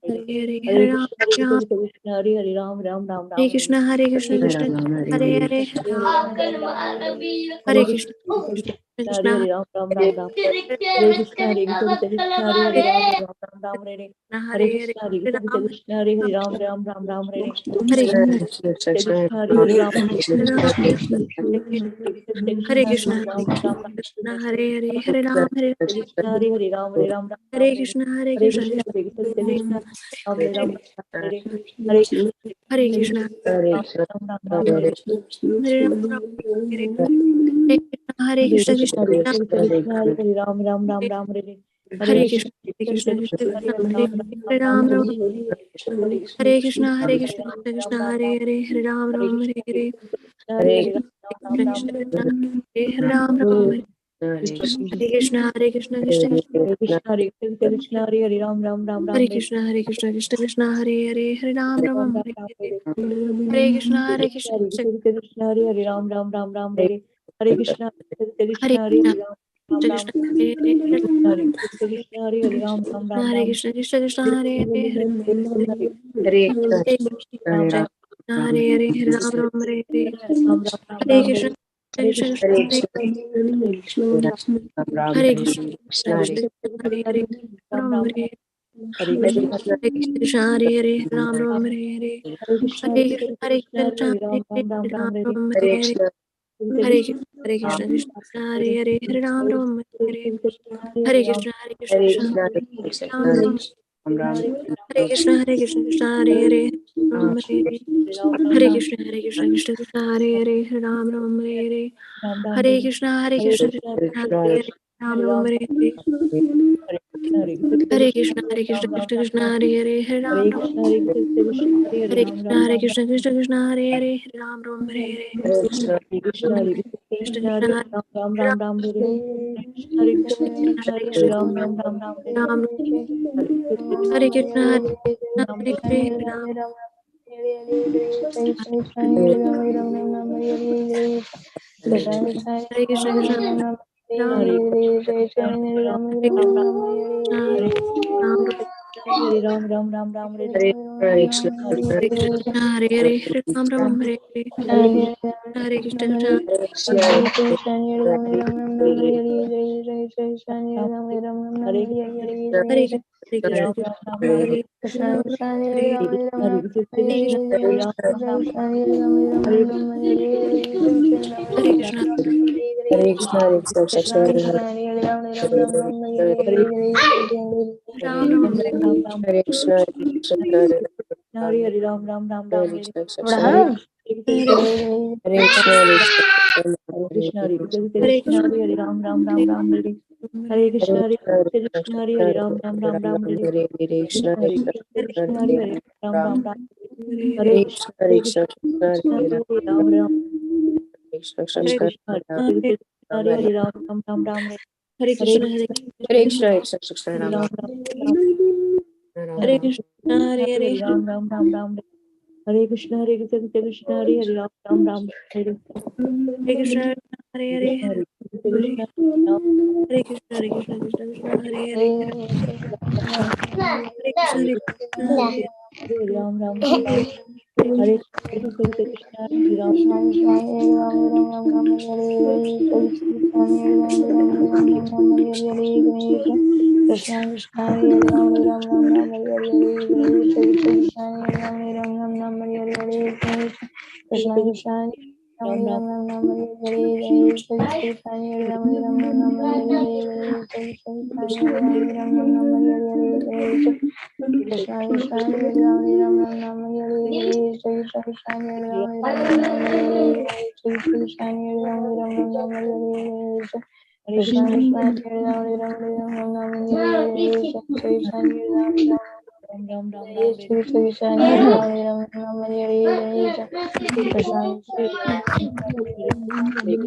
Hare Hare Hare Krishna, Hare Ram Krishna, Hare Hare, Ram Ram Ram Hare Ram Hare Krishna Hare Krishna Hare Krishna Krishna, Hare Hare Hare Krishna, Hare Ram Ram Ram Ram Hare Hare Hare Krishna Krishna, Hare Krishna Krishna, Hare Krishna Hare, Ram Ram Ram Ram Hare Krishna, Hare Krishna, Hare Hare, Ram Ram Ram Ram Hare Hare Hare Krishna, Hare Hare Ram Krishna, Hare Hare, Ram Ram Ram Ram Hare Hare Hare Krishna, Hare Hare, Ram Ram Hare Krishna, Hare Hare Krishna, Krishna Hare Hare Ram Ram Ram Krishna Hare Hare Hare Ram Hare Krishna, Hare Hare, Ram Hare Ram Ram Hare Ram Hare Krishna Hare Hare Krishna Krishna, Hare Hare Krishna, Ram Hare Ram Ram Hare Hare Krishna, Hare Hare Krishna Ram Ram Ram Hare Hare Ram Hare Hare Hare Krishna Krishna, Hare Krishna Krishna, Hare Hare, Ram Ram Ram Ram Hare Hare Hare Krishna, Krishna Hare Hare Krishna Krishna, Krishna Hare Krishna Hare, Hare Ram Ram Hare Ram Ram Hare Ram Hare Krishna, Hare Krishna, Krishna Hare Hare Krishna Ram Krishna Ram Krishna Ram Hare Ram Hare Hare Ram Hare Ram Krishna, Hare Hare Hare Hare Ram Ram Ram Krishna Krishna Hare Ram Ram Krishna, Hare Krishna Hare Krishna Krishna Krishna Hare Krishna, Hare Krishna, Hare Hare, Ram Ram Ram Ram Hare Hare Krishna Hare Krishna Krishna Krishna Hare Hare Hare Ram Ram Ram Ram Hare Ram Hare Hare Hare Krishna Hare Hare Krishna Krishna Krishna, Hare Hare, Ram Ram Ram Ram Hare Hare Krishna, Hare Hare Krishna, Hare Krishna Hare, Ram Ram Krishna Ram Hare Hare Hare Krishna, Hare Krishna, Hare Hare, Ram Ram Ram Hare Ram Krishna Krishna Krishna Hare Hare Hare Hare Krishna, Hare Hare Ram Ram Krishna Hare Hare Hare Ram Ram Hare Hare Ram Ram Ram Hare Ram Krishna Hare Hare Krishna Krishna, Krishna Hare Hare Krishna Krishna Hare Hare Ram Ram Ram Hare Hare Krishna, Hare Krishna Hare Hare Ram Ram Hare Hare Hare Krishna, Hare Hare Krishna Hare Krishna, Krishna Hare Hare Ram Ram Ram Hare Ram Ram Hare Ram Hare Hare Hare Krishna Hare Krishna Krishna Hare Hare Hare Ram Ram Hare Hare Hare Krishna Hare Krishna Krishna Ram Ram Hare Krishna Krishna Hare Hare Ram Hare Hare Hare Krishna Krishna Krishna Hare Hare Ram Ram Hare Hare Hare Krishna Krishna Krishna Hare Hare Ram Ram Hare Hare Hare Krishna Krishna Krishna Hare Hare Ram Ram Hare Krishna Krishna Krishna Hare Hare Ram Ram Hare Hare Krishna Krishna Hare Ram Hare Krishna Ram Hare Krishna Hare Hare Ram Hare Krishna Krishna Ram Hare Krishna Ram Hare Krishna Krishna Hare Hare Ram Ram Hare Hare Hare Krishna Krishna Hare Krishna Krishna Hare Krishna Ram Krishna Hare Hare Ram Hare Ram Hare Krishna Hare Krishna Ram Ram Hare Hare Krishna Hare Hare Hare Hare Hare Hare Krishna Hare Krishna Hare Krishna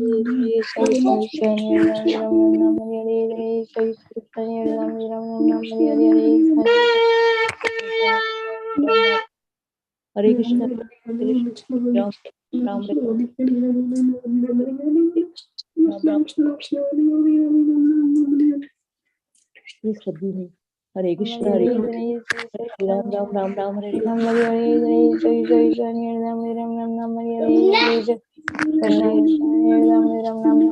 Hare Hare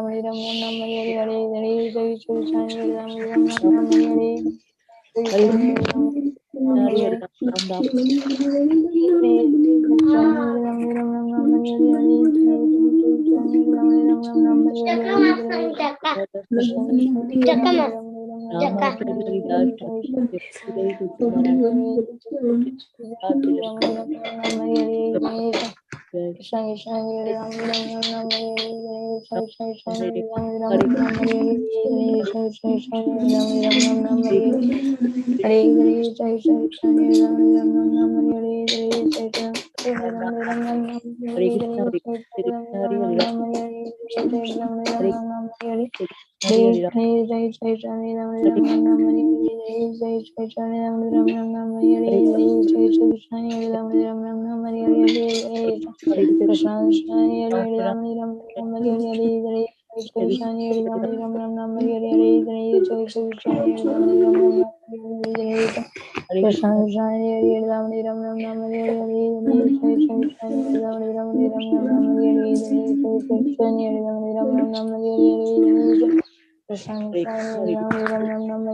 Hare Krishna Hare Hare Hare Krishna Krishna Krishna Hare Hare Hare Krishna Hare Krishna Hare Krishna Hare Krishna Krishna, Hare Hare Ram Ram Ram Ram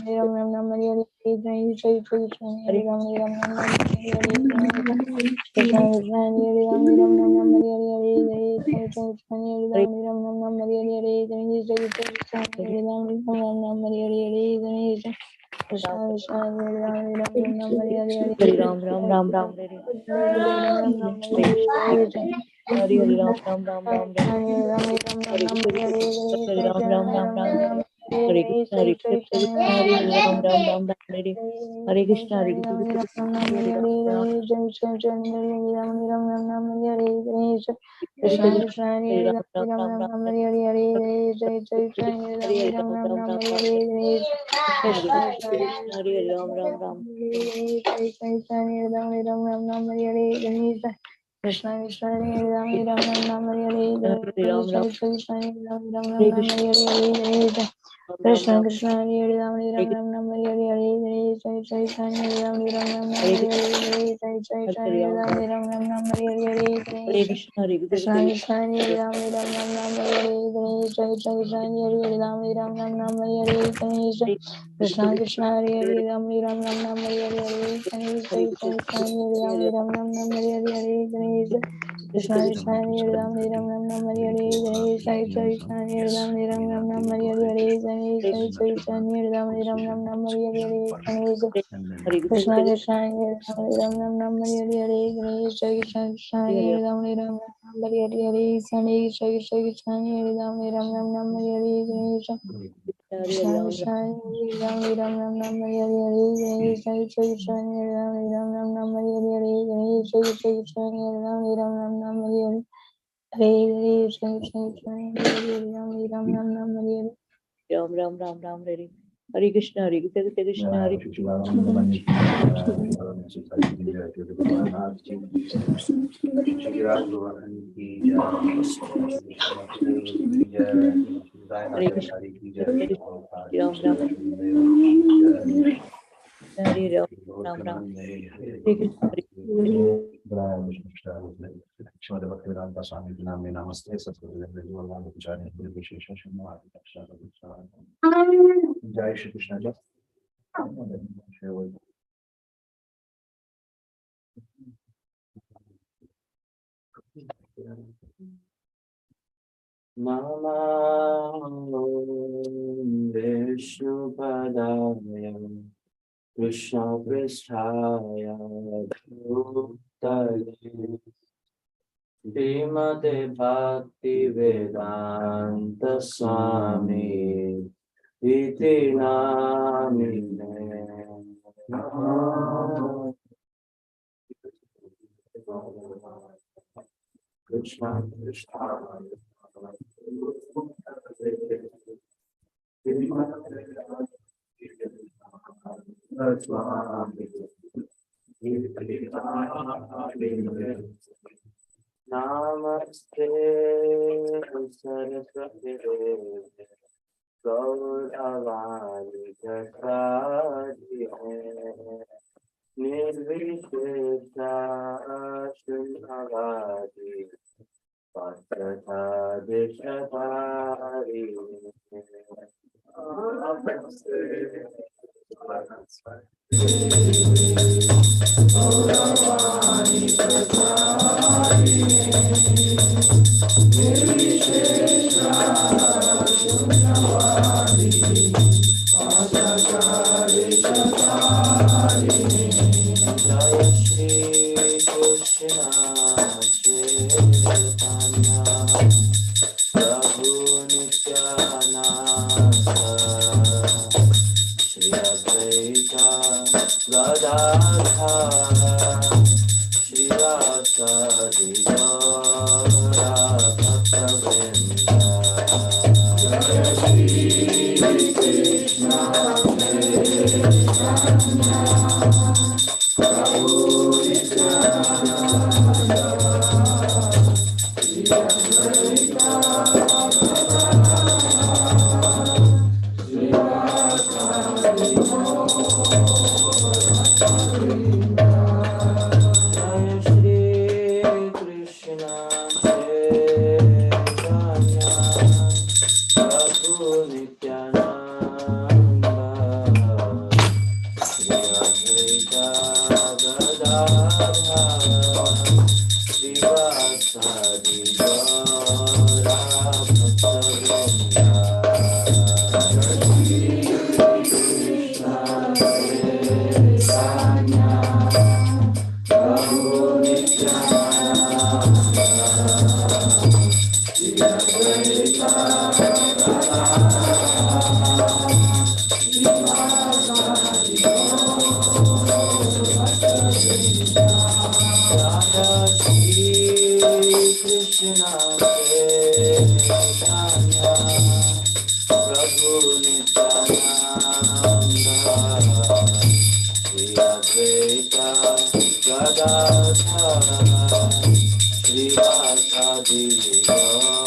Hare Ram, Hare Hare Jai Jai Krishna Hare Ram Ram Ram Ram Hare Hare Jai Jai Krishna Hare Hare Ram Ram Ram Ram Hare Hare Krishna Krishna Hare Ram Ram Ram Ram Hare Hare Jai Jai Krishna Hare Hare Ram Ram Ram Ram Hare Hare Jai Jai Krishna Hare Ram Ram Ram Ram Hare Hare Jai Krishna Ram, Krishna Hare Ram Ram Ram Ram Hare Hare Hare Ram, Ram Ram Ram, Hare Ram Ram Ram Hare Hare Hare Hare Hare Ram, Ram Ram Ram, Hare Hare Hare Ram, Ram Ram Ram, Hare Krishna, Hare Krishna, Hare Ram, Ram Ram Ram, Hare Hare Krishna, Hare Krishna, Hare Ram, Ram Hare Krishna Krishna, Krishna Hare Hare Ram, Ram Ram Ram Ram Ram Ram, Ram Hare Hare Hare Hare Jai Jai Krishna Hare Ram Hare Ram Ram Ram Ram Ram Hare Ram, Hare Hare Krishna Krishna, Krishna Hare Ram, Ram Ram, Jai Krishna Hare Ram Ram Ram Ram Hare Hare Krishna Krishna Hare Ram Ram Ram Ram Hare Hare Hare Ram, Ram Jai Krishna Hare Ram Ram Ram Hare Ram Krishna, Hare Hare Ram Krishna Ram, Krishna Hare Ram Hare Ram Krishna, Ram Ram Hare Hare Jai Jai Krishna Hare Ram Ram Ram Ram Hare Hare Krishna, Hare Jai Jai Krishna Hare Hare Ram, Ram Ram Ram Ram Ram Hare Hare Hare Krishna, Hare Krishna Krishna, Krishna Hare Ram Ram Ram Ram Hare Hare Jai Jai Krishna Hare Ram Ram Ram Ram Hare Hare Krishna Krishna Hare Hare Ram Ram Ram Ram Hare Hare Jai Jai Krishna Hare Ram Ram Ram Ram Hare Hare Krishna Krishna Hare Ram Ram Ram Ram Hare Hare Jai Jai Krishna Hare Ram Ram Ram Ram Hare Hare Jai Jai Krishna Hare Ram Ram Ram Ram Hare Hare Krishna Krishna Hare Ram Ram Ram Hare Hare Ganesh Jai Krishna Krishna Hare Ram Ram Ram Hare Hare Sunny Jai Jai Krishna Hare Ram Ram Ram Hare Hare Ganesh Krishna Krishna Hare Ram Ram Ram Hare Hare Ganesh Jai Jai Krishna Hare Ram Ram Ram Hare Hare Ganesh Jai Jai Krishna Hare Ram Ram Hare Hare Hare Jai Krishna Krishna Hare Ram Ram Hare Hare Ram Ram Ram Ram, Hare Krishna, Hare Krishna, Hare Hare Krishna, Hare Krishna, Ram Ram, Hare Ram, Ram Ram, Hare Krishna, Hare जय Shri Krishna ji Namo Vishnupadaya Krishna Prishthaya Bhutale Srimate Bhakti Vedanta Swami Iti Namine Krishna Prishthaya Namaste Saraswati Devi Gauravani Prasadi Nirvishesha Shunyavadi Patrata Deshatari Jaya Shri Krishna Chaitanya Prabhu Nityananda Shri Advaita Gadadhar Shri Rasa Divara Bhakta Jaya Shri Krishna Chaitanya Srivasadi Gaura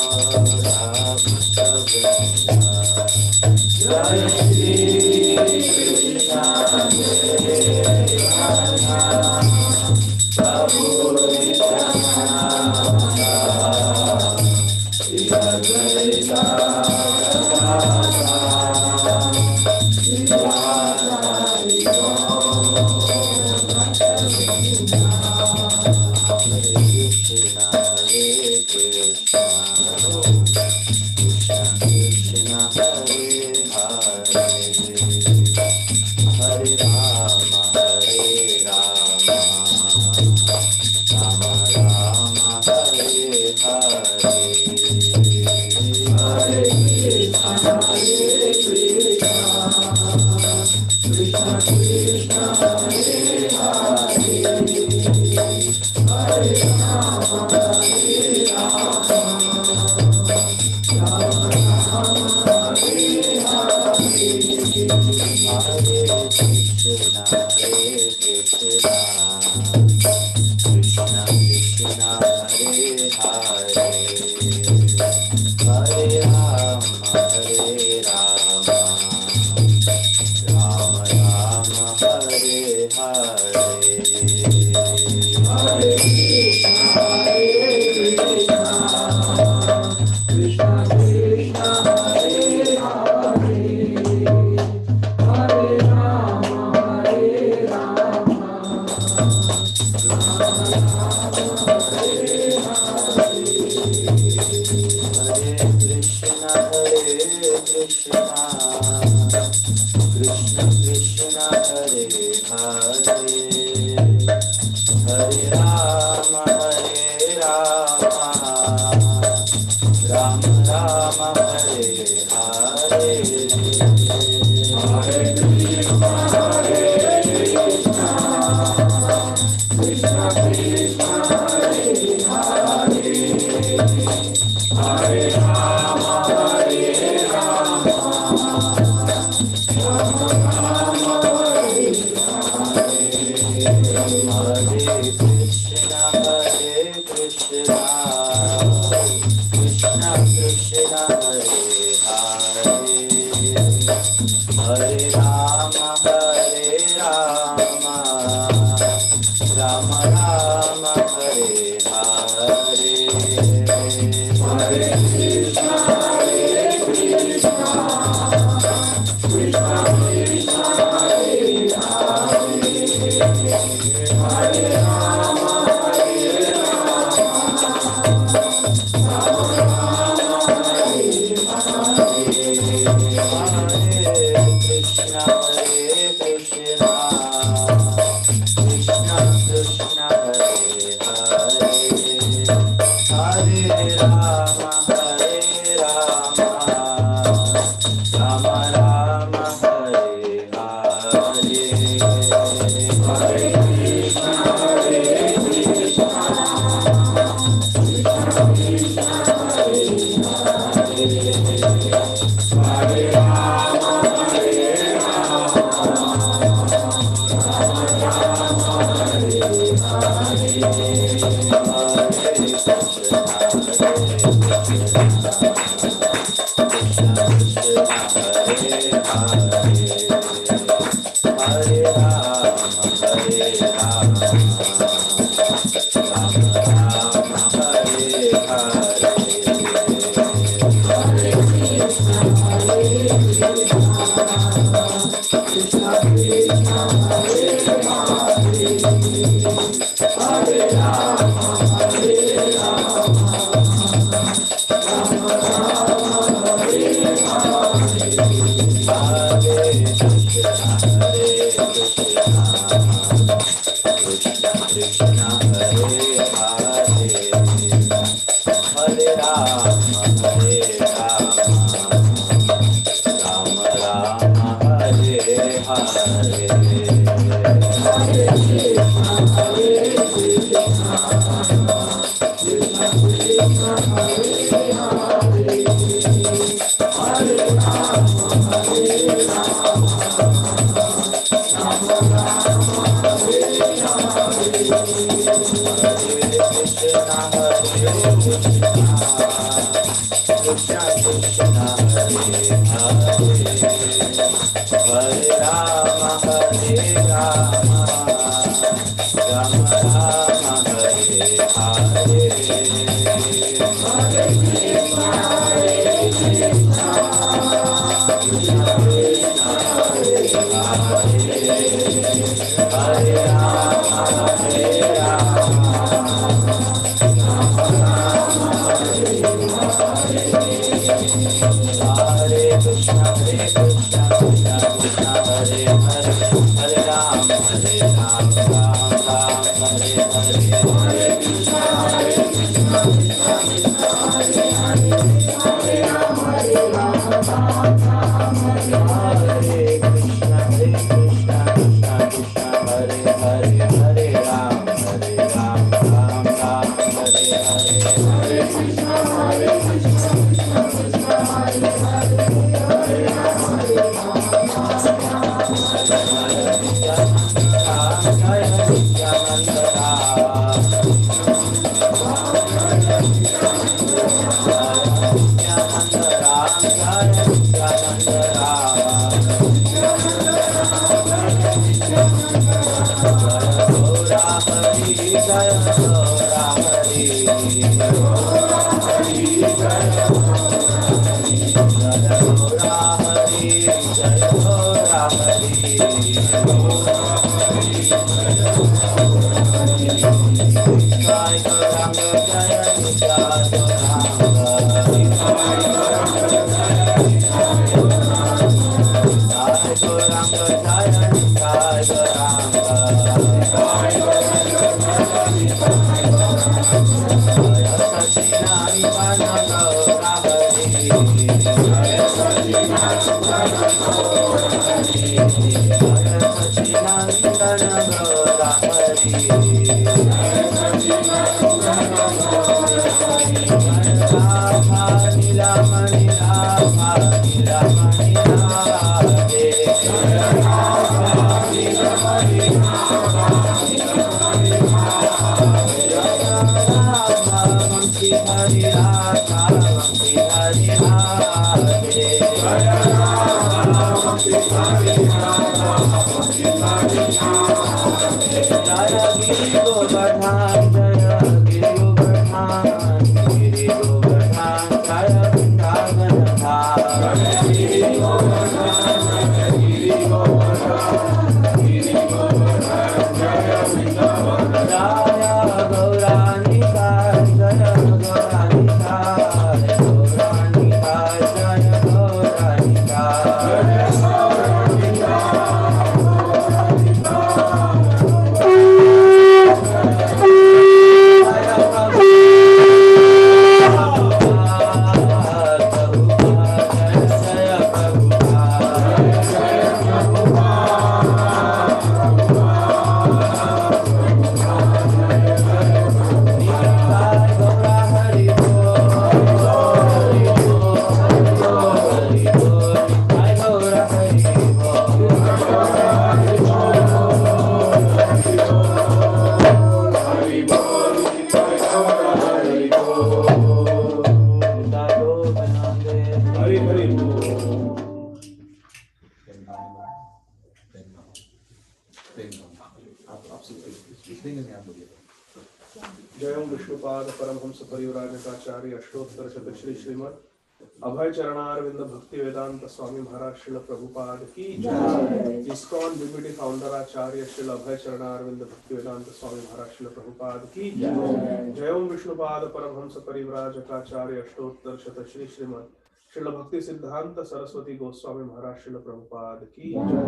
जयं विष्णुपाद परमहंस परिव्राजकाचार्य अष्टोत्तर शतश्री श्रीमद अभय चरणारविंद भक्ति वेदांत स्वामी महाराज श्रील प्रभुपाद की जय। ISKCON deputy founder आचार्य श्रील अभय चरणारविंद भक्ति वेदांत स्वामी महाराज श्रील प्रभुपाद की जय। जय ओम विष्णुपाद परमहंस परिव्राजकाचार्य अष्टोत्तर शत श्री श्रीमद श्रील भक्ति सिद्धांत सरस्वती गोस्वामी महाराज श्रील प्रभुपाद की जय।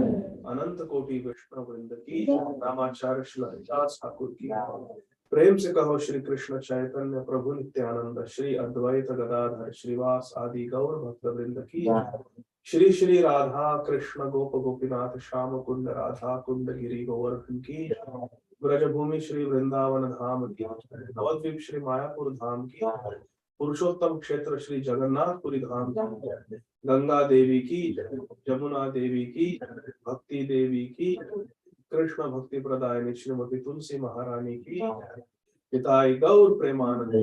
अनंत कोटि वैष्णव वृंद की रामाचार्य श्रील हरिदास ठाकुर की प्रेम से कहो श्री कृष्ण चैतन्य प्रभु नित्यानंद श्री अद्वैत गदाधर श्रीवास आदि गौर भक्त वृंद की श्री श्री राधा कृष्ण गोप गोपीनाथ श्याम कुंड राधा कुंड गिरी गोवर्धन की ब्रजभूमि श्री वृंदावन धाम की नवद्वीप श्री मायापुर धाम की पुरुषोत्तम क्षेत्र श्री जगन्नाथपुरी धाम की गंगा देवी की जमुना देवी की भक्ति देवी की कृष्ण भक्ति प्रदायिनी श्रीमती तुलसी महारानी की पिताई गौर Premanand.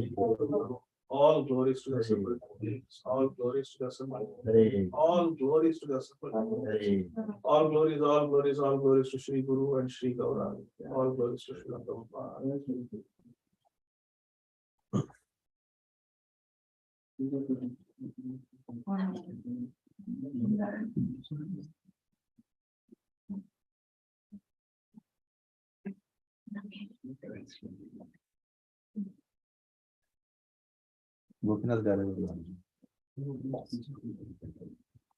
All glories to the Supreme Being. All glories to the Supreme Being. All glories to the Supreme Being. All glories, all glories, all glories to Shri Guru and Shri Gaurang. All glories to Shri Prabhupada. Gopinath गा रहे हो।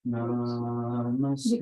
Namaste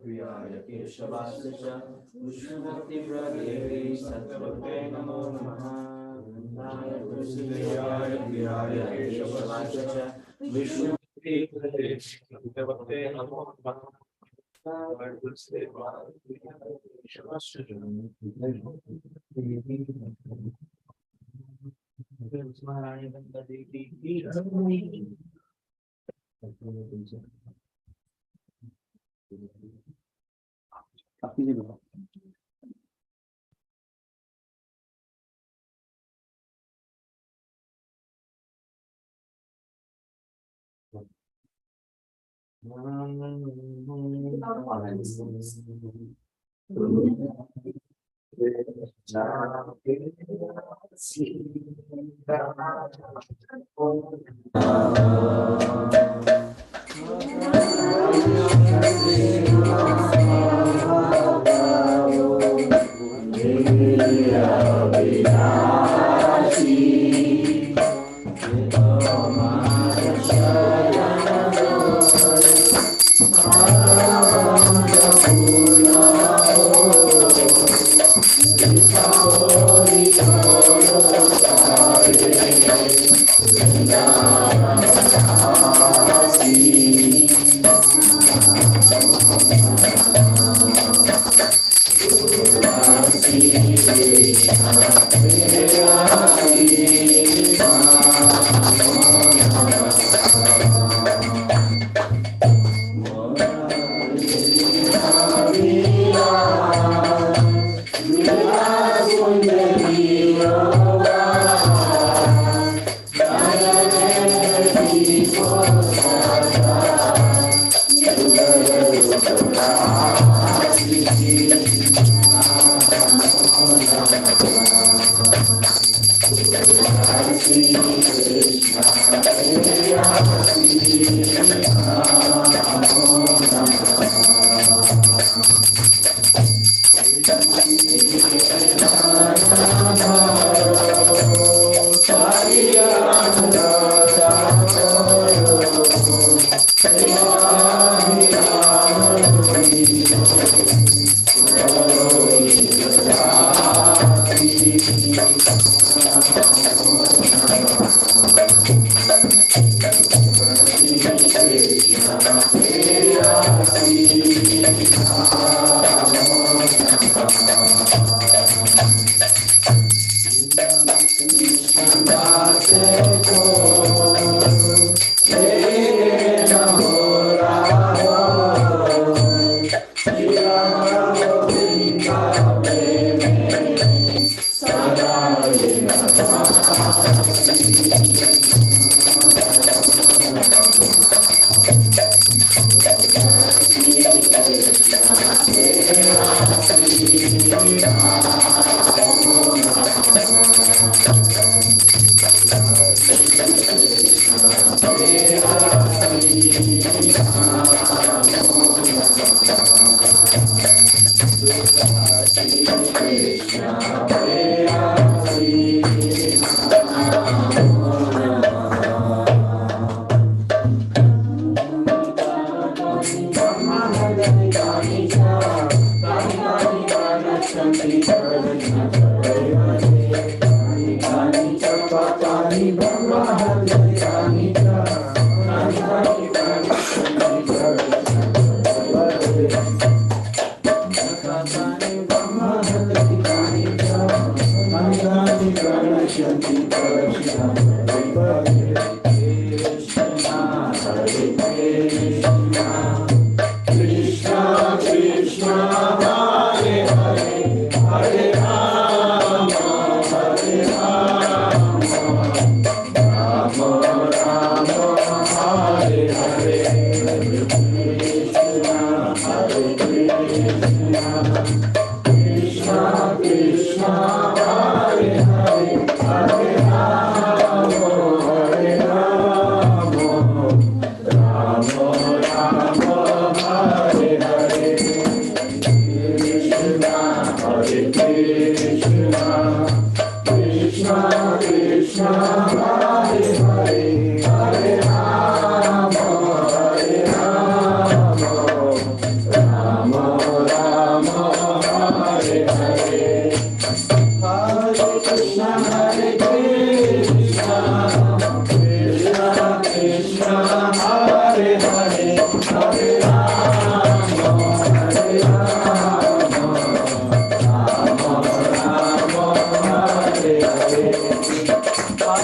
प्रियाय केशवाय च विष्णुभक्तिप्रदेवी सत्वते नमो नमः। प्रियाय केशवाय च विष्णुभक्तिप्रदेवी सत्वते नमो नमः। महारानी गंगा देवी की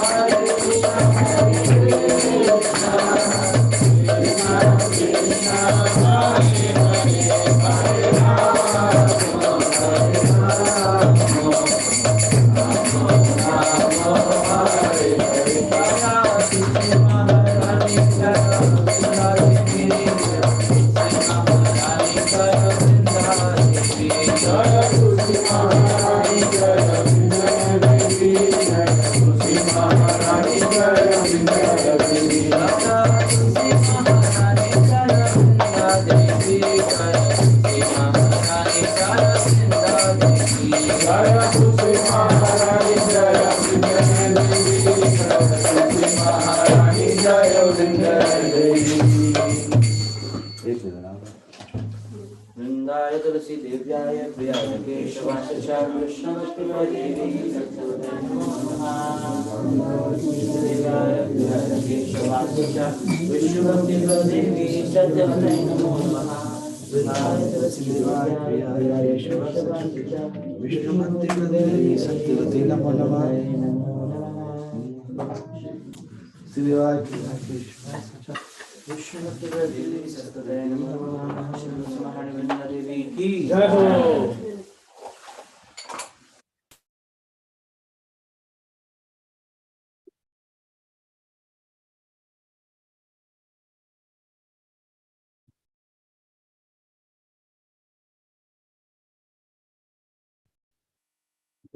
Hare वृंदाय तुलसी देव्याय प्रियाय केशवाय च कृष्णवत्तुला देवी सत्सवते नमो नमः। देव्याय प्रियाय केशवाय च विष्णुवत्तुला देवी सत्सवते नमो नमः। वृंदाय तुलसी देव्याय प्रियाय केशवाय च विष्णुवत्तुला देवी सत्सवते नमो नमः। शिवाय विष्णुवत्तुला देवी सत्सवते नमो नमः। श्रीमहानंदा देवी की जय हो।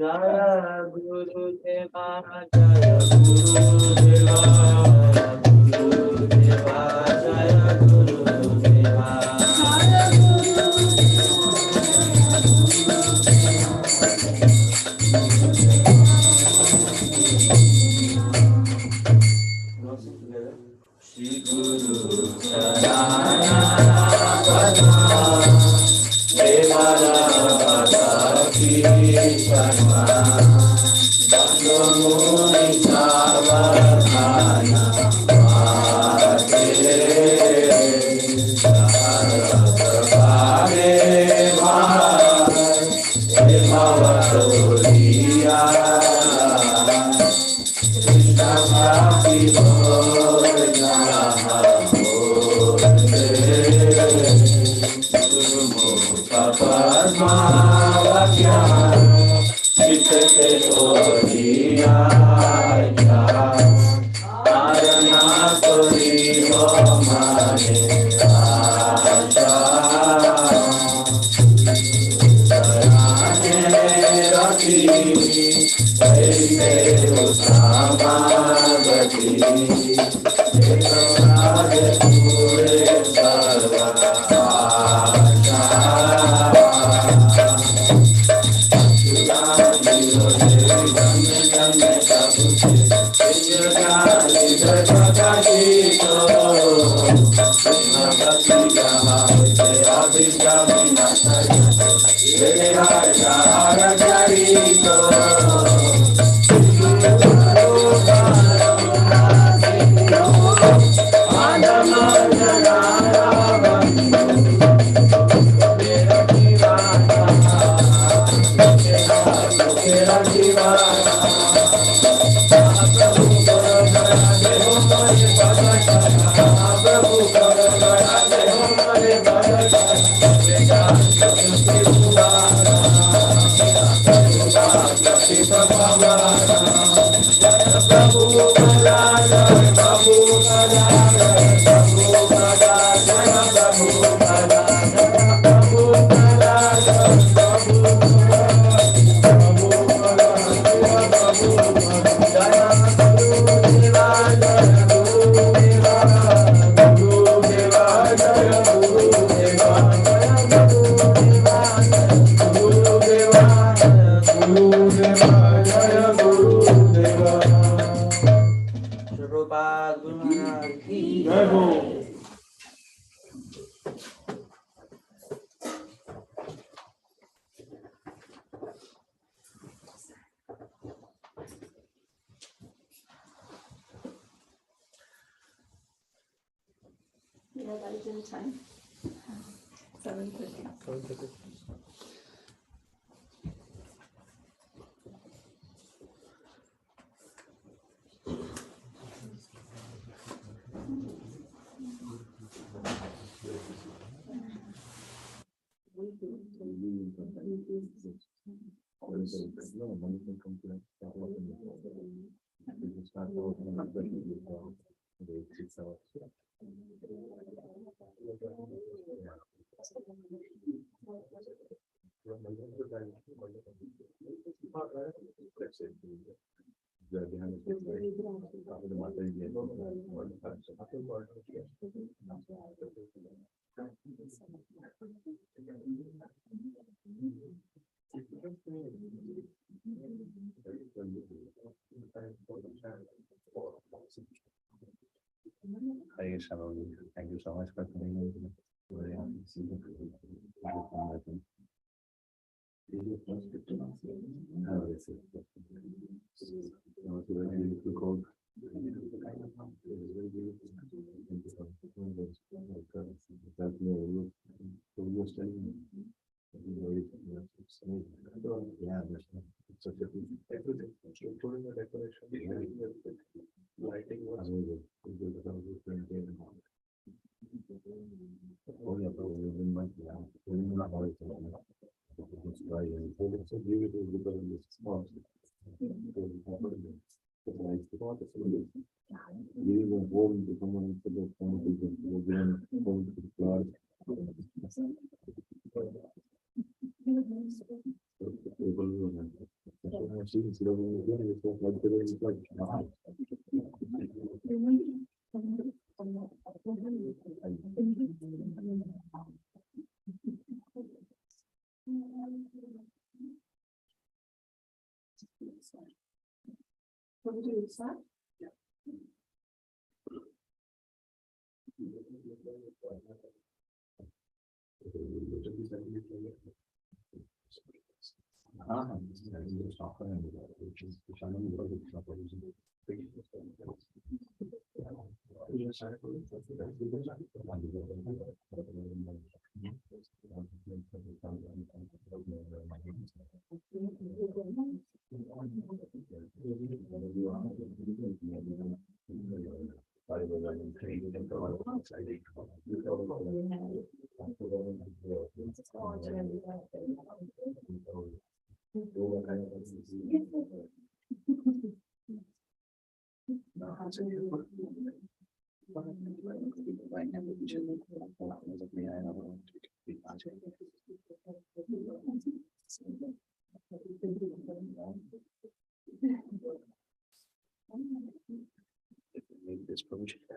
जय गुरुदेवा जय गुरुदेवा गुरुदेवा जय गुरुदेवा। श्री गुरु चरण देवाला की शर्मा बंदो मोहि सावधाना आते भागे भवतोलिया कृष्ण भक्ति हो पद्मावत्या चित्ते तोरिया आरना तोरी हो माने आशा सराने रखी ऐसे उसामागती एक राज पूरे सर्वा Thank you so much for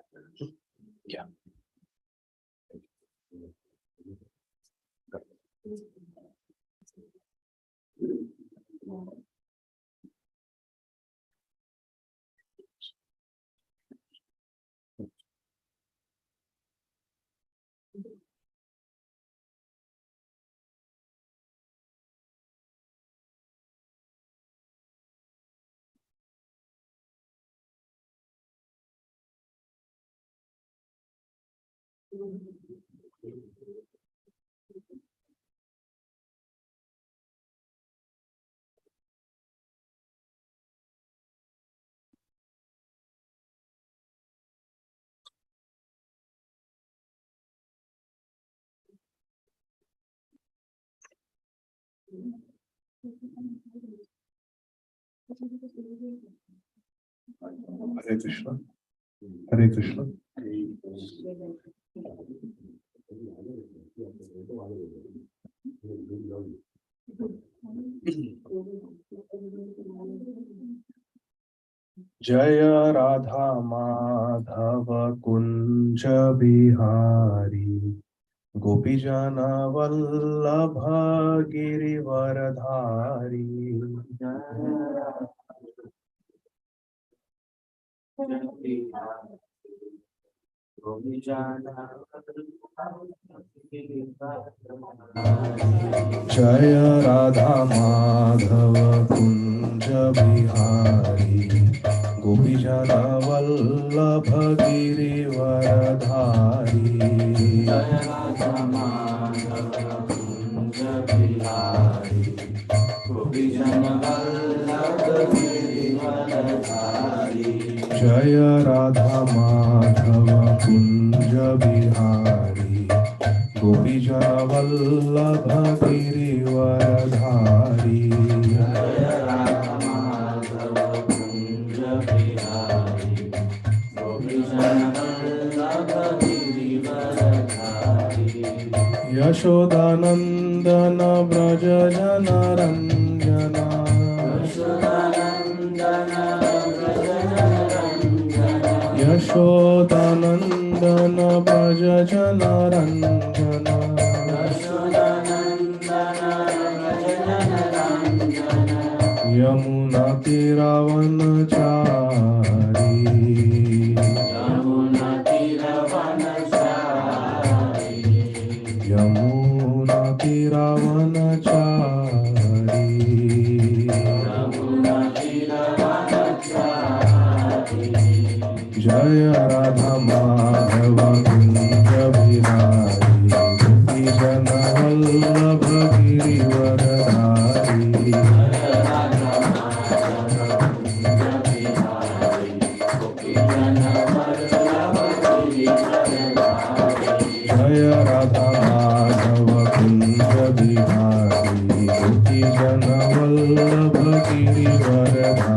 coming. Yeah. Hare Krishna. Hare Krishna. Jaya Radha Madhava Kunja Bihari Gopijana Vallabha Girivaradhari. Jaya Radha Madhava Kunja Bihari Gopijana Vallabha Girivaradhari. Jaya Radha Madhava Kunja Bihari Gopijana Vallabha Girivaradhari. Jaya Radha Madhava Kunja Bihari Gopijana Vallabha Girivaradhari. Jaya Radha Madhava Kunja Bihari Gopijana Vallabha Girivaradhari. Yashodanandana Vraja Jana Ranjana. Yashodanandana Vraja Jana Ranjana. Yamuna तीरावनचारी Yamuna तीरावनचारी Yamuna तीरावनचारी Yamuna तीरावनचारी जय राधा माधव कुंज बिहारी गोपी जन वल्लभ गिरिवरधारी जय राधा माधव कुंज बिहारी गोपी जन वल्लभ गिरिवरधारी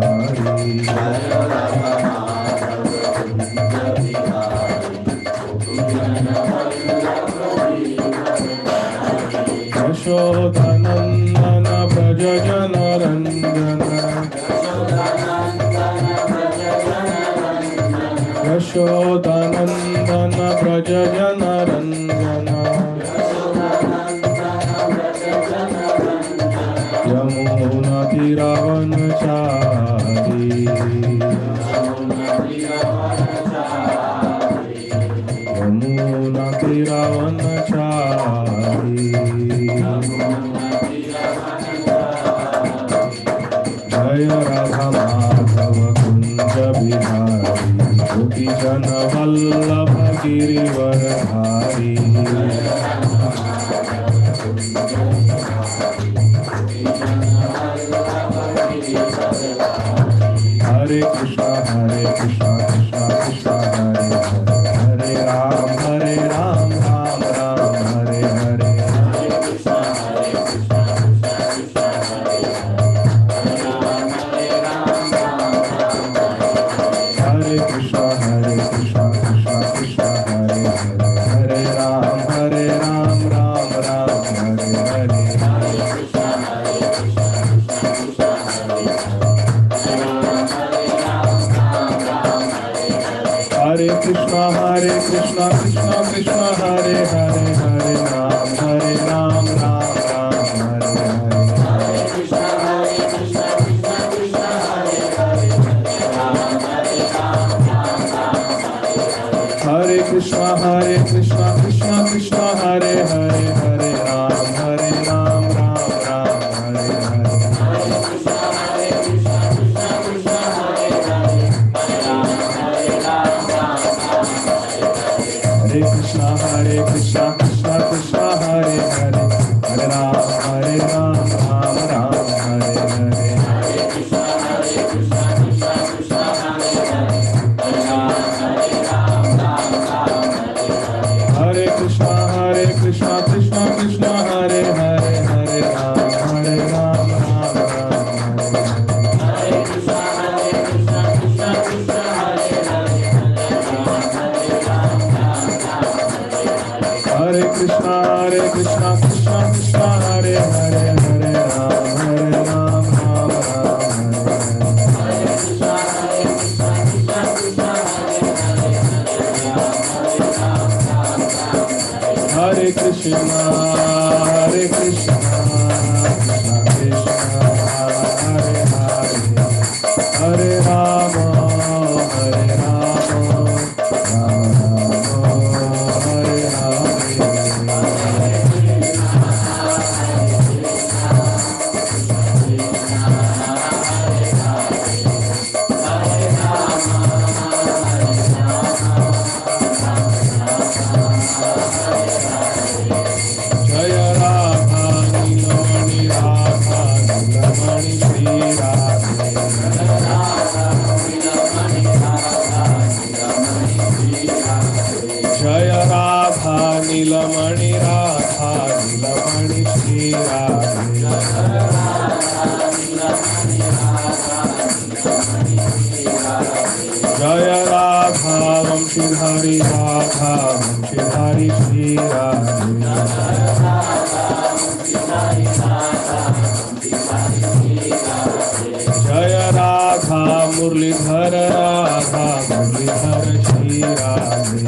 यशोदनन्दन व्रज जनरञ्जन यशोदनन्दन व्रज जनरञ्जन यमुना तीरावनचारी यमुना तीरावनचारी जय राधा माधव कुंज बिहारी गोपी जन वल्लभ गिरिवरधारी हरे कृष्णा कृष्णा कृष्णा हरे हरे हरे राम राम राम हरे हरे हरे कृष्णा कृष्णा कृष्णा हरे हरे हरे राम राम राम हरे हरे हरे कृष्णा कृष्णा कृष्णा हरे हरे हरे राम राम राम हरे हरे हरे कृष्णा कृष्णा कृष्णा हरे हरे हरे राम राम राम हरे हरे हरे कृष्णा कृष्णा कृष्णा हरे हरे हरे राम राम राम हरे हरे हरे कृष्णा कृष्णा कृष्णा हरे हरे हरे राम राम राम हरे हरे कृष्णा कृष्णा कृष्णा हरे हरे हरे राम राम राम हरे हरे कृष्णा कृष्णा कृष्णा हरे हरे हरे राम राम हरे हरे जय राधा नीलमणि राधा नीलमणि श्री राधे जय राधा नीलमणि राधा नीलमणि श्री राधे जय राधा वंशीधारी राधा वंशीधारी श्री राधे जय राधा मुरलीधर राधा मुरलीधर श्री राधे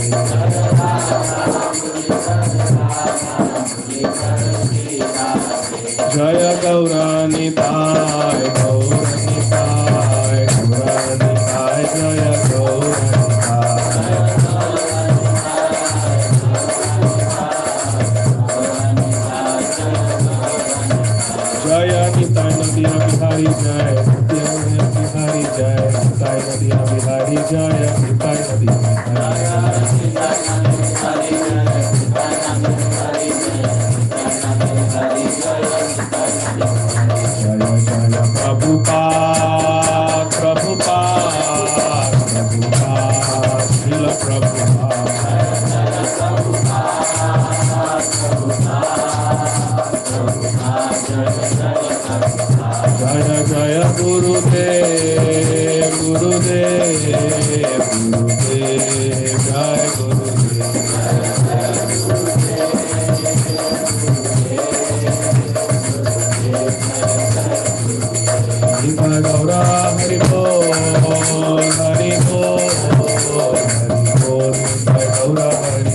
जय गौरानिताय गौर जय निताय नदी जय जय प्रभुपाद प्रभुपाद प्रभुपाद श्रील प्रभुपाद जय जय गुरुदेव गुरुदेव गुरुदेव जय गुरुदेव हरि गौरा हरि बोल हरि बोल हरि बोल जय गौरा हरि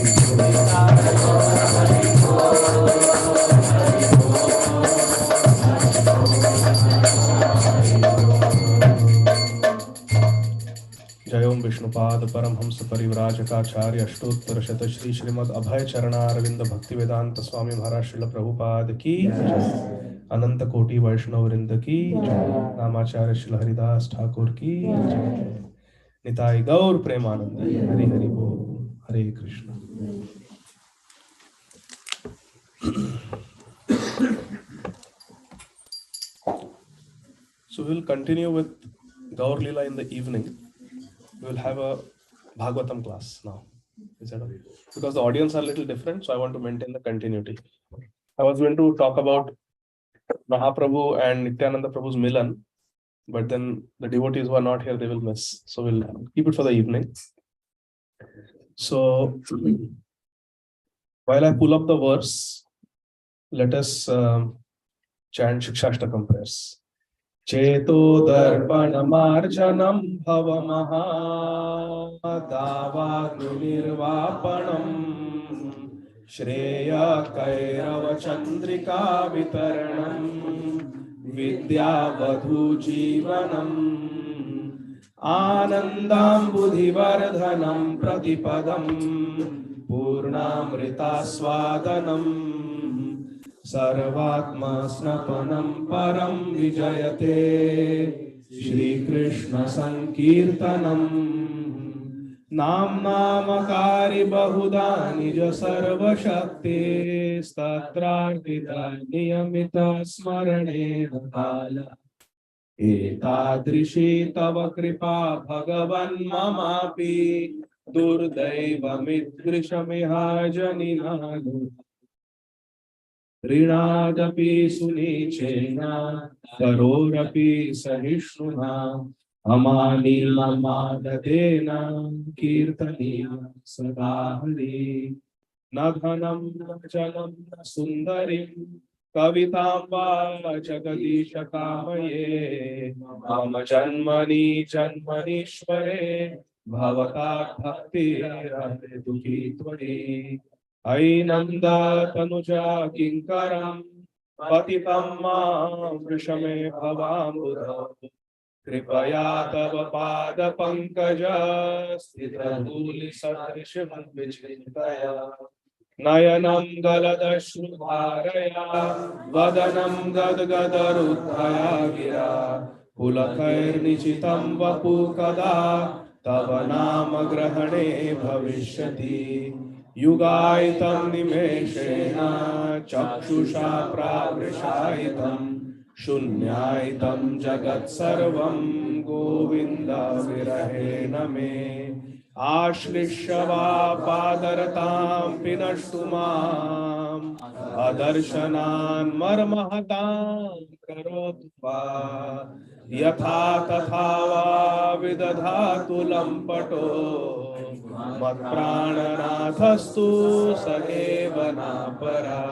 जय ओम विष्णुपाद परमहंस परिव्राजकाचार्य अष्टोत्तर शत श्री श्रीमद अभय चरणारविंद भक्ति वेदांत स्वामी महाराज श्रील प्रभुपाद की जय। अनंत कोटि वैष्णव वृंद की जय। रामाचार्य श्री हरिदास ठाकुर की जय। निताई गौर प्रेमानंद हरि हरि बोल हरे Krishna. So we will continue with Gaur Leela in the evening. We will have a Bhagavatam class now. Is that okay? Because the audience are a little different, so I want to maintain the continuity. I was going to talk about Mahaprabhu and Nityananda Prabhu's Milan, but then the devotees who are not here, they will miss. So we'll keep it for the evening. So while I pull up the verse, let us chant Shikshashtakam prayers. Cheto darpana marjanam bhavamaha davagnirvapanam shreya kairava chandrika vitaranam vidya vadhu jivanam anandam buddhivardhanam pratipadam purnamrita swadanam Sarvatma snapanam param vijayate Shri Krishna sankirtanam Nam namakari bahuda nija sarva shakti Statrartita niyamita smarane kala Etadrishi tava kripa bhagavan mamapi Durdaiva midrishamiha janina Rinadapi sunichena karorapi sahishnuna amani lamadadena kirtanina sadahari nadhanam janam sundarim kavitamba jagadisha kamaye mama janmani janmanishware bhavata bhakti rate dukhi tvare Ainanda tanuja kinkaram patitam mam vrishame bhavamudha kripaya tava pada pankaja stita dhuli sadrisham vichintaya nayanam galadashrudharaya vadanam gadgadarudhaya gira pulakair nichitam vapu kada tava nama grahane bhavishyati Yugaitam nimeshena chakshusha pravrishayitam shunyaitam jagat sarvam govinda virahena me ashlishyava padaratam pinashtumam adarshanan marmahatam karotva yatha tathava vidadhatu lampato mat prananathastu sahevana para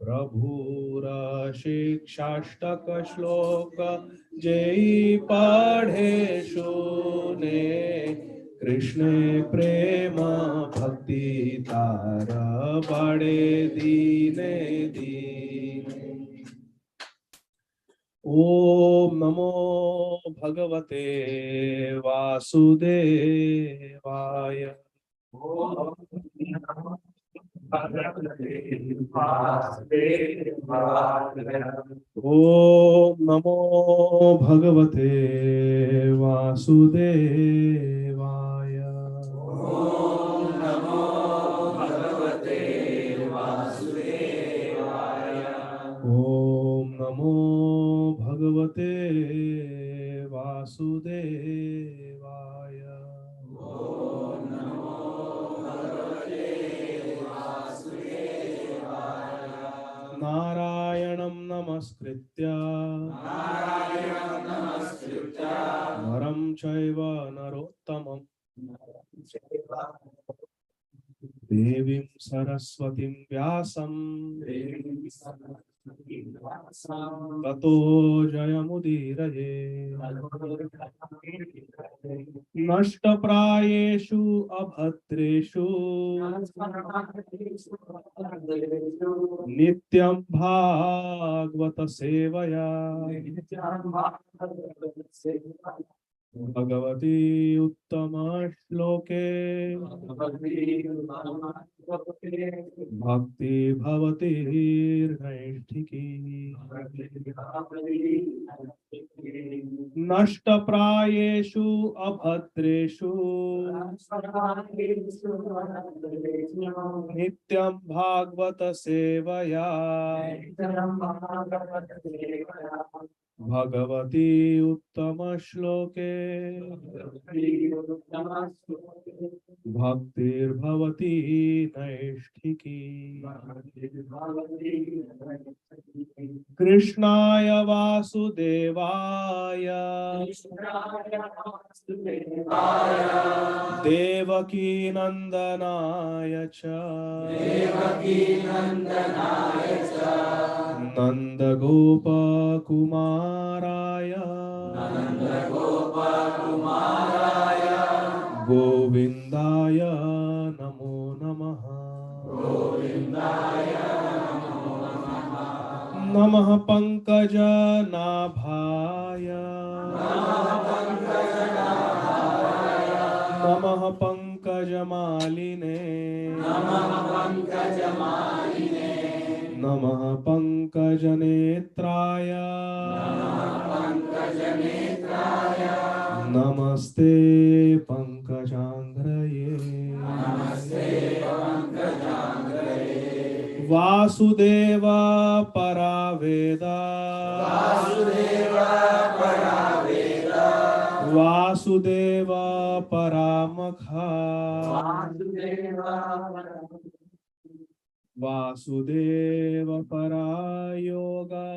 prabhura shikshashtaka shloka jai padhe shune krishna prema bhakti tara bade dine dine Om Namo Bhagavate Vasudevaya. Om Namo Bhagavate Vasudevaya. Om नमो भगवते वासुदेवाय। ॐ नमो भगवते वासुदेवाय। नारायणं नमस्कृत्य नरं चैव नरोत्तमं देवीं सरस्वतीं व्यासं ततो जयमुदीरये। नष्टप्रायेषु अभद्रेषु नित्यं भागवत सेवया भगवती उत्तम श्लोके भक्ति भवती नैष्ठिकी। नष्टप्रायेषु अभद्रेषु नित्यं भागवत सेवया भगवती उत्तम श्लोके भक्तिर्भवती नैष्ठिकी। कृष्णाय वासुदेवाय देवकी नंदनाय च नंदगोपकुमाराय गोविन्दाय नमो नमः। नमः पंकजनाभाय नमः पंकजमालिने नमः पंकजनेत्राय नमस्ते पंकजांघ्रये। वासुदेव परावेदा वासुदेव परामखा वासुदेव परायोगा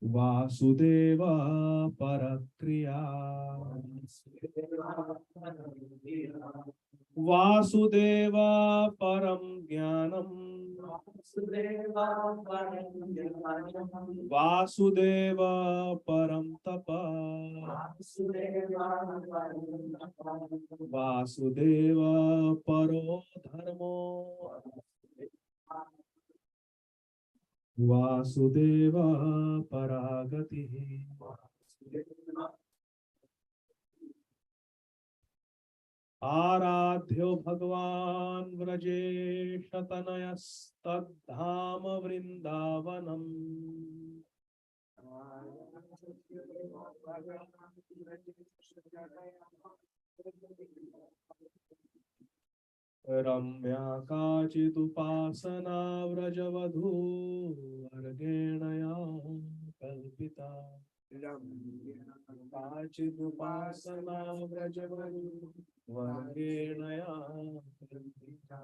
वासुदेव परक्रिया वासुदेव परम ज्ञानम वासुदेव परम तप वासुदेव परो धर्मो वासुदेव परागतिः। आराध्यो भगवान् व्रजेशतनयस्तद्धाम वृन्दावनम्। रम्या काचिदुपासना व्रजवधूवर्गेणया कल्पिता। काचिदुपासना व्रजवधूवर्गेणया कल्पिता।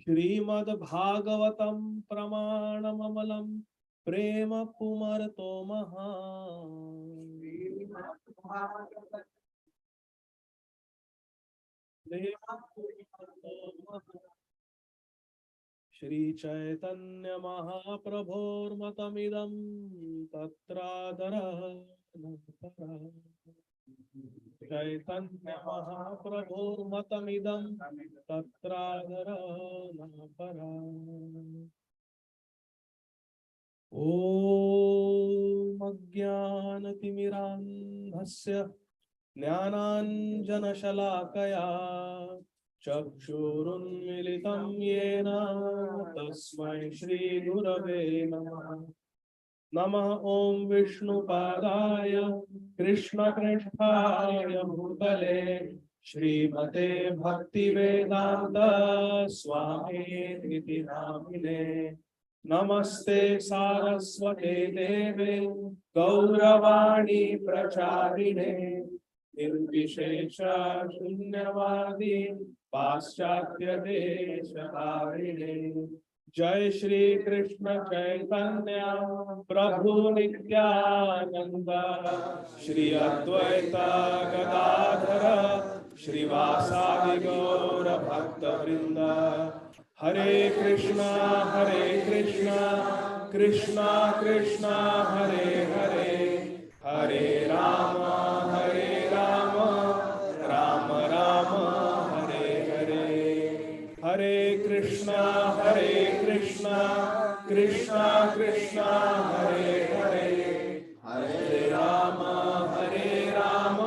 श्रीमद्भागवतं प्रमाणममलं प्रेम पुमर्तो श्री चैतन्य महाप्रभोर्मतमिदं तत्रादरः चैतन्य महाप्रभोर्मतमिदं तत्रादरः ॐ अज्ञानतिमिरान्धस्य ज्ञानाञ्जनशलाकया चक्षुरुन्मिलितं येन तस्मै श्रीगुरवे नमः। नमः ॐ विष्णुपादाय कृष्णकृष्णाय भूतले श्रीमते भक्तिवेदान्त स्वामिनिति नामिने। नमस्ते सारस्वते देवे गौरवाणी प्रचारिणे निर्विशेष शून्यवादी पाश्चात्य देशकारिणे। जय श्री कृष्ण चैतन्य प्रभु नित्यानंद श्री अद्वैत गदाधर श्रीवासादि गौर भक्त वृंद। हरे कृष्णा कृष्णा कृष्णा हरे हरे, हरे राम राम राम हरे हरे। हरे कृष्णा कृष्णा कृष्णा हरे हरे, हरे राम राम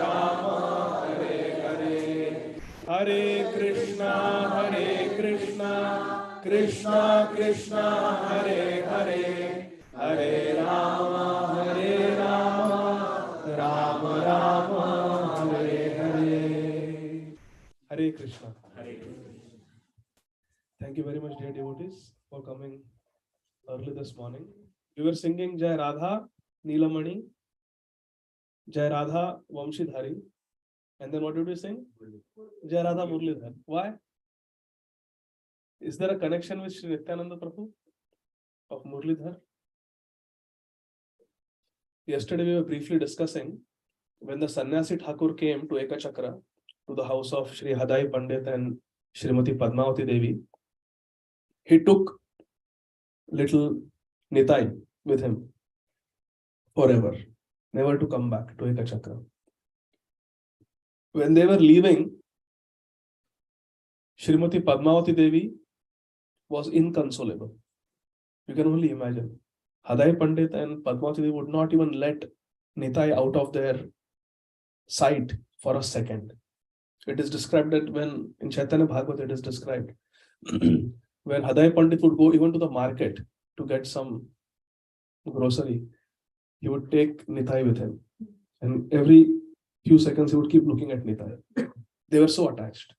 राम हरे हरे। हरे कृष्णा कृष्णा कृष्णा हरे हरे, हरे Ram Ram Ram Hare Hare. Hare Krishna. Thank you very much, dear devotees, for coming early this morning. We were singing Jai Radha Neelamani, Jai Radha Vamshidhari, and then what did we sing? Jai Radha Murlidhar. Why? Is there a connection with Sri Nityananda Prabhu of Murlidhar? Yesterday we were briefly discussing when the Sannyasi Thakur came to Ekachakra, to the house of Sri Hadai Pandit and Srimati Padmavati Devi. He took little Nitai with him forever, never to come back to Ekachakra. When they were leaving, Srimati Padmavati Devi was inconsolable. You can only imagine. Hadai Pandit and Padmavati Devi would not even let Nitai out of their sight for a second. It is described that when in Chaitanya Bhagavad it is described when Hadai Pandit would go even to the market to get some grocery, he would take Nitai with him, and every few seconds he would keep looking at Nitai. They were so attached.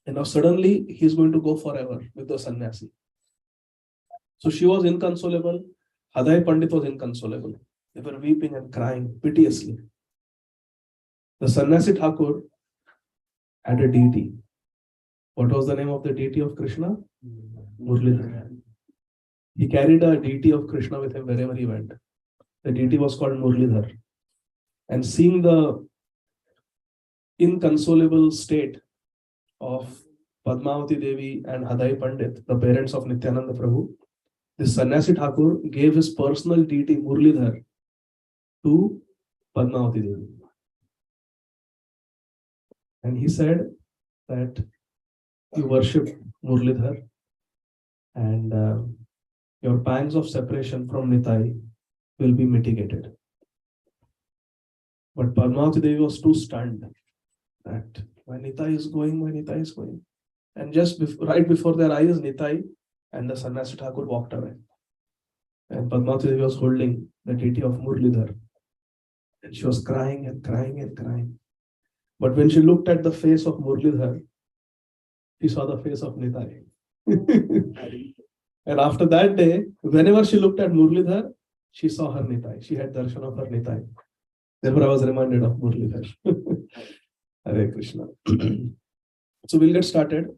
And now suddenly he is going to go forever with the sannyasi. So she was inconsolable. Hadai Pandit was inconsolable. They were weeping and crying piteously. The sannyasi Thakur had a deity. What was the name of the deity of Krishna? Murlidhar. He carried a deity of Krishna with him wherever he went. The deity was called Murlidhar. And seeing the inconsolable state of Padmavati Devi and Hadai Pandit, the parents of Nityananda Prabhu, this Sannyasi Thakur gave his personal deity Murlidhar to Padmavati Devi. And he said that you worship Murlidhar and your pangs of separation from Nitai will be mitigated. But Padmavati Devi was too stunned that my Nitai is going. And just right before their eyes, Nitai and the Sannyasi Thakur walked away. And Padmavati Devi was holding the deity of Murlidhar. And she was crying and crying and crying. But when she looked at the face of Murlidhar, she saw the face of Nitai. And after that day, whenever she looked at Murlidhar, she saw her Nitai. She had darshan of her Nitai. Therefore, I was reminded of Murlidhar. Hare Krishna. So we'll get started.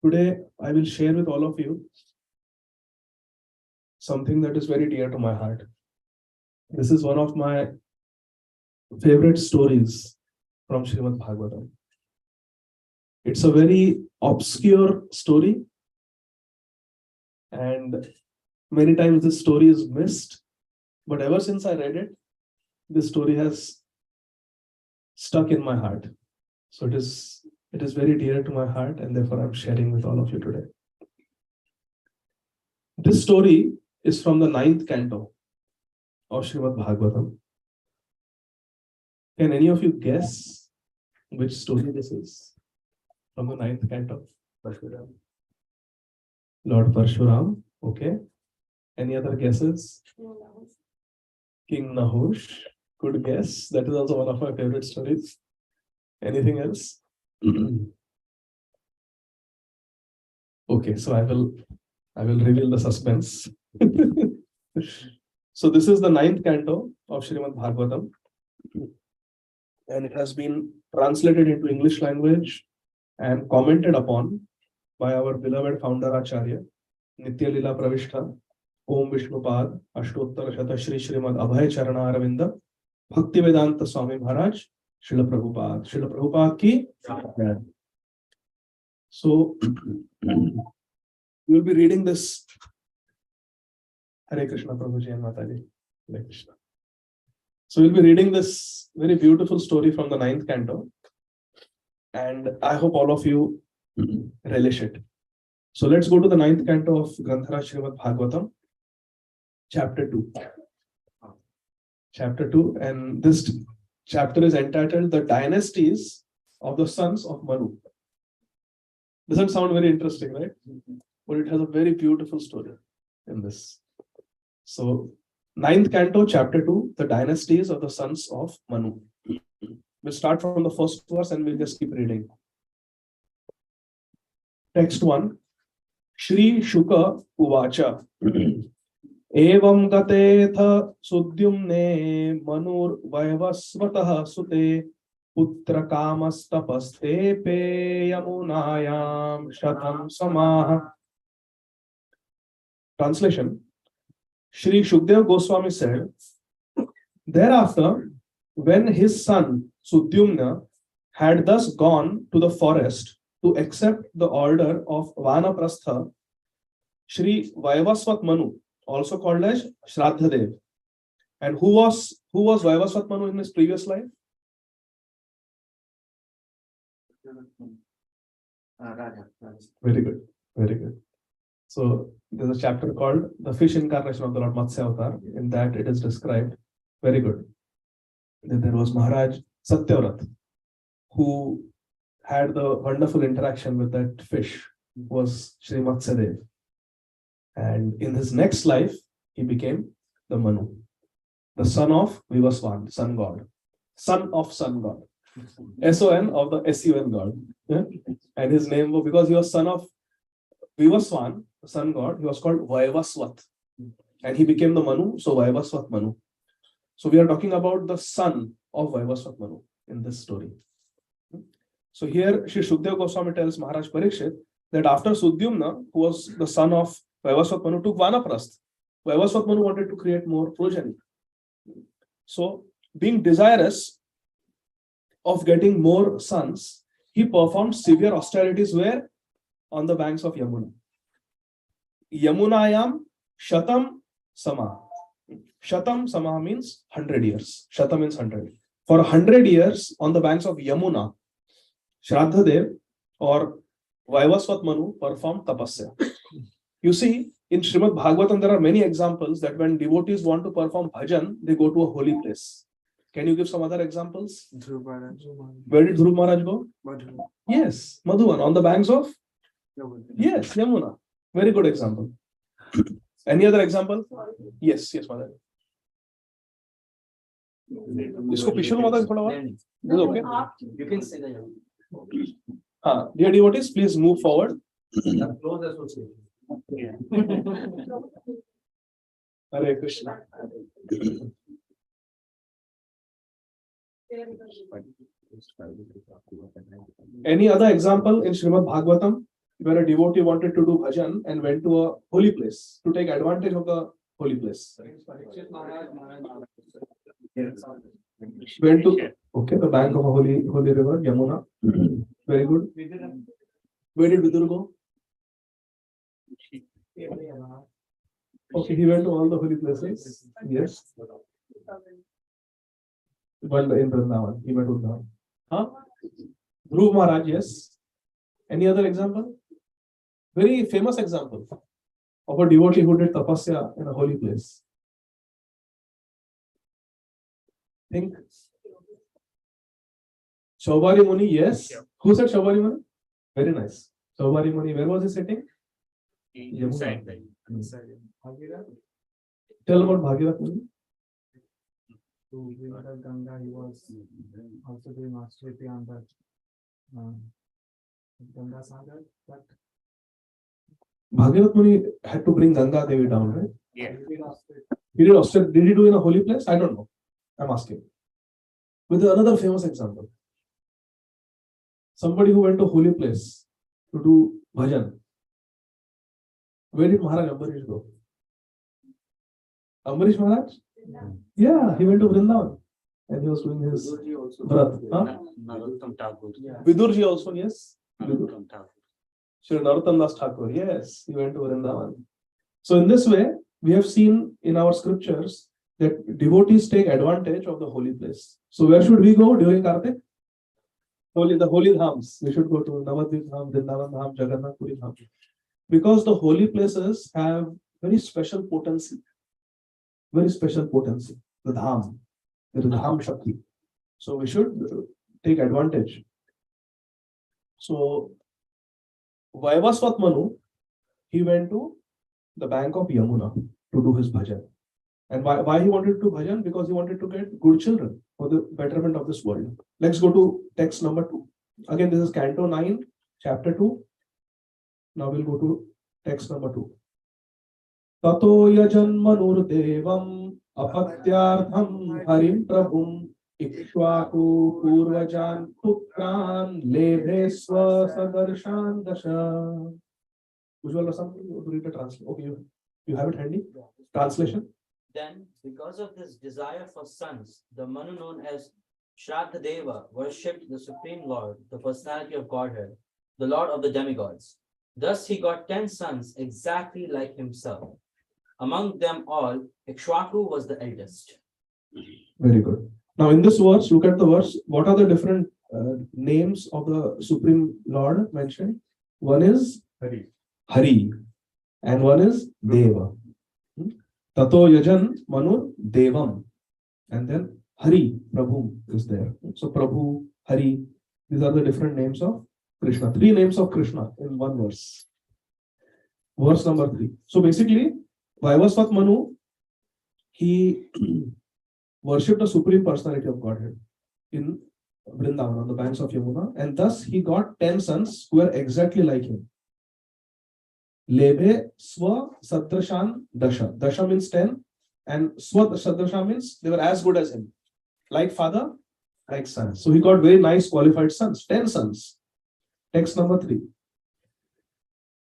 Today, I will share with all of you something that is very dear to my heart. This is one of my favorite stories from Srimad Bhagavatam. It's a very obscure story, and many times this story is missed. But ever since I read it, this story has stuck in my heart. So it is very dear to my heart, and therefore I'm sharing with all of you today. This story is from the 9th canto of Srimad Bhagavatam. Can any of you guess which story this is from the 9th canto? Parshuram. Lord Parshuram. Okay. Any other guesses? King Nahush. Good guess. That is also one of my favorite stories. Anything else? Okay, so I will reveal the suspense. So this is the 9th canto of Srimad Bhagavatam, and it has been translated into English language and commented upon by our beloved founder Acharya, Nitya Lila Pravishtha, Om Vishnupad, Ashtottara Shata Shri Srimad Abhay Charana Aravinda, Bhakti Vedanta Swami Maharaj, Srila Prabhupada ki. So we will be reading this. Hare Krishna Prabhuji and Mataji. Hare Krishna. So we'll be reading this very beautiful story from the 9th canto, and I hope all of you relish it. So let's go to the 9th canto of Granthara Srimad Bhagavatam, chapter 2. Chapter 2, and this chapter is entitled The Dynasties of the Sons of Manu. Doesn't sound very interesting, right? But it has a very beautiful story in this. So, 9th canto, chapter 2, The Dynasties of the Sons of Manu. We'll start from the first verse and we'll just keep reading. Text 1. Shri Shuka Uvacha. Evam gatetha sudyumne manur vaivasvatah sute putra kamastapaste pe yamunayam shatam samaha. Translation. Shri Shukdev Goswami said, thereafter, when his son Sudyumna had thus gone to the forest to accept the order of Vanaprastha, Shri Vaivasvat Manu, also called as Shraddhadev. And who was Vaivasvat Manu in his previous life? Very good, very good. So there's a chapter called The Fish Incarnation of the Lord Matsya Avatar. In that it is described, very good, that there was Maharaj Satyavrat, who had the wonderful interaction with that fish, was Sri Matsyadev. And in his next life, he became the Manu, the son of Vivaswan, sun god, son of sun god, S-O-N of the S-U-N god. Yeah? And his name was, because he was son of Vivaswan, the sun god, he was called Vaivasvat. And he became the Manu, so Vaivasvat Manu. So we are talking about the son of Vaivasvat Manu in this story. So here Shri Shukdev Goswami tells Maharaj Parikshit that after Sudyumna, who was the son of Vaivasvat Manu, took Vanaprasth, Vaivasvat Manu wanted to create more progeny. So being desirous of getting more sons, he performed severe austerities where? On the banks of Yamuna. Yamunayam Shatam Sama. Shatam Sama means 100 years. Shatam means 100. For 100 years on the banks of Yamuna, Shraddhadev or Vaivasvat Manu performed tapasya. You see, in Srimad Bhagavatam, there are many examples that when devotees want to perform bhajan, they go to a holy place. Can you give some other examples? Where did Dhruv Maharaj go? Madhuvan. Yes, Madhuvan, on the banks of? Yes, Yamuna. Very good example. Any other example? Yes, Mother. इसको पिछले माता थोड़ा और? Is it okay? You can say that. Dear devotees, please move forward. Hare Krishna. Any other example in Srimad Bhagavatam where a devotee wanted to do bhajan and went to a holy place to take advantage of the holy place? Went to the bank of a holy river, Yamuna. Very good. Where did Vidur go? Okay, he went to all the holy places. Yes. But in Vrindavan, he went to Vrindavan. Dhruv Maharaj, yes. Any other example? Very famous example of a devotee who did tapasya in a holy place. Think. Chaubari Muni, yes. Yeah. Who said Chaubari Muni? Very nice. Chaubari Muni, where was he sitting? Inside. Tell about Bhagirath Muni. To visit Ganga, he was also doing austerity on the Ganga Sagar. But Bhagirath Muni had to bring Ganga Devi down, right? yeah, He did austerity. Did he do in a holy place? I don't know. I'm asking. With another famous example. Somebody who went to a holy place to do bhajan. Where did Maharaj Ambarish go? Ambarish Maharaj? Yeah, he went to Vrindavan and he was doing his vrat. Vidurji also, yes. Shri Narottam Das Thakur, yes, he went to Vrindavan. So in this way, we have seen in our scriptures that devotees take advantage of the holy place. So where should we go during Kartik? The holy dhams. We should go to Navadvip Dham, Vrindavan Dham, Jagannath Puri Dham. Because the holy places have very special potency. Very special potency. The dham. There is the dham shakti. So we should take advantage. So Vaivasvat Manu, he went to the bank of Yamuna to do his bhajan. And why he wanted to do bhajan? Because he wanted to get good children for the betterment of this world. Let's go to text number 2. Again, this is Canto 9, chapter 2. Now we'll go to text number 2. Tato yajan manur devam apatyartham harim prabhum ikshvaku purvajan putran lebhesva sadarshan dasha. Ujjwal Rasam, read the translation. Okay, you have it handy? Translation. Then, because of this desire for sons, the Manu known as Shraddha worshipped the Supreme Lord, the personality of Godhead, the Lord of the demigods. Thus he got 10 sons exactly like himself. Among them all, Ikshvaku was the eldest. Very good. Now in this verse, look at the verse. What are the different names of the Supreme Lord mentioned? One is Hari and one is Deva. Tato yajan manu devam. And then Hari, Prabhu is there. So Prabhu, Hari, these are the different names of Krishna. 3 names of Krishna in one verse. Verse number 3. So basically, Vaivasvat Manu, he worshipped the Supreme Personality of Godhead in Vrindavan on the banks of Yamuna, and thus he got 10 sons who were exactly like him. Lebhe Swa Sadrashan Dasha. Dasha means 10, and Swa Sadrashan means they were as good as him. Like father, like son. So he got very nice qualified sons, 10 sons. Text number 3.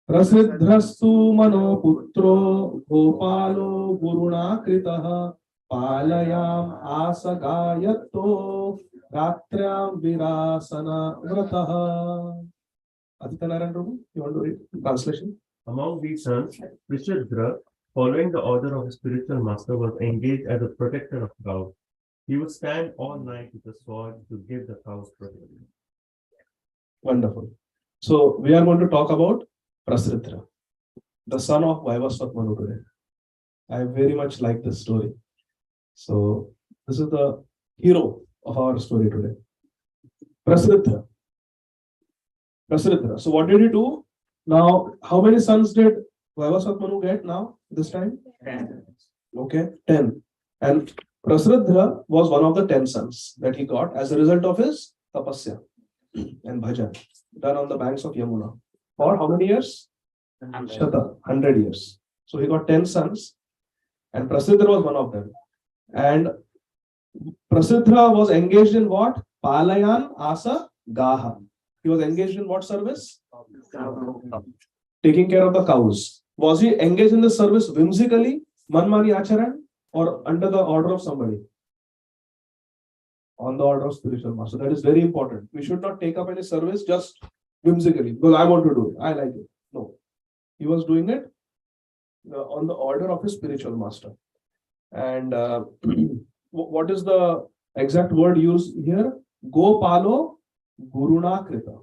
Prasiddhastu mano putro gopalo guruna kritaha palayam asagayato ratriam virasana vrataha. Aditya Narayan Prabhu, you want to read translation? Among these sons, Prasitra, following the order of his spiritual master, was engaged as a protector of cows. He would stand all night with a sword to give the cows protection. Wonderful. So we are going to talk about Prasitra, the son of Vaivasvat Manu today. I very much like this story. So this is the hero of our story today. Prasitra. So what did he do? Now, how many sons did Vaivasvat Manu get now, this time? 10. Okay, 10. And Prasitra was one of the 10 sons that he got as a result of his tapasya and bhajan done on the banks of Yamuna. For how many years? 100 years. So he got 10 sons and Prasitra was one of them. And Prasitra was engaged in what? Palayan Asa Gaha. He was engaged in what service? Taking care of the cows. Was he engaged in this service whimsically, manmani acharan, or under the order of somebody? On the order of spiritual master. That is very important. We should not take up any service just whimsically because I want to do it. I like it. No. He was doing it on the order of his spiritual master. And what is the exact word used here? Gopalo Guruna Krita.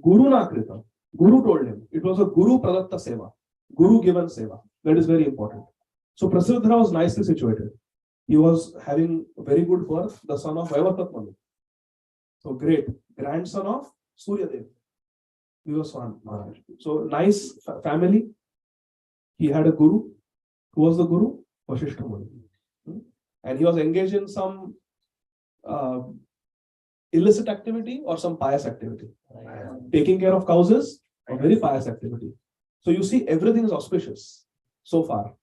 Guruna Krita. Guru told him. It was a Guru Pradatta Seva. Guru given Seva. That is very important. So Prasitra was nicely situated. He was having a very good birth, the son of Vaivasvat Manu. So great grandson of Suryadev, Vivaswan Maharaj. So nice family. He had a guru. Who was the guru? Vasishtha Muni. And he was engaged in some illicit activity or some pious activity. Taking care of cows is a very pious activity. So you see, everything is auspicious so far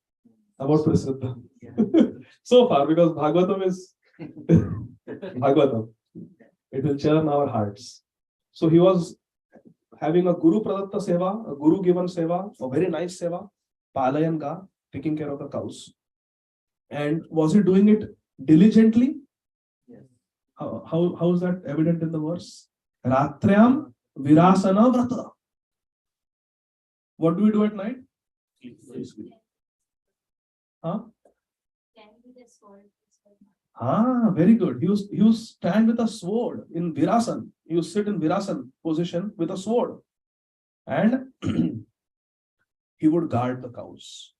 about Prasitra. So far, because Bhagavatam is Bhagavatam. It will churn our hearts. So he was having a Guru Pradatta Seva, a Guru given Seva, a very nice Seva, Palayan Ga, taking care of the cows. And was he doing it diligently? Yes. How is that evident in the verse? Ratrayam Virasana Vrata. What do we do at night? Sleep. Huh? Very good. He used stand with a sword in Virasan. He used sit in Virasan position with a sword. And he would guard the cows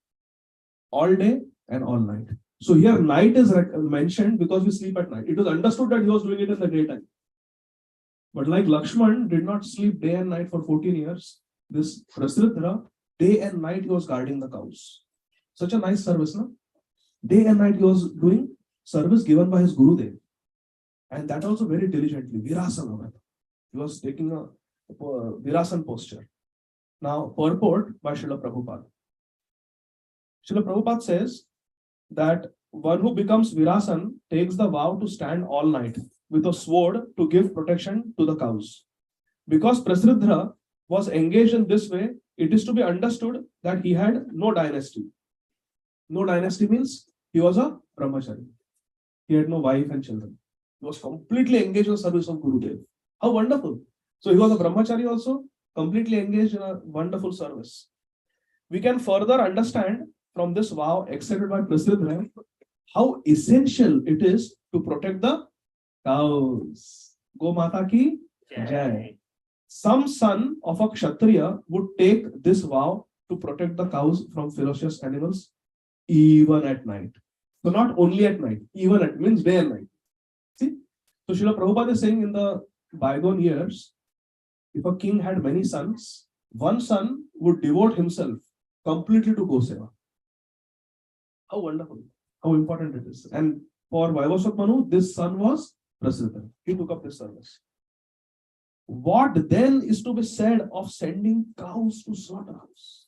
all day and all night. So here night is mentioned because we sleep at night. It was understood that he was doing it in the daytime. But like Lakshman did not sleep day and night for 14 years, this Prasitra, day and night he was guarding the cows. Such a nice service, no? Day and night he was doing service given by his Gurudev. And that also very diligently. Virasana. He was taking a Virasan posture. Now, purport by Srila Prabhupada. Srila Prabhupada says that one who becomes Virasan takes the vow to stand all night with a sword to give protection to the cows. Because Prasridhra was engaged in this way, it is to be understood that he had no dynasty. No dynasty means he was a brahmachari. He had no wife and children. He was completely engaged in the service of Gurudev. How wonderful. So he was a brahmachari also, completely engaged in a wonderful service. We can further understand from this vow accepted by Prasridhra how essential it is to protect the cows. Go Mata ki Jai. Some son of a Kshatriya would take this vow to protect the cows from ferocious animals even at night. So not only at night, even at means day and night. See? So Srila Prabhupada is saying in the bygone years, if a king had many sons, one son would devote himself completely to Goseva. How wonderful, how important it is. And for Vaivasvat Manu, this son was Prasridhar. He took up this service. What then is to be said of sending cows to slaughterhouse?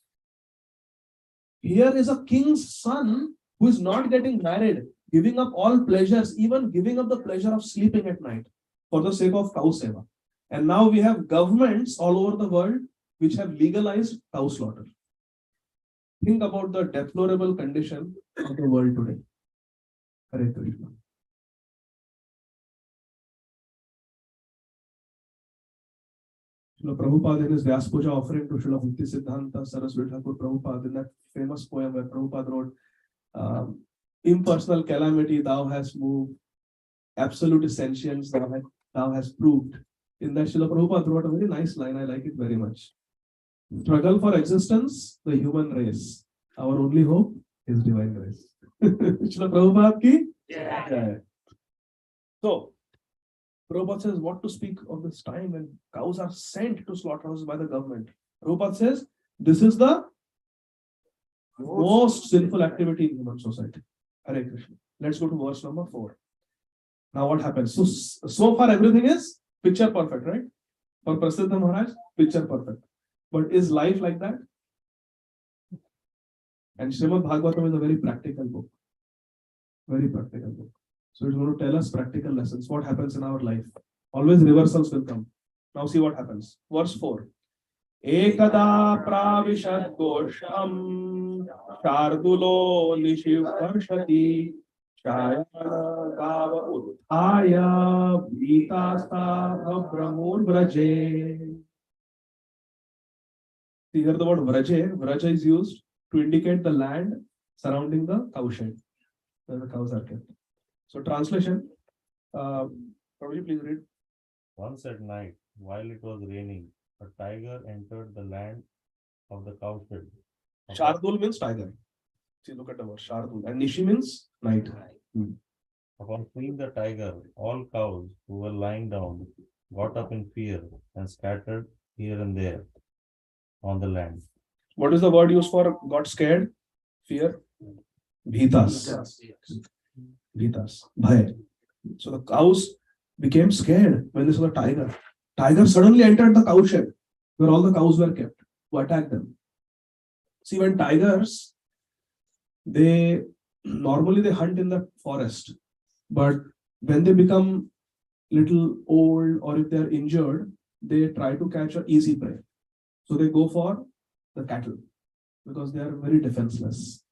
Here is a king's son who is not getting married, giving up all pleasures, even giving up the pleasure of sleeping at night for the sake of cow seva. And now we have governments all over the world which have legalized cow slaughter. Think about the deplorable condition of the world today. Hare Krishna. Srila Prabhupada in his Vyas Puja offering to Srila Bhakti Siddhanta Saraswati Thakur Prabhupada in that famous poem where Prabhupada wrote, impersonal calamity thou hast moved, absolute sentience thou hast proved. In that Srila Prabhupada wrote a very nice line, I like it very much. Struggle for existence, the human race. Our only hope is divine grace. Srila Prabhupada ki Jai. So, Prabhupada says what to speak of this time when cows are sent to slaughterhouses by the government. Prabhupada says this is the most sinful activity in human society. Hare Krishna. Let's go to verse number 4. Now what happens? So far everything is picture perfect, right? For Prasitra Maharaj, picture perfect. But is life like that? And Srimad Bhagavatam is a very practical book. Very practical book. So it's going to tell us practical lessons. What happens in our life? Always reversals will come. Now see what happens. Verse 4. Ekada pravishad gosham shardulo nishivarshati shayana gava uthaya bhitasta brahmur vraje. See here the word vraje. Vraja is used to indicate the land surrounding the cow shed where the cows are kept. So translation, probably please read. Once at night, while it was raining, a tiger entered the land of the cowshed. Shardul means tiger. See, look at the word Shardul. And Nishi means night. Upon seeing the tiger, all cows who were lying down got up in fear and scattered here and there on the land. What is the word used for got scared? Fear? Bhitas. Bhitas. Bhay. So the cows became scared when they saw the tiger. Tiger suddenly entered the cow shed where all the cows were kept to attack them. See, when tigers, they normally hunt in the forest, but when they become little old or if they are injured, they try to catch an easy prey. So they go for the cattle because they are very defenseless.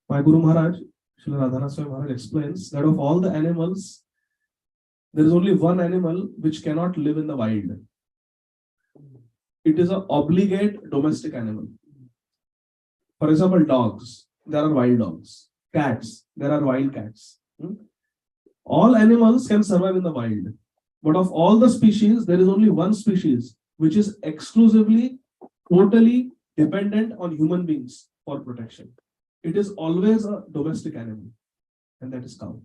My Guru Maharaj, Srila Radhanath Swami Maharaj explains that of all the animals, there is only one animal which cannot live in the wild. It is an obligate domestic animal. For example, dogs, there are wild dogs. Cats, there are wild cats. All animals can survive in the wild. But of all the species, there is only one species which is exclusively, totally dependent on human beings for protection. It is always a domestic animal, and that is cow.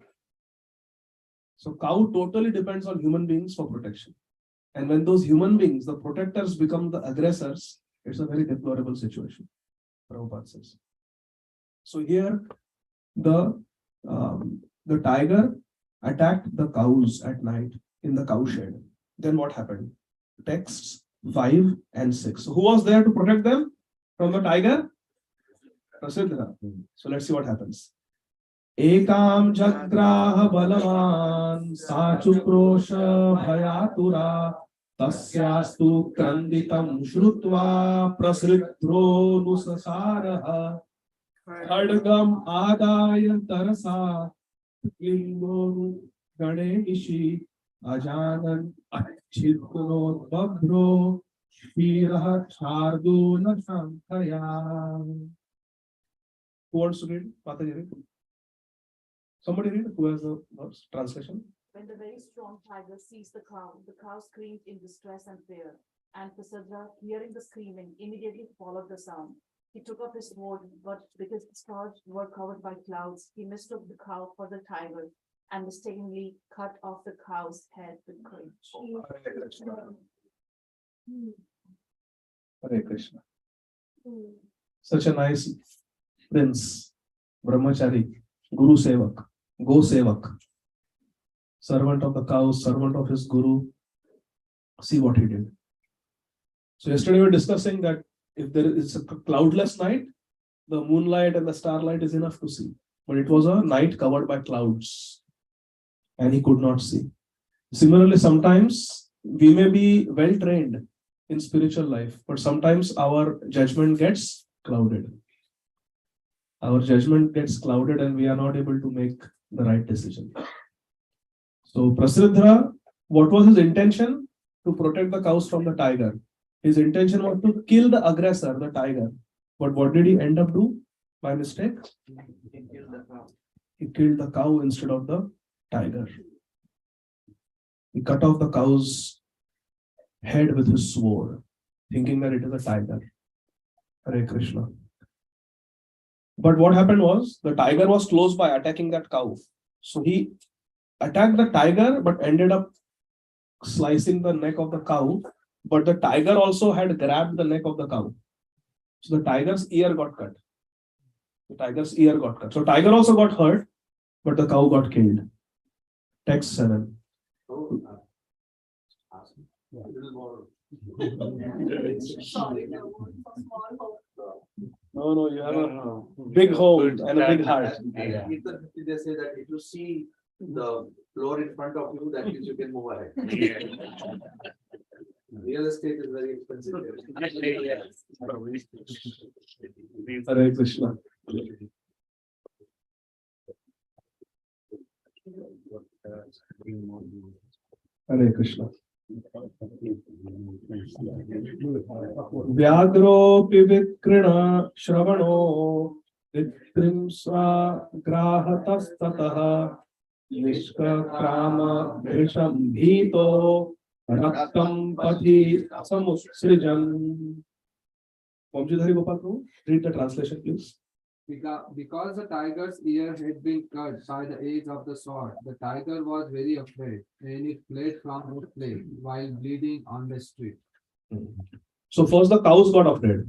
So cow totally depends on human beings for protection. And when those human beings, the protectors, become the aggressors, it's a very deplorable situation. Prabhupada says. So here, the tiger attacked the cows at night in the cow shed. Then what happened? Texts 5 and 6. So who was there to protect them from the tiger? Prasitra. So let's see what happens. Ekam jagraha balavan sachukroša bhayatura tasyastu kranditam shrutva prasritro nusasaraha khadgam adaya tarasa lingo ganenishi ajanan achitno babro shiraha charduna shankaya. Who wants to read? Mataji, somebody read. Who has the translation? When the very strong tiger seized the cow screamed in distress and fear. And Prasitra, hearing the screaming, immediately followed the sound. He took up his sword, but because the stars were covered by clouds, he mistook the cow for the tiger and mistakenly cut off the cow's head with courage. Hare Krishna. Such a nice prince, brahmachari, guru sevak, go sevak, servant of the cows, servant of his guru. See what he did. So yesterday we were discussing that if there is a cloudless night, the moonlight and the starlight is enough to see. But it was a night covered by clouds and he could not see. Similarly, sometimes we may be well trained in spiritual life, but sometimes our judgment gets clouded. Our judgment gets clouded and we are not able to make the right decision. So Prasitra, what was his intention? To protect the cows from the tiger. His intention was to kill the aggressor, the tiger. But what did he end up do by mistake? He killed the cow instead of the tiger. He cut off the cow's head with his sword, thinking that it is a tiger. Hare Krishna. But what happened was, the tiger was close by attacking that cow. So he attacked the tiger, but ended up slicing the neck of the cow. But the tiger also had grabbed the neck of the cow. So the tiger's ear got cut. The tiger's ear got cut. So tiger also got hurt, but the cow got killed. Text 7. No, you have a big home and a big heart. Yeah. They say that if you see the floor in front of you, that means you can move ahead. Real estate is very expensive. Hare Krishna. Hare Krishna. Vyadropi vikrina shravano vitrim sva grahatastataha nishkakrama bhisham bhito raktam pati samusrijan. Vamjidhari Gopal Prabhu, read the translation please. Because the tiger's ear had been cut by the edge of the sword, the tiger was very afraid, and it fled from the play while bleeding on the street. So first the cows got afraid.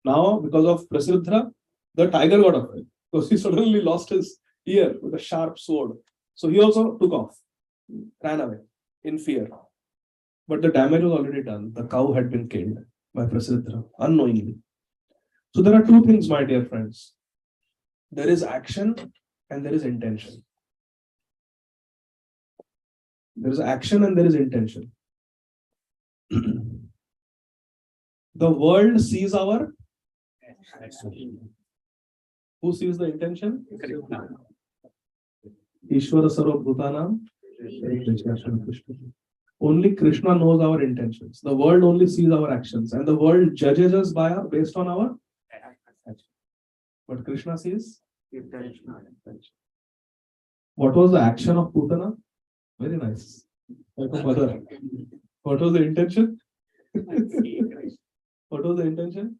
Now, because of Prasitra, the tiger got afraid because he suddenly lost his ear with a sharp sword. So he also took off, ran away in fear. But the damage was already done. The cow had been killed by Prasitra unknowingly. So there are two things, my dear friends. There is action and there is intention. There is action and there is intention. The world sees our. Who sees the intention? Ishvara Sarva Bhutanam. Only Krishna knows our intentions. The world only sees our actions, and the world judges us based on our actions. But Krishna sees intention. What was the action of Putana? Very nice. Like a mother. What was the intention? What was the intention?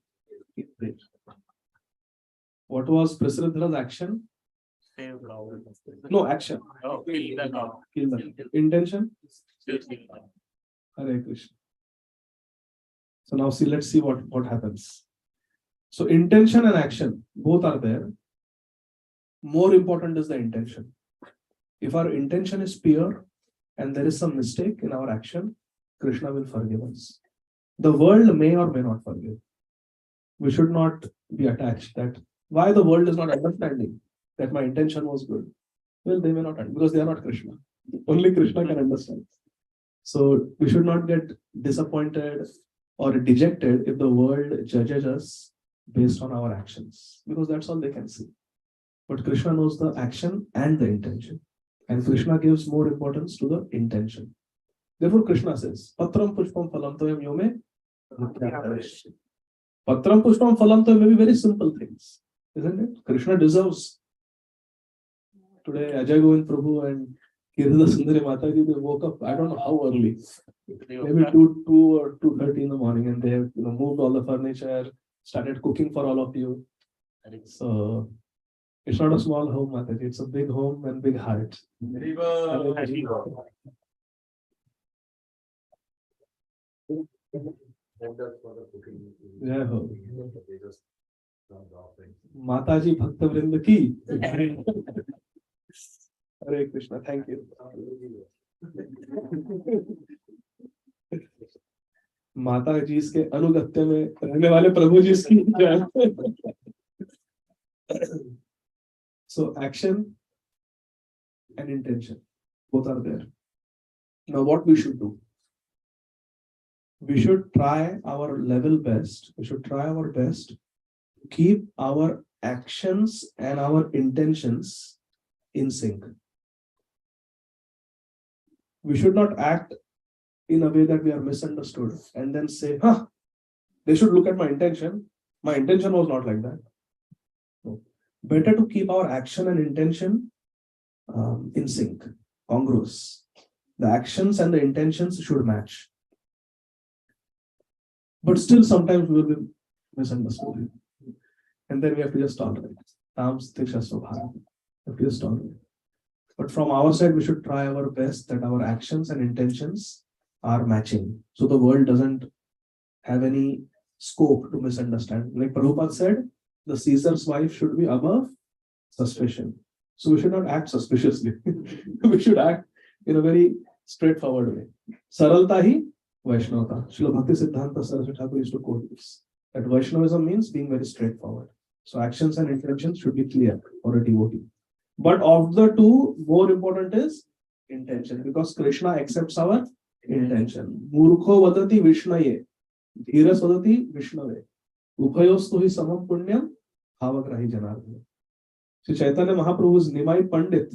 What was Prasridra's action? No action. Kill the cow. Intention? Hare Krishna. So now let's see what happens. So intention and action, both are there. More important is the intention. If our intention is pure and there is some mistake in our action, Krishna will forgive us. The world may or may not forgive. We should not be attached that why the world is not understanding that my intention was good. Well, they may not understand because they are not Krishna. Only Krishna can understand. So we should not get disappointed or dejected if the world judges us based on our actions, because that's all they can see. But Krishna knows the action and the intention. And Krishna gives more importance to the intention. Therefore, Krishna says, Patram Pushpam Phalam Toyam Yome. Patram Pushpam Phalam Toyam may be very simple things, isn't it? Krishna deserves. Today, Ajay Govind Prabhu and Kirtana Sundari Mataji, they woke up, I don't know how early, maybe 2 or 2:30 in the morning, and they have moved all the furniture, started cooking for all of you. So it's not a small home, Mataji, it's a big home and big heart. Yeah, Mataji Bhakta Vrinda ki. Hare Krishna, thank you. माता जी के अनुगत्य में रहने वाले प्रभु जी की जय. So action and intention, both are there. Now what we should do? We should try our level best. We should try our best to keep our actions and our intentions in sync. We should not act in a way that we are misunderstood and then say, they should look at my intention. My intention was not like that. No. Better to keep our action and intention in sync, congruous. The actions and the intentions should match. But still, sometimes we will be misunderstood. And then we have to just tolerate. We have to just tolerate. But from our side, we should try our best that our actions and intentions are matching. So the world doesn't have any scope to misunderstand. Like Prabhupada said, the Caesar's wife should be above suspicion. So we should not act suspiciously. We should act in a very straightforward way. Saralta hi Vaishnavata. Srila Bhakti Siddhanta Saraswati Thakur used to quote this. That Vaishnavism means being very straightforward. So actions and intentions should be clear for a devotee. But of the two, more important is intention, because Krishna accepts our intention. Murkho vadati Vishnaye, Dhiras vadati Vishnave, Uphayostu hi samam punyam, Bhavagrahi Janardana. So Chaitanya Mahaprabhu's Nimai Pandit,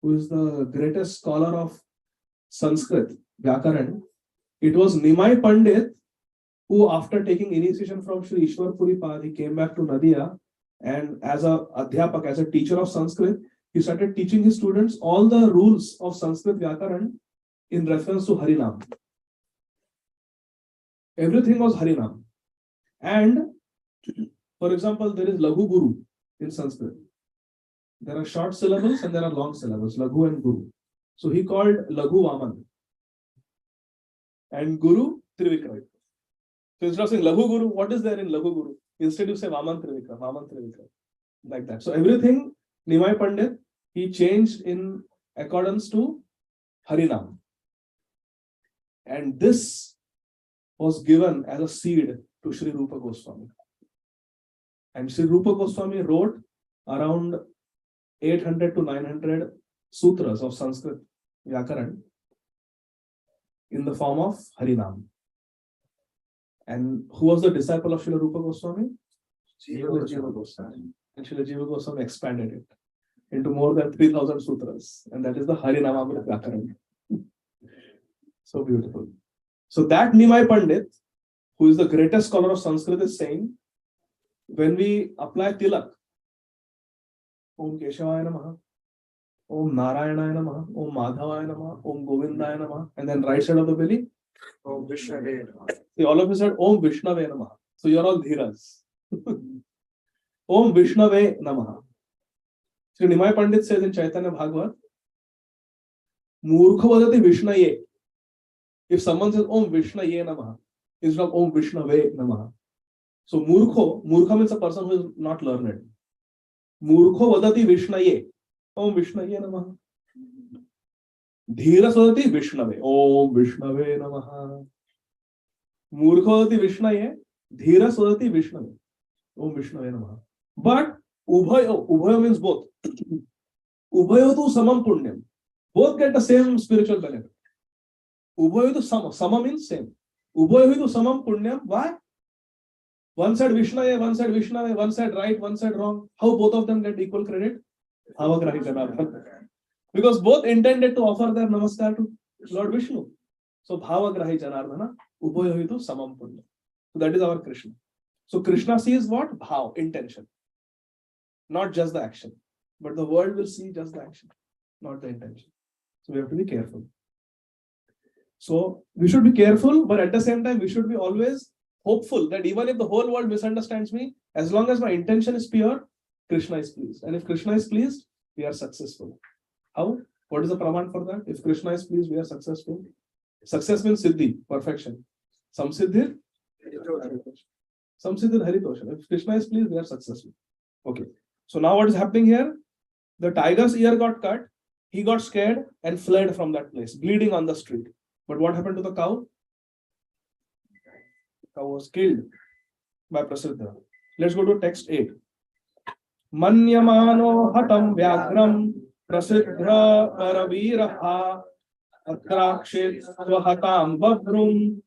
who is the greatest scholar of Sanskrit, Vyakaran, it was Nimai Pandit who, after taking initiation from Sri Ishwar Puripad, he came back to Nadia, and as a Adhyapak, as a teacher of Sanskrit, he started teaching his students all the rules of Sanskrit Vyakaran in reference to Harinam. Everything was Harinam. And, for example, there is Laghu Guru in Sanskrit. There are short syllables and there are long syllables, Laghu and Guru. So he called Laghu Vaman and Guru Trivikram. So instead of saying Laghu Guru, what is there in Laghu Guru? Instead you say Vaman Trivikram, like that. So everything Nimai Pandit, he changed in accordance to Harinam. And this was given as a seed to Sri Rupa Goswami. And Sri Rupa Goswami wrote around 800 to 900 sutras of Sanskrit Vyakaran in the form of Harinam. And who was the disciple of Srila Rupa Goswami? Srila Jiva Goswami. And Srila Jiva Goswami expanded it into more than 3,000 sutras. And that is the Harinamamrita Vyakaran. So beautiful. So that Nimai Pandit, who is the greatest scholar of Sanskrit, is saying, when we apply tilak, Om Keshavaya Namaha, Om Narayanaya Namaha, Om Madhavaya Namaha, Om Govindaya Namaha, and then right side of the belly, Om Vishnave Namaha. See, all of you said Om Vishnave Namaha. So you're all dhiras. Om Vishnave Namaha. Sri Nimai Pandit says in Chaitanya Bhagavat, Murkha vadati Vishnaye. If someone says Om Vishnaye Namaha, instead of Om Vishnave Namaha. So Murkha means a person who is not learned. Murkho vadati Vishnaye. Om Vishnaye Namaha. Dhira vadati Vishnave. Om Vishnave Namaha. Murkho vadati Vishnaye. Dhira vadati Vishnave. Om Vishnave Namaha. But Ubhayo means both. Ubhayo tu samam punyam. Both get the same spiritual benefit. Ubhayo tu sama means same. Ubhayo tu samam punyam. Why? One side Vishnaye, one side Vishnave, one side right, one side wrong. How both of them get equal credit? Bhavagrahi Janardhana. Because both intended to offer their namaskar to Lord Vishnu. So Bhavagrahi Janardhana, Ubhayohitu Samam Punya. So that is our Krishna. So Krishna sees what? Bhav, intention. Not just the action. But the world will see just the action, not the intention. So we have to be careful. So we should be careful, but at the same time, we should be always hopeful that even if the whole world misunderstands me, as long as my intention is pure, Krishna is pleased. And if Krishna is pleased, we are successful. How? What is the praman for that? If Krishna is pleased, we are successful. Success means siddhi, perfection. Samsiddhir, Samsiddhir haritoshan. If Krishna is pleased, we are successful. Okay. So now what is happening here? The tiger's ear got cut. He got scared and fled from that place, bleeding on the street. But what happened to the cow? Cow was killed by Prasitra. Let's go to text 8. Manyamano hatam vyagram Prasitra paraviraha atrakshit swahatam babrum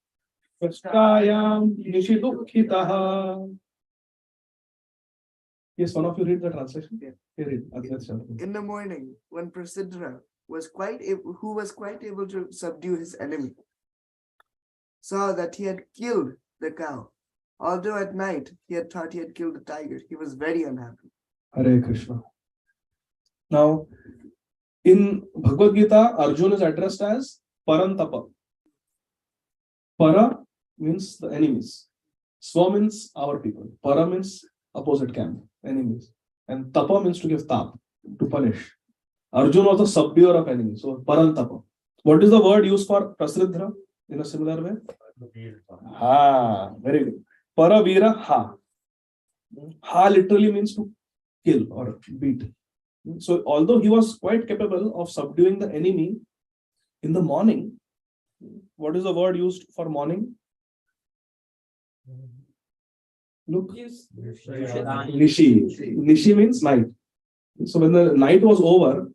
prastayam nishidukkhitaha. Yes, one of you read the translation. Read. In the morning, when Prasitra who was quite able to subdue his enemy, saw that he had killed the cow, although at night he had thought he had killed the tiger, he was very unhappy. Hare Krishna. Now, in Bhagavad Gita, Arjuna is addressed as Parantapa. Para means the enemies. Swa means our people. Para means opposite camp, enemies. And Tapa means to give tap, to punish. Arjuna was the subduer of enemies. So Parantapa. What is the word used for Prasridhra in a similar way? Ha, very good. Paravira ha. Ha literally means to kill or beat. So although he was quite capable of subduing the enemy in the morning, what is the word used for morning? Look. Nishi. Nishi means night. So when the night was over,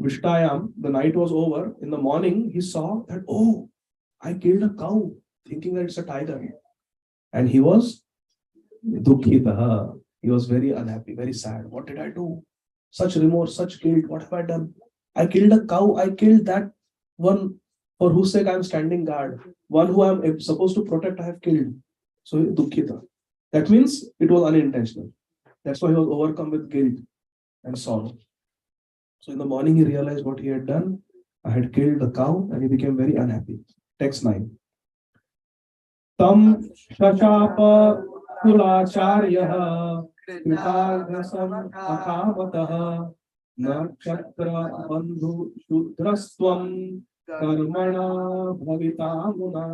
Vishtayam, the night was over, in the morning he saw that, oh, I killed a cow, thinking that it's a tiger. And he was dukkhitaha. He was very unhappy, very sad. What did I do? Such remorse, such guilt. What have I done? I killed a cow. I killed that one for whose sake I am standing guard. One who I am supposed to protect, I have killed. So dukkhita. That means it was unintentional. That's why he was overcome with guilt and sorrow. So in the morning he realized what he had done. I had killed the cow and he became very unhappy. Text 9. Tam shachapa kulacharya कृतार्थसम अकामतः नक्षत्र बंधु शूद्रस्त्वं कर्मणा भवितामुना.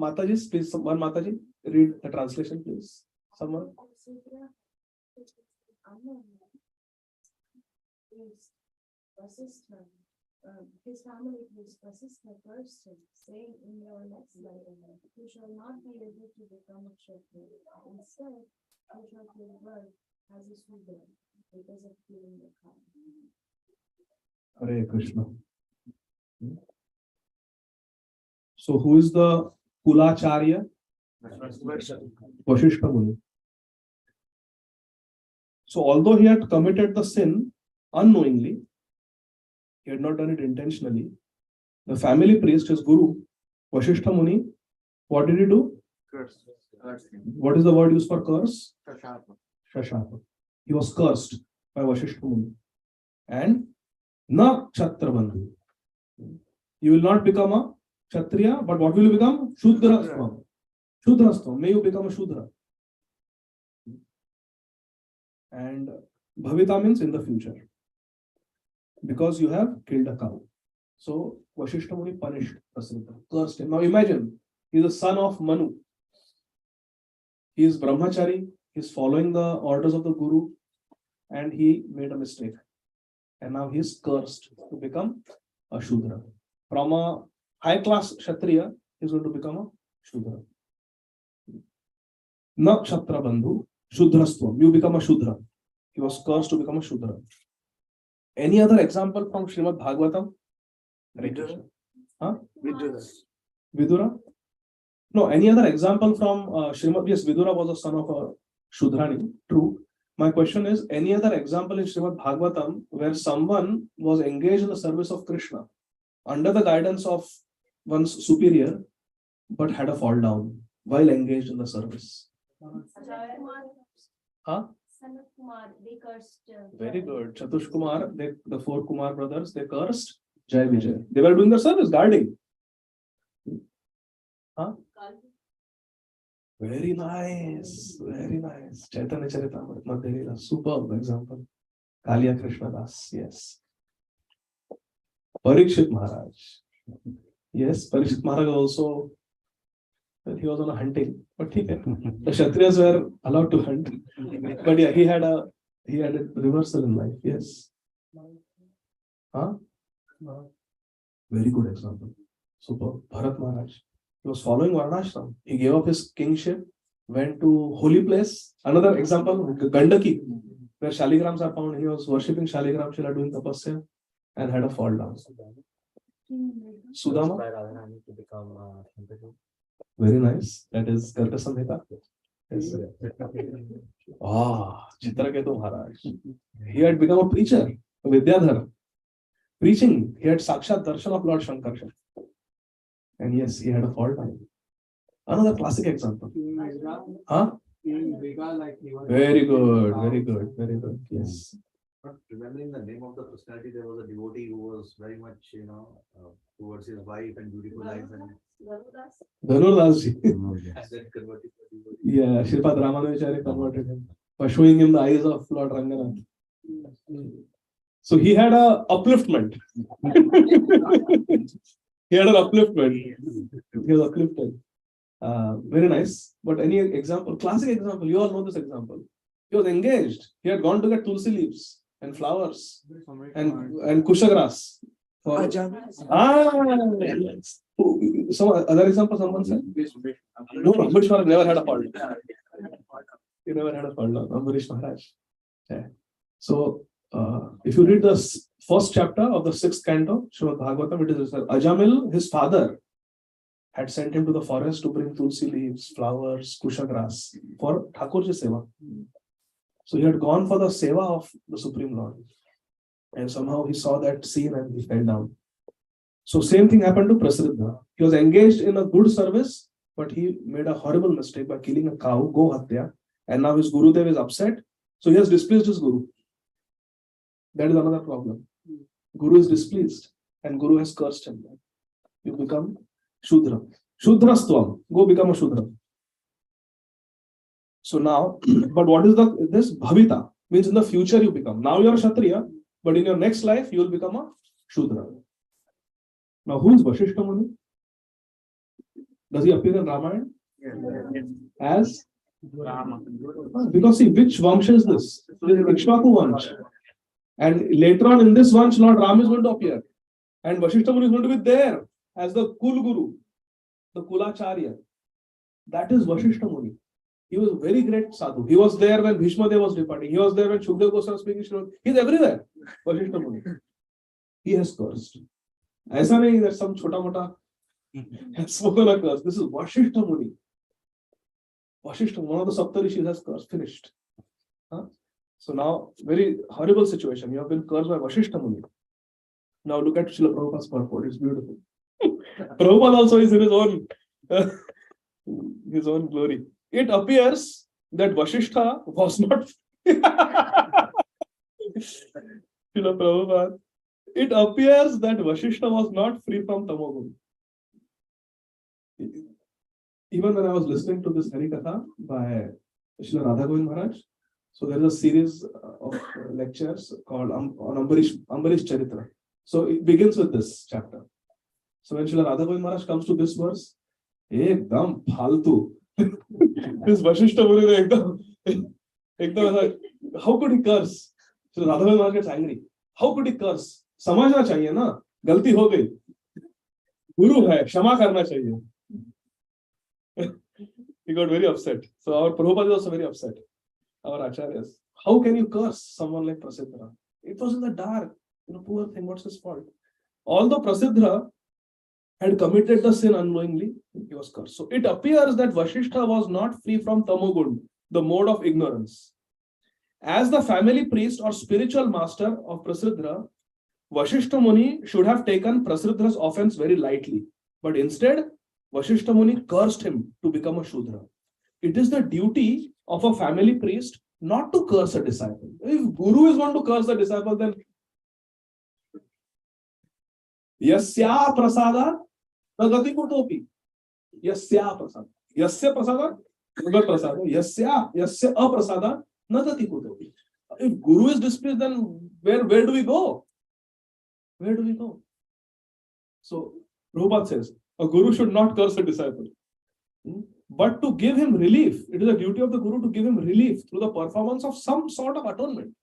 Mataji, please, one Mataji, read the translation, please. Someone. His family was Prasitra cursed him, saying in your next life, you shall not be able to become a Kshatriya. Instead, you shall live well as a Sudra because of killing the cow. Hare Krishna. So who is the Kulacharya? Vasishtha Muni. So although he had committed the sin unknowingly, he had not done it intentionally, the family priest, his guru, Vasishtha Muni, what did he do? Curse. What is the word used for curse? Shashapa. He was cursed by Vasishtha Muni. And na Kshatriya Bandhu. You will not become a Kshatriya, but what will you become? Shudrastvam. Shudrastvam. May you become a Shudra. And Bhavita means in the future. Because you have killed a cow. So Vasishtha Muni punished Prasitra, cursed him. Now imagine, he is the son of Manu. He is brahmachari, he is following the orders of the Guru, and he made a mistake. And now he is cursed to become a Shudra. From a high class Kshatriya, he is going to become a Shudra. Na Kshatriya Bandhu, Shudrastvam. You become a Shudra. He was cursed to become a Shudra. Any other example from Srimad Bhagavatam? Vidura. Huh? Vidura. Vidura? No, any other example from Srimad? Yes, Vidura was a son of a Shudrani. True. My question is, any other example in Srimad Bhagavatam where someone was engaged in the service of Krishna under the guidance of one's superior, but had a fall down while engaged in the service? Huh? Son of Kumar, they cursed. Very good. Chatush Kumar, the four Kumar brothers, they cursed Jai Vijay. They were doing the service, guarding. Huh? Very nice. Very nice. Chaitanya Charitamrita, Madhya, superb example. Kaliya Krishna Das, yes. Parikshit Maharaj. Yes, Parikshit Maharaj also, well, he was on a hunting, but the Kshatriyas were allowed to hunt. But yeah, he had a reversal in life, yes. Huh? Very good example. Super. Bharat Maharaj. He was following Varnashram. He gave up his kingship, went to holy place. Another example, Gandaki, where Shaligrams are found. He was worshipping Shaligram, Shila doing tapasya, and had a fall down. Sudama. To become Very nice. That is Garga Samhita. Yes. Chitraketu Maharaj. He had become a preacher, a Vidyadhar. Preaching. He had Sakshat Darshan of Lord Shankarshan. And yes, he had a fall down. Another classic example. Huh? Very good, very good, very good. Yes. But remembering the name of the personality, there was a devotee who was very much, towards his wife and beautiful eyes, and Dhanurdas ji. then converted to devotee. Yeah, Shripad Ramanujacharya converted him by showing him the eyes of Lord Ranganath. So he had a upliftment. He had an upliftment. He was uplifted. Very nice. But any example, classic example, you all know this example. He was engaged. He had gone to get tulsi leaves and flowers and kusha grass. Some other example, someone said? No, Ambarish Maharaj never had a fall. He never had a fall down. Ambarish Maharaj. Yeah. So, if you read the first chapter of the 6th canto, Srimad Bhagavatam, it is Ajamil, his father, had sent him to the forest to bring tulsi leaves, flowers, kusha grass for Thakurji Seva. So he had gone for the Seva of the Supreme Lord. And somehow he saw that scene and he fell down. So same thing happened to Prasitra. He was engaged in a good service, but he made a horrible mistake by killing a cow, Go Hatya. And now his Gurudev is upset. So he has displeased his Guru. That is another problem. Guru is displeased and Guru has cursed him. You become Shudra. Shudrastvam. Go become a Shudra. So now, but what is this Bhavita? Means in the future you become. Now you are a Kshatriya, but in your next life you will become a Shudra. Now who is Vashishta Muni? Does he appear in Ramayana? As? Because see, which Vamsh is this? This is Ikshvaku Vamsh. And later on in this Vamsh, Lord Ram is going to appear. And Vashishta Muni is going to be there as the Kul Guru, the Kulacharya. That is Vashishta Muni. He was a very great sadhu. He was there when Bhishma Dev was departing. He was there when Shukdev Goswami was speaking. He is everywhere. Vashishta Muni. He has cursed. Aisa nahi that some chota mota has spoken a curse. This is Vashishta Muni. Vashishta, one of the Saptarishis has cursed. Finished. Huh? So now, very horrible situation. You have been cursed by Vashishta Muni. Now look at Srila Prabhupada's purport. It's beautiful. Prabhupada also is in his own glory. It appears that Vashishta was not Srila Prabhupada. It appears that Vashishta was not free from Tamogun. Even when I was listening to this Harikatha by Srila Radha Govind Maharaj, so there is a series of lectures called on Ambarish Charitra. So it begins with this chapter. So when Srila Radha Govind Maharaj comes to this verse, ekdam phaltu. This Vashishta Muni, how could he curse? So Radha Govind Maharaj gets angry. How could he curse? समझना चाहिए ना, गलती हो गई. Guru hai, क्षमा करना चाहिए. He got very upset. So our Prabhupada is also very upset. Our acharyas. How can you curse someone like Prasitra? It was in the dark. Poor thing, what's his fault? Although Prasitra had committed the sin unknowingly, he was cursed. So it appears that Vashishta was not free from Tamogun, the mode of ignorance. As the family priest or spiritual master of Prasitra, Vashishta Muni should have taken Prasidra's offense very lightly. But instead, Vashishta Muni cursed him to become a Shudra. It is the duty of a family priest not to curse a disciple. If Guru is going to curse a disciple, then Yasya Prasada Nagati Kutopi. Yasya Prasada. Yasya Prasada Nagat Prasada. Yasya Aprasada Nagati Kutopi. If Guru is displeased, then where do we go? Where do we go? So Prabhupada says, a Guru should not curse a disciple. But to give him relief, it is a duty of the Guru to give him relief through the performance of some sort of atonement.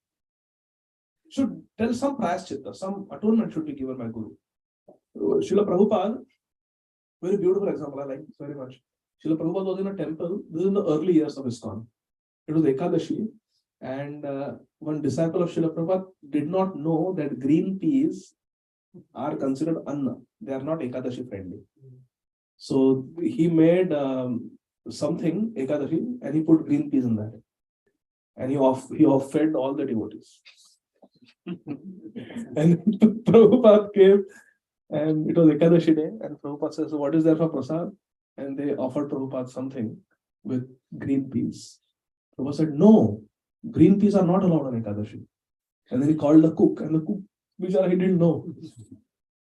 Should tell some prayaschitta, some atonement should be given by Guru. Srila Prabhupada, very beautiful example, I like this very much. Srila Prabhupada was in a temple, this is in the early years of ISKCON. It was Ekadashi, and one disciple of Srila Prabhupada did not know that green peas are considered anna. They are not Ekadashi friendly. So he made something, Ekadashi, and he put green peas in that. And he fed all the devotees. And Prabhupada came, and it was Ekadashi day, and Prabhupada says, so what is there for prasad? And they offered Prabhupada something with green peas. Prabhupada said, no, green peas are not allowed on Ekadashi. And then he called the cook, and the cook, he didn't know.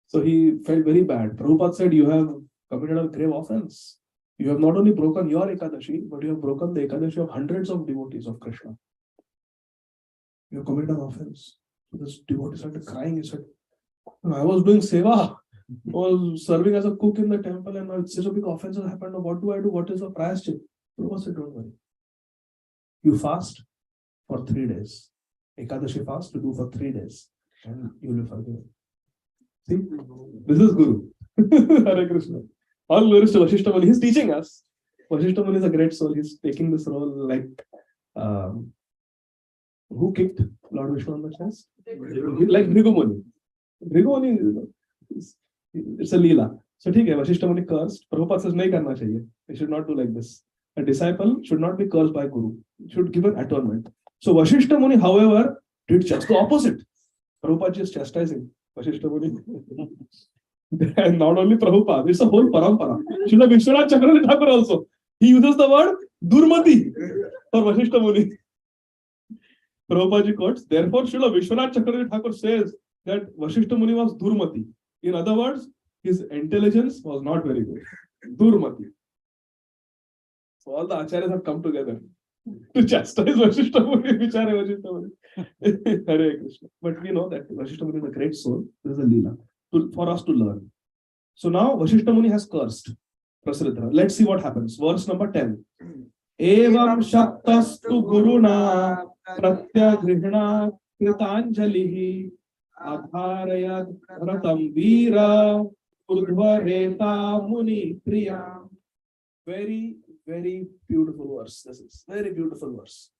So he felt very bad. Prabhupada said, you have committed a grave offense. You have not only broken your Ekadashi, but you have broken the Ekadashi of hundreds of devotees of Krishna. You have committed an offense. So this devotee started crying. He said, I was doing seva. I was serving as a cook in the temple, and such a big offense has happened. What do I do? What is the prayaschitta? Prabhupada said, don't worry. You fast for 3 days. Ekadashi fast to do for 3 days. And you will be forgiven. See, this is Guru. Hare Krishna. All glories to Vashishta Muni. He's teaching us. Vashishta Muni is a great soul. He's taking this role like who kicked Lord Vishnu on the chest? Like Bhrigu Muni. Bhrigu Muni, it's a Leela. So Vashishta Muni cursed. Prabhupada says, nahi karna chahiye. They should not do like this. A disciple should not be cursed by Guru. He should give an atonement. So Vashishta Muni, however, did just the opposite. Prabhupada is chastising Vashishta Muni. And not only Prabhupada, it's a whole parampara. Srila Vishwanath Chakravarti Thakur also. He uses the word Durmati for Vashishta Muni. Prabhupada quotes, therefore Srila Vishwanath Chakravarti Thakur says that Vashishta Muni was Durmati. In other words, his intelligence was not very good. Durmati. So all the acharyas have come together. to chastise Vashishta Muni, Vichare Vashishta Muni. Hare Krishna. But we know that Vashishta Muni is a great soul. This is a Leela for us to learn. So now Vashishta Muni has cursed Prasritra. Let's see what happens. Verse number 10. Evam shaktastu guruna pratyagrihna kritanjalihi adharayad ratam veera urdhvareta muni priya. Very, very beautiful verse. This is very beautiful verse.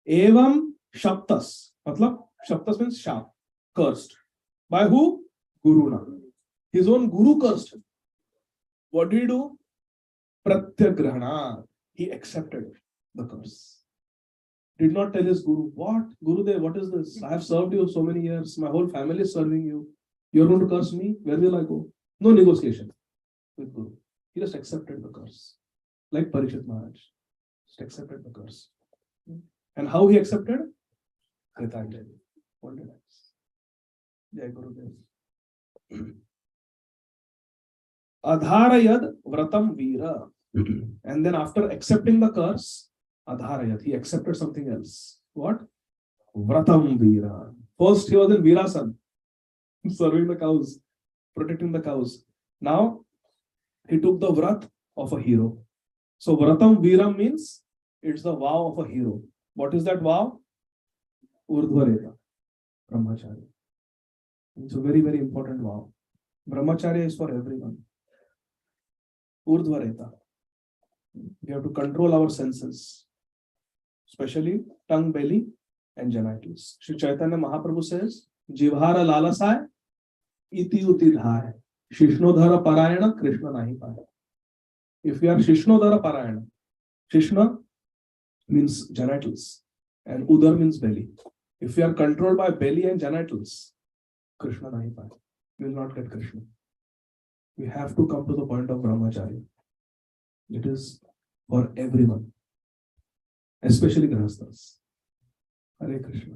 Evam shaktas. Matlab, shaktas means shap, cursed. By who? Guruna. His own guru cursed him. What did he do? Pratyagrahana. He accepted the curse. Did not tell his guru, what? Gurudev, what is this? I have served you so many years. My whole family is serving you. You're going to curse me? Where will I go? No negotiation with Guru. He just accepted the curse. Like Parikshit Maharaj. Just accepted the curse. And how he accepted? Kritanjali. What did I say? Jai Gurudev. Adharayad vratam veera. And then after accepting the curse, Adharayat, he accepted something else. What? Vratam Veera. First, he was in Veerasan, serving the cows, protecting the cows. Now, he took the Vrat of a hero. So, Vratam Veera means it's the vow of a hero. What is that vow? Urdhvareta, Brahmacharya. It's a very, very important vow. Brahmacharya is for everyone. Urdhvareta. We have to control our senses, especially tongue, belly, and genitals. Shri Chaitanya Mahaprabhu says, Jivhara lalasai, iti uti dhai, Shishnodhara parayana, Krishna nahi paaya. If we are Shishnodhara parayana, Shishna means genitals, and Udar means belly. If we are controlled by belly and genitals, Krishna nahi paaya. We will not get Krishna. We have to come to the point of Brahmacharya. It is for everyone, especially Grahasthas. Hare Krishna.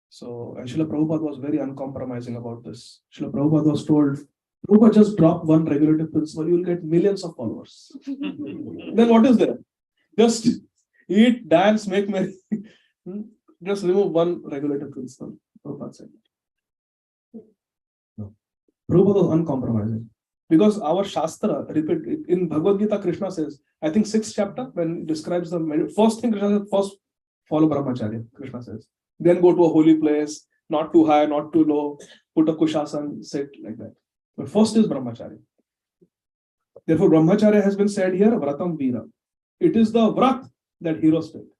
So, and Srila Prabhupada was very uncompromising about this. Srila Prabhupada was told, Prabhupada, just drop one regulative principle, you will get millions of followers. Then what is there? Just eat, dance, make merry. Just remove one regulative principle. Prabhupada said. No. Prabhupada was uncompromising. Because our Shastra, repeat, in Bhagavad Gita, Krishna says, I think 6th chapter, when he describes the first thing, Krishna says, first follow Brahmacharya, Krishna says. Then go to a holy place, not too high, not too low, put a kushasan, sit like that. But first is Brahmacharya. Therefore, Brahmacharya has been said here, Vratam Veera. It is the Vrat that heroes take.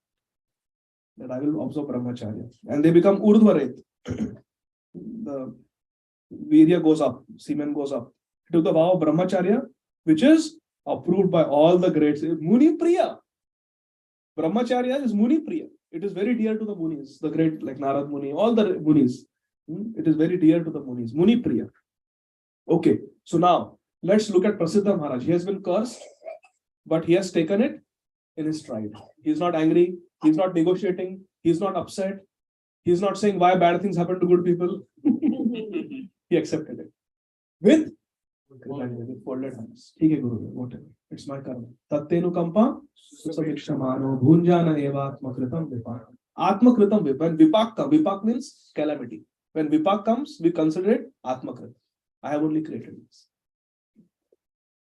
That I will observe Brahmacharya. And they become Urdhvaret. The Virya goes up, semen goes up. To the vow of Brahmacharya, which is approved by all the greats. Muni Priya. Brahmacharya is Muni Priya. It is very dear to the Munis, the great like Narad Muni, all the Munis. It is very dear to the Munis. Muni Priya. Okay, so now let's look at Prasitra Maharaj. He has been cursed, but he has taken it in his stride. He is not angry. He is not negotiating. He is not upset. He is not saying why bad things happen to good people. He accepted it. With folded hands. Okay, Guru, whatever. It's my karma. Tattenu kampa susavikshamano bhunjana eva atmakritam vipaka. Atmakritam vipaka. When vipak means calamity. When vipak comes, we consider it atmakrit. I have only created this.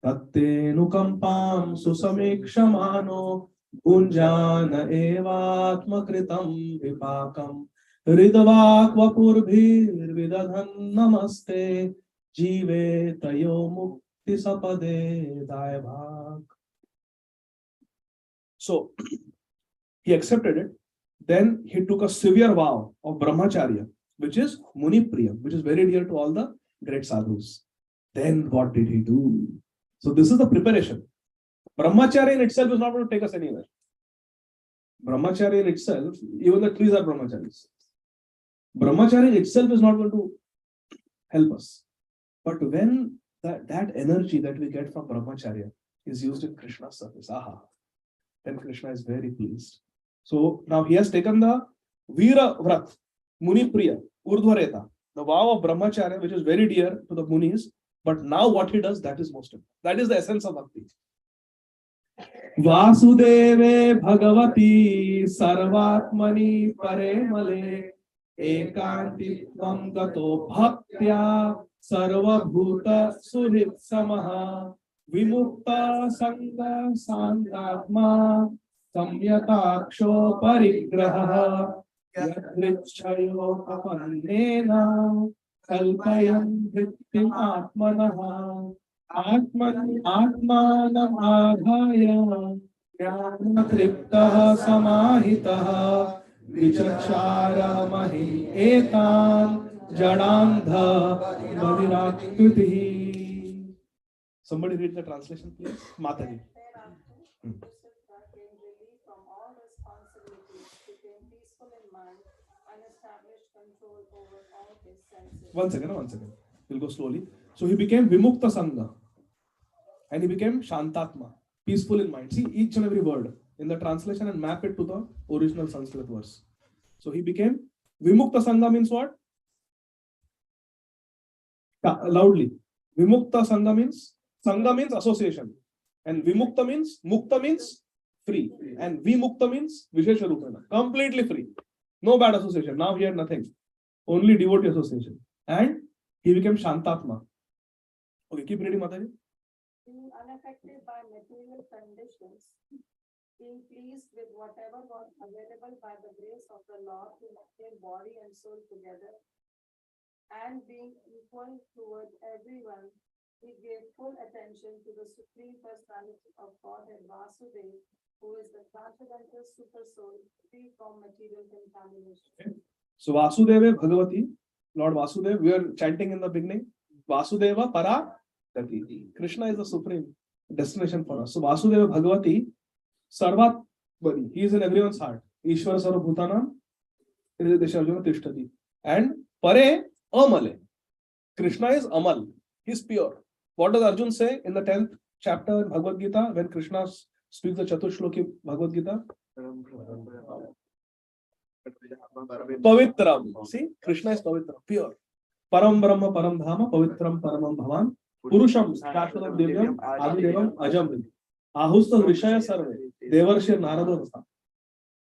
Tattenu kampam susavikshamano bhunjana eva atmakritam vipakam. Ridavak vapurvir vidadhan namaste. Jive tayo mukti sapade daibhag. So he accepted it. Then he took a severe vow of Brahmacharya, which is Muni Priya, which is very dear to all the great sadhus. Then what did he do? So this is the preparation. Brahmacharya in itself is not going to take us anywhere. Brahmacharya in itself, even the trees are Brahmacharis. Brahmacharya in itself is not going to help us. But when that energy that we get from Brahmacharya is used in Krishna's service, then Krishna is very pleased. So now he has taken the Veera Vrat, Muni Priya, Urdhvareta, the vow of Brahmacharya, which is very dear to the Munis. But now what he does, that is most important. That is the essence of bhakti. Vasudeve Bhagavati Sarvatmani Paremale Ekantitvam Gato Bhaktya Sarvabhuta Suhit Samaha Vimukta Sangha Santatma Samyataksho Parigraha Yadrichayo Kapannena Kalpayan Vrittim Atmanaha Atman Atmanam Adhaya Jnana Triptaha Samahitaha Vichakshara Mahi Etam Jadandha Madhirakriti. Somebody read the translation, please. Mataji. Prasitra gained relief from all responsibilities, became peaceful in mind, and established control over all his senses. One second. We'll go slowly. So he became Vimukta Sangha and he became Shantatma, peaceful in mind. See each and every word in the translation and map it to the original Sanskrit verse. So he became Vimukta Sangha means what? Loudly. Vimukta Sangha means association. And Vimukta means Mukta means free. And Vimukta means Vishesha Rupana. Completely free. No bad association. Now he had nothing. Only devotee association. And he became Shantatma. Okay, keep reading, Mataji. Being unaffected by material conditions, being pleased with whatever was available by the grace of the Lord to maintain body and soul together, and being equal towards everyone, he gave full attention to the Supreme Personality of Godhead Vasudeva, who is the transcendental super soul, free from material contamination. Okay. So Vasudeva Bhagavati, Lord Vasudeva, we are chanting in the beginning, Vasudeva Para Gati. Krishna is the supreme destination for us. So Vasudeva Bhagavati, Sarvat Bari, he is in everyone's heart. Ishvara Sarva Bhutanam, Desharjuna Tishtati. And Pare Amale. Krishna is Amal, he is pure. What does Arjun say in the 10th chapter in Bhagavad Gita when Krishna speaks the Chatushloki Bhagavad Gita? Pavitram. See, Krishna is Pavitra, pure. Param Brahma Param Dhama Pavitram Paramam Bhavan Purusham Shashvatam Divyam Adidevam Ajam Ahusta Vishaya Sarve Devarshir Narada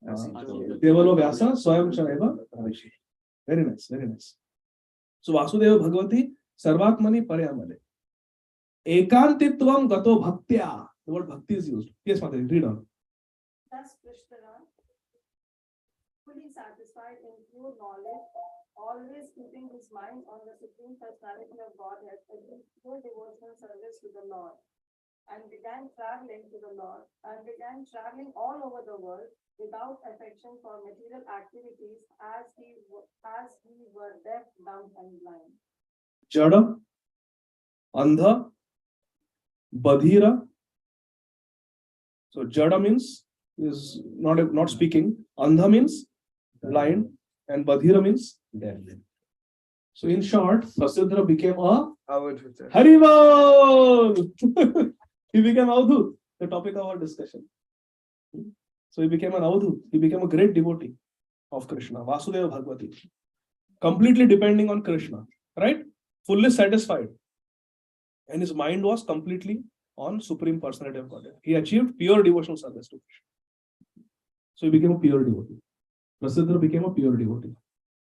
Devalo Vyasa Swayam Chaneva Ravishi. Very nice, very nice. So Vasudeva Bhagavati Sarvatmani Parayamale Ekantitvam Gato Bhaktya. The word bhakti is used. Yes, Mataji, read on. Thus Prasitra, fully satisfied in pure knowledge, always keeping his mind on the Supreme Personality of Godhead, achieved full devotional service to the Lord, and began traveling all over the world without affection for material activities, as he were deaf, dumb, and blind. Jada, Andha, Badhira. So Jada means is not speaking. Andha means blind, and Badhira means deaf. So in short, Prasitra became a Haribol. He became Avadhut, the topic of our discussion. So he became an Avadhut. He became a great devotee of Krishna, Vasudeva Bhagavati, completely depending on Krishna, right? Fully satisfied. And his mind was completely on Supreme Personality of Godhead. He achieved pure devotional service to Krishna. So he became a pure devotee. Prasitra became a pure devotee.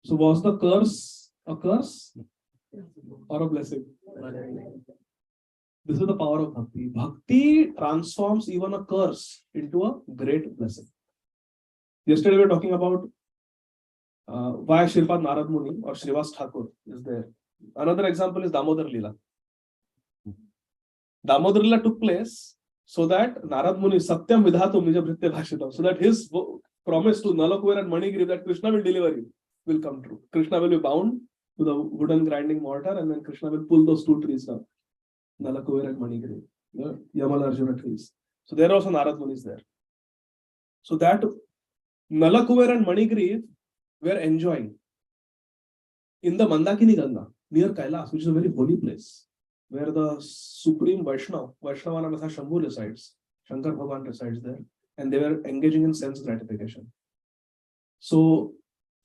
So was the curse a curse or a blessing? This is the power of bhakti. Bhakti transforms even a curse into a great blessing. Yesterday we were talking about why Shripad Narad Muni or Srivas Thakur is there. Another example is Damodar Lila. Damodar Lila took place so that Narad Muni Satyam Vidhatum Nija Bhritte Bhashitam, so that his promise to Nalakuver and Manigiri that Krishna will deliver you will come true. Krishna will be bound to the wooden grinding mortar, and then Krishna will pull those two trees down, Nalakuver and Manigiri, the Yamal Arjuna trees. So there also Narad Muni is there. So that Nalakuver and Manigiri were enjoying in the Mandakini Ganga near Kailas, which is a very holy place, where the supreme Vaishnavana Shambhu resides, Shankar Bhagavan resides there, and they were engaging in sense gratification. So,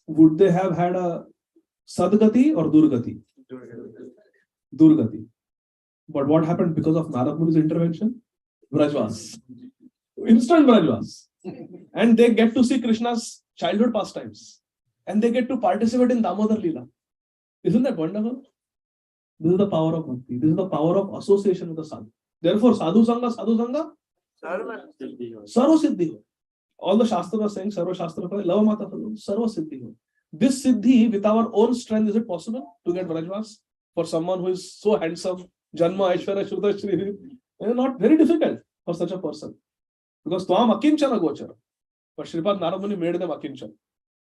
would they have had a Sadgati or Durgati? Durgati. But what happened because of Narad Muni's intervention? Vrajvas. Instant Brajvas. And they get to see Krishna's childhood pastimes. And they get to participate in Damodar Leela. Isn't that wonderful? This is the power of bhakti. This is the power of association with the sadhu. Therefore, sadhu sangha, sarva siddhi. All the shastras are saying, sarva shastra, lava mata, sarva siddhi. This siddhi, with our own strength, is it possible to get Brajvas? For someone who is so handsome, Janma, Aishwarya, Shruta, Shri, not very difficult for such a person. Because Twam Akinchana Gochara. But Shripad Naramuni made them Akinchana.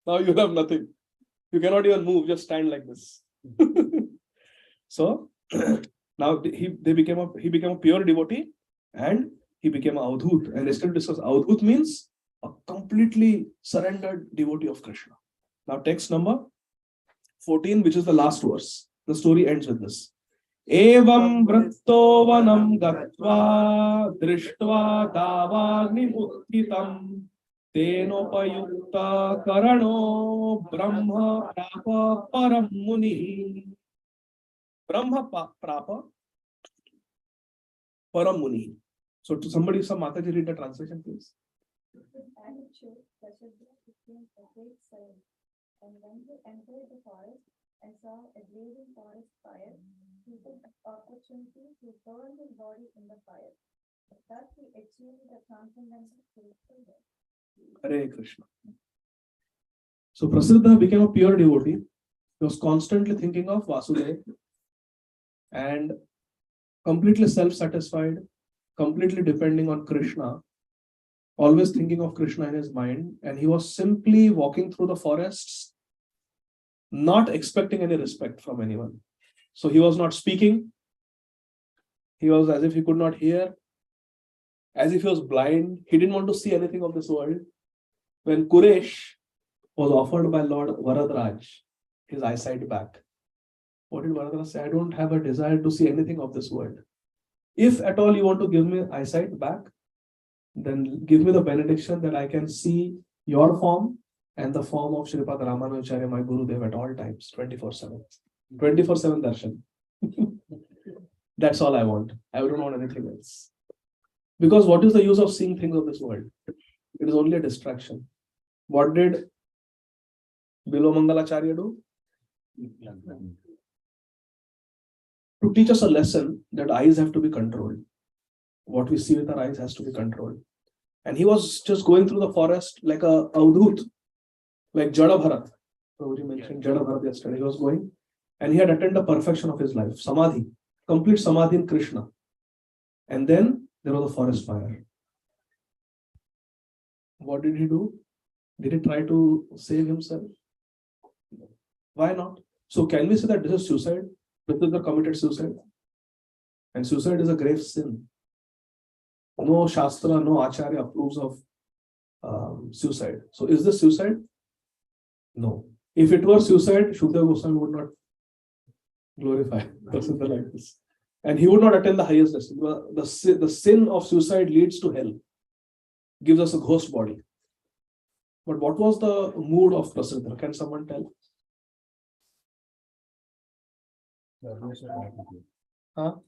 Now you have nothing. You cannot even move, just stand like this. So now he became a pure devotee and he became a Avdhut. And yesterday we discussed Avdhut means a completely surrendered devotee of Krishna. Now text number 14, which is the last verse. The story ends with this. Evam vritto vanam gatva drishtva davagni mukhitam tenopayukta karano brahma prapa param muni. Brahma prapa param muni. So to somebody, some Mataji read the translation, please. And when he entered the forest and saw a blazing forest fire, he took the opportunity to burn his body in the fire. Thus he achieved the transcendental spiritual death. Hare Krishna. So Prasitra became a pure devotee. He was constantly thinking of Vasudeva and completely self-satisfied, completely depending on Krishna, always thinking of Krishna in his mind. And he was simply walking through the forests, not expecting any respect from anyone. So he was not speaking. He was as if he could not hear, as if he was blind. He didn't want to see anything of this world. When Kuresh was offered by Lord Varadraj his eyesight back, what did Varadraj say? I don't have a desire to see anything of this world. If at all you want to give me eyesight back, then give me the benediction that I can see your form and the form of Shripad Ramanujacharya, my Gurudev, at all times, 24/7. 24/7 darshan. That's all I want. I don't want anything else. Because what is the use of seeing things of this world? It is only a distraction. What did Bilomangalacharya do? To teach us a lesson that eyes have to be controlled. What we see with our eyes has to be controlled. And he was just going through the forest like a Avdhut, like Jada Bharat. Prabhuji mentioned Jada Bharat yesterday. He was going and he had attained the perfection of his life, Samadhi, complete Samadhi in Krishna. And then there was a forest fire. What did he do? Did he try to save himself? Why not? So can we say that this is suicide? Prasitra committed suicide. And suicide is a grave sin. No Shastra, no Acharya approves of suicide. So is this suicide? No. If it were suicide, Shukadeva Goswami would not glorify Prasitra like this. And he would not attain the highest destiny. The sin of suicide leads to hell. Gives us a ghost body. But what was the mood of Prasitra? Can someone tell?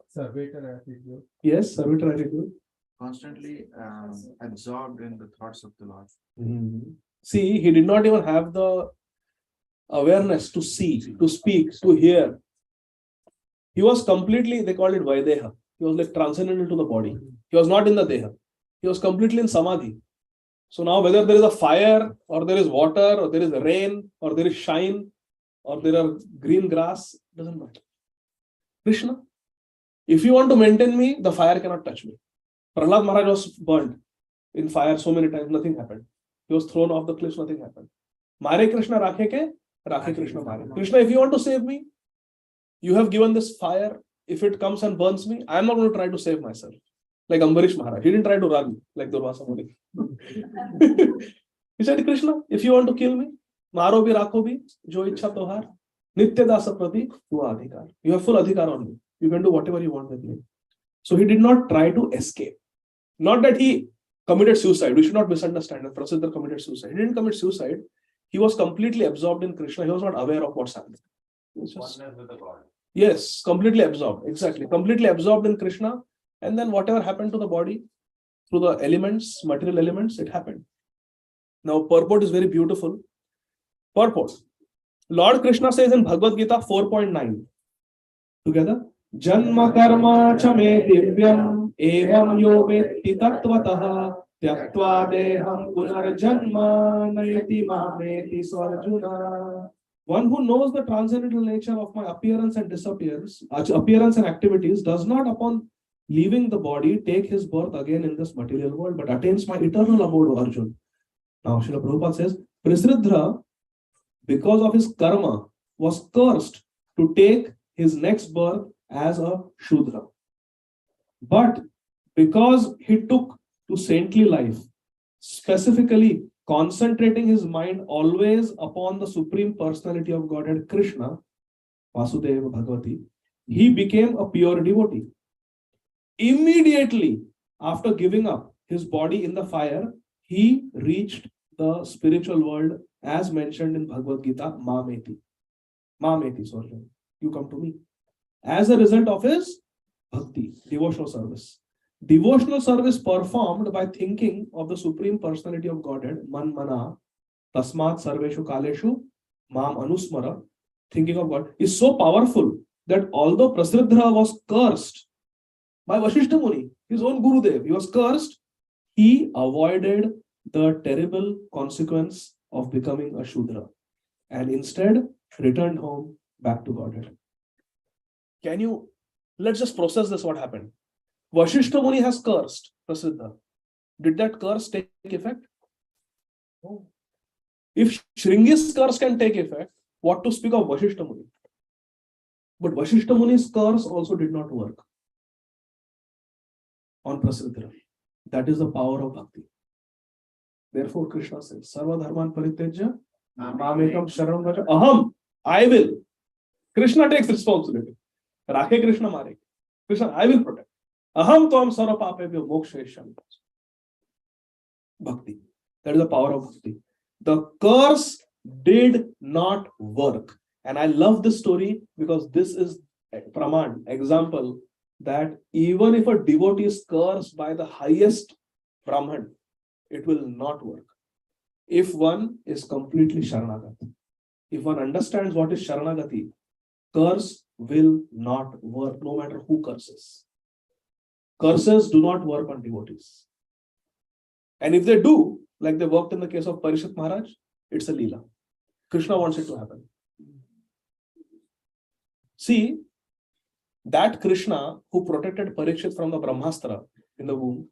Servitor attitude. Yes, servitor attitude. Constantly absorbed in the thoughts of the Lord. See, he did not even have the awareness to see, to speak, to hear. He was completely, they called it Vaideha. He was like transcendental to the body. He was not in the Deha. He was completely in Samadhi. So now whether there is a fire, or there is water, or there is rain, or there is shine, or there are green grass, doesn't matter. Krishna, if you want to maintain me, the fire cannot touch me. Prahlad Maharaj was burned in fire so many times, nothing happened. He was thrown off the cliffs, nothing happened. Mare Krishna Rakhe ke, Rakhe Krishna Mare. Krishna, if you want to save me, you have given this fire. If it comes and burns me, I am not going to try to save myself. Like Ambarish Maharaj. He didn't try to run like Durvasa Muni. He said, Krishna, if you want to kill me, Maro bhi rakho bhi, jo ichha tohar, nitya dasa prati, hua adhikar. You have full adhikar on me. You can do whatever you want with me. So he did not try to escape. Not that he committed suicide. We should not misunderstand that Prasitra committed suicide. He didn't commit suicide. He was completely absorbed in Krishna. He was not aware of what's happening. Oneness with the God. Yes, completely absorbed. Exactly. Completely absorbed in Krishna. And then whatever happened to the body, through the elements, material elements, it happened. Now, purport is very beautiful. Purport. Lord Krishna says in Bhagavad Gita 4.9. Together. Janma karma chame divyam evam yo vetti tattvataha tyaktva deham punarjanma nayati mameti sarjuna. One who knows the transcendental nature of my appearance and disappearance, appearance and activities, does not upon leaving the body take his birth again in this material world, but attains my eternal abode, Arjuna. Now, Srila Prabhupada says, Prasitra, because of his karma, was cursed to take his next birth as a Shudra. But because he took to saintly life, specifically concentrating his mind always upon the Supreme Personality of Godhead Krishna, Vasudeva Bhagavati, he became a pure devotee. Immediately after giving up his body in the fire, he reached the spiritual world as mentioned in Bhagavad Gita, Mameti. Mameti, sorry. You come to me. As a result of his bhakti, devotional service. Devotional service performed by thinking of the Supreme Personality of Godhead, Man Mana, Tasmat Sarveshu Kaleshu, Mam Anusmara, thinking of God, is so powerful that although Prasitra was cursed by Vasishtha Muni, his own Gurudev, he was cursed, he avoided the terrible consequence of becoming a Shudra and instead returned home back to Godhead. Let's just process this, what happened. Vasishtha Muni has cursed Prasiddha. Did that curse take effect? No. If Shringi's curse can take effect, what to speak of Vasishtha Muni? But Vasishtha Muni's curse also did not work on Prasiddha. That is the power of bhakti. Therefore, Krishna says, Sarva Dharman Paritejya, Mamekam Sharanam Vraja, Aham, I will. Krishna takes responsibility. Rakhe Krishna Mare. Krishna, I will protect. Aham Tvam Sarva Papebhyo Mokshayashyami. Bhakti. That is the power of bhakti. The curse did not work. And I love this story because this is a praman, example, that even if a devotee is cursed by the highest Brahman, it will not work. If one is completely Sharanagati, if one understands what is Sharanagati, curse will not work no matter who curses. Curses do not work on devotees. And if they do, like they worked in the case of Parishit Maharaj, it's a Leela. Krishna wants it to happen. See, that Krishna who protected Parikshit from the Brahmastra in the womb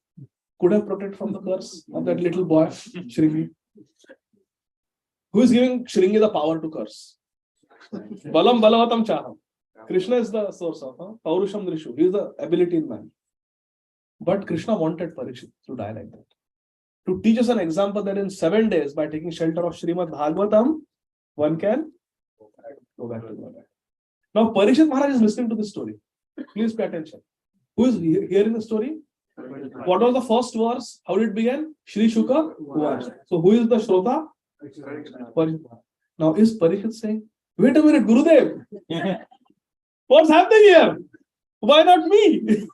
could have protected from the curse of that little boy, Shringi. Who is giving Shringi the power to curse? Balam Balavatam Chaham. Krishna is the source of Paurusham Drishu. He is the ability in man. But Krishna wanted Parikshit to die like that. To teach us an example that in 7 days, by taking shelter of Srimad Bhagavatam, one can go back to God. Now, Parikshit Maharaj is listening to this story. Please pay attention. Who is hearing the story? What was the first verse? How did it begin? Shri Shuka. So, who is the Shrota? Parikshit. Now, is Parikshit saying, wait a minute, Gurudev, what's happening here? Why not me?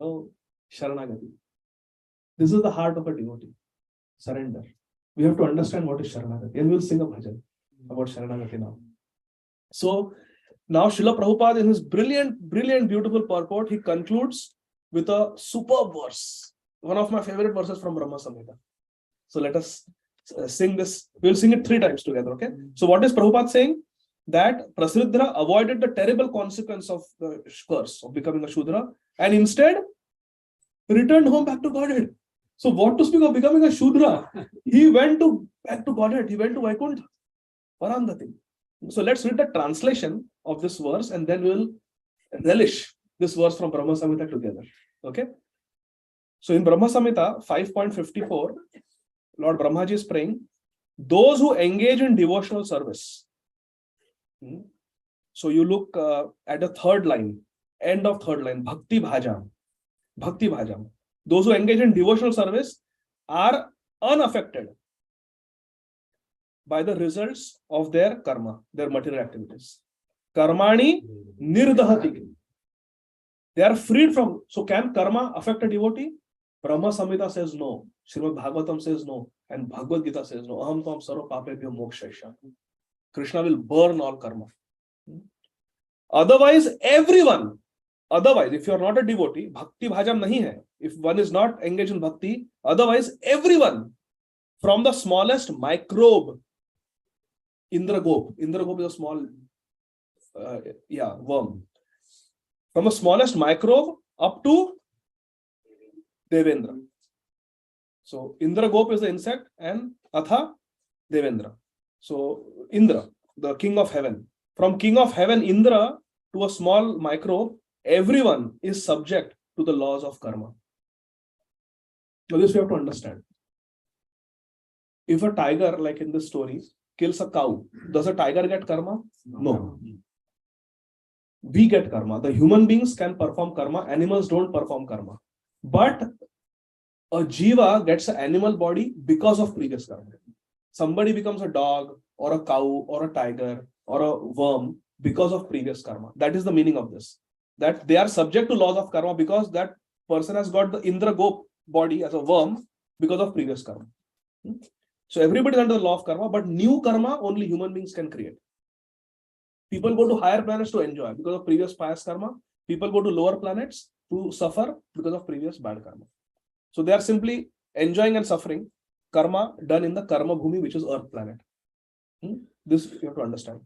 Oh, Sharanagati. This is the heart of a devotee. Surrender. We have to understand what is Sharanagati. And we'll sing a bhajan about Sharanagati now. So, now Srila Prabhupada in his brilliant, beautiful purport, he concludes with a superb verse. One of my favorite verses from Brahma Samhita. So let us sing this. We'll sing it 3 times together, okay? So what is Prabhupada saying? That Prasitra avoided the terrible consequence of the curse of becoming a Shudra and instead returned home back to Godhead. So what to speak of becoming a Shudra? He went back to Godhead. He went to Vaikuntha. Parangati. So let's read the translation of this verse and then we'll relish this verse from Brahma Samhita together. Okay? So in Brahma Samhita 5.54, Lord Brahmaji is praying, those who engage in devotional service. So you look at the 3rd line, end of 3rd line, Bhakti Bhajam. Bhakti Bhajam. Those who engage in devotional service are unaffected by the results of their karma, their material activities. Karmani nirdahati. They are freed from. So can karma affect a devotee? Brahma Samhita says no. Srimad Bhagavatam says no. And Bhagavad Gita says no. Aham tvam sarva papebhyo mokshayasya. Krishna will burn all karma. Otherwise, everyone, if you are not a devotee, bhakti bhajam nahi hai. If one is not engaged in bhakti, otherwise everyone, from the smallest microbe, Indragop is a small, worm. From the smallest microbe up to Devendra. So Indragop is the insect and Atha Devendra. So Indra, the king of heaven. From king of heaven, Indra, to a small microbe, everyone is subject to the laws of karma. Now this we have to understand. If a tiger, like in this story, kills a cow, does a tiger get karma? No. We get karma. The human beings can perform karma. Animals don't perform karma. But a jiva gets an animal body because of previous karma. Somebody becomes a dog or a cow or a tiger or a worm because of previous karma. That is the meaning of this. That they are subject to laws of karma because that person has got the Indragop body as a worm because of previous karma. So everybody is under the law of karma, but new karma only human beings can create. People go to higher planets to enjoy because of previous pious karma. People go to lower planets to suffer because of previous bad karma. So they are simply enjoying and suffering karma done in the karma bhumi, which is earth planet. This you have to understand.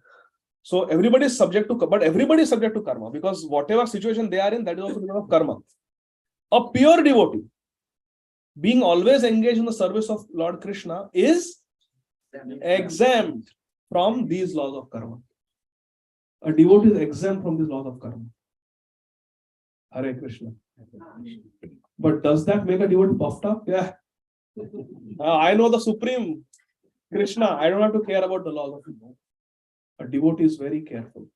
So everybody is subject to, but everybody is subject to karma because whatever situation they are in, that is also because of karma. A pure devotee, being always engaged in the service of Lord Krishna, is exempt from these laws of karma. A devotee is exempt from these laws of karma. Hare Krishna. But does that make a devotee puffed up? Yeah. I know the Supreme Krishna. I don't have to care about the laws of karma. A devotee is very careful.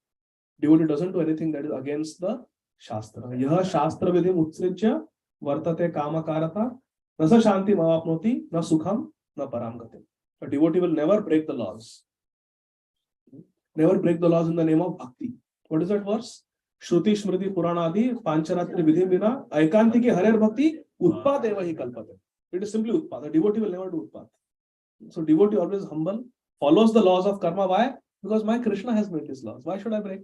Devotee doesn't do anything that is against the Shastra. Yaha Shastra vidhim utsrijya vartate kama karata nasa shanti mavapnoti na sukham na paramgati. A devotee will never break the laws. Never break the laws in the name of bhakti. What is that verse? Shruti Smriti Puranadi Pancharatri Vidhim Vina Aikanti ki Harer Bhakti Utpat eva hi kalpate. It is simply utpat. A devotee will never do utpat. So devotee always humble, follows the laws of karma. Why? Because my Krishna has made these laws. Why should I break?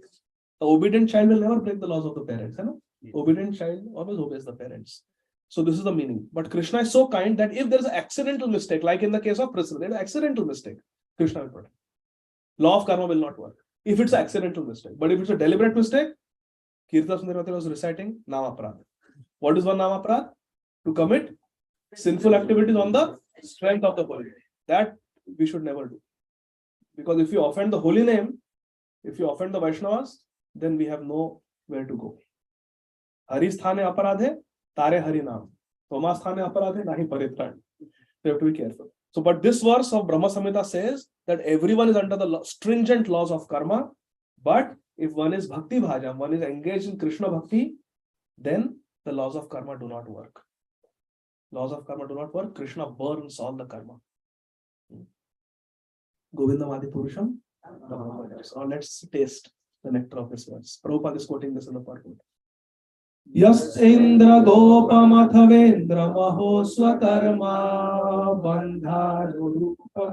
The obedient child will never break the laws of the parents. You know? Obedient child always obeys the parents. So this is the meaning. But Krishna is so kind that if there is an accidental mistake, like in the case of Prasitra, there is an accidental mistake, Krishna will protect. Law of karma will not work if it's an accidental mistake. But if it's a deliberate mistake, Kirtan Sundaravati was reciting Namaprad. What is one Namaprad? To commit sinful activities on the strength of the holy name. That we should never do. Because if you offend the holy name, if you offend the Vaishnavas, then we have nowhere to go. Hari sthane aparadhe, tare hari naam. Toma sthane aparadhe, nahi paritran. You have to be careful. So, but this verse of Brahma Samhita says that everyone is under the stringent laws of karma. But if one is bhakti bhajam, one is engaged in Krishna bhakti, then the laws of karma do not work. Laws of karma do not work. Krishna burns all the karma. Govindam Adi Purusham. Now let's taste the nectar of this verse. Prabhupada is quoting this in the purport. Yas Indra Gopamathavendra Maho Swakarma Bandharu Rupa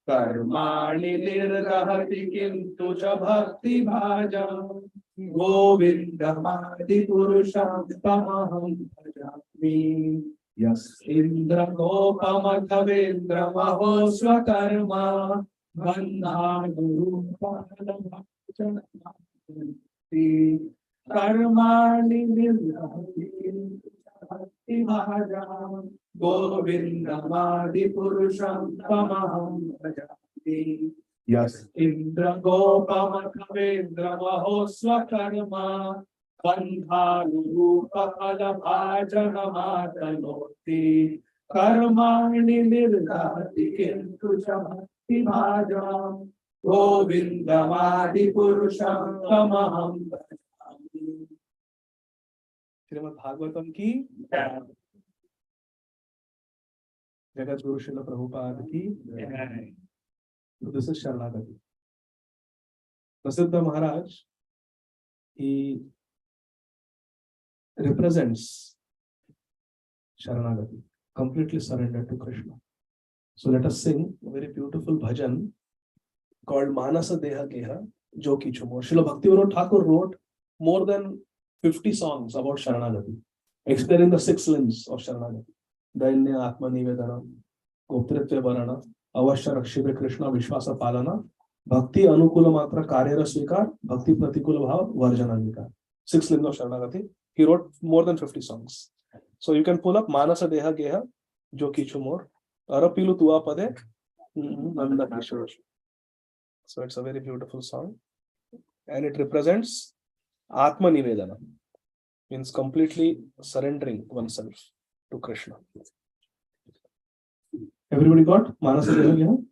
Karmani Nirgahati Kintu Cha Bhakti Bhajam Govindamadi Purusham Tamaham Bhajami Yas Indra Gopamathavendra Maho Swakarma Bandharu Rupa Karmani Nirgahati Bhakti Bhajam Govindamadi Purusham Tamaham Bhajami Yas Indra Gopamathavendra Maho Swakarma Bandharu Rupa Bhajanamatanoti Karmani Nirgahati Kintu Cha Bhakti Bhajam Govindamadi Purusham Tamaham Bhajami. Srimad Bhagavatam ki Jagat Guru Srila Prabhupada ki. So this is Sharanagati. Prasiddha Maharaj, he represents Sharanagati, completely surrendered to Krishna. So let us sing a very beautiful bhajan called Manasa Deha Geha Joki Chumo. Srila Bhaktivinoda Thakur wrote more than 50 songs about Sharanagati, explaining the 6 limbs of Sharanagati. Dainya Atma Nivedana, Goptritva Varana, Avashya Rakshive Krishna Vishwasa Palana, Bhakti Anukula Matra Karyara Svikar, Bhakti Pratikula Bhav Varjana Vikar. 6 limbs of Sharanagati. He wrote more than 50 songs. So you can pull up Manasa Deha Geha Joki Chumor, Arapilu Tua Pade, Nanda Kishore. So it's a very beautiful song. And it represents Atma Nivedana, means completely surrendering oneself to Krishna. Everybody got Manasa Deho Geho?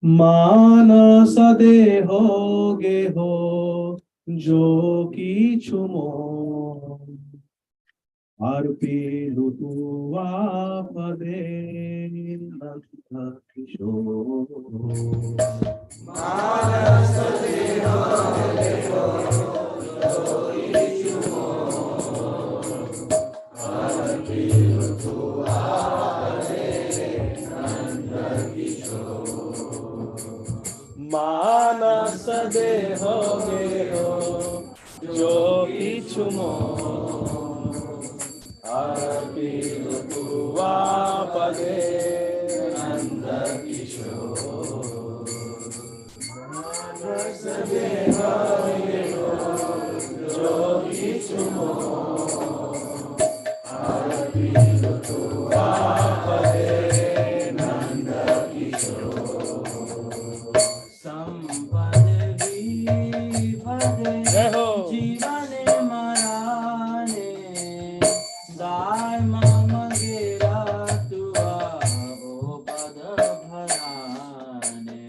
Manasa Deho Geho Joki Chumo Arpilu Tua Pade Nanda Kishore. Manasa Deho Manasa Deho Geho Joki Chumo Arpilu Tua Pade Nanda Kishore. Manasa Deho Geho Joki Chumo Arpilu Tua Pade Nanda Kishore. Jivane marane, dai mama gera tua o pada bharane.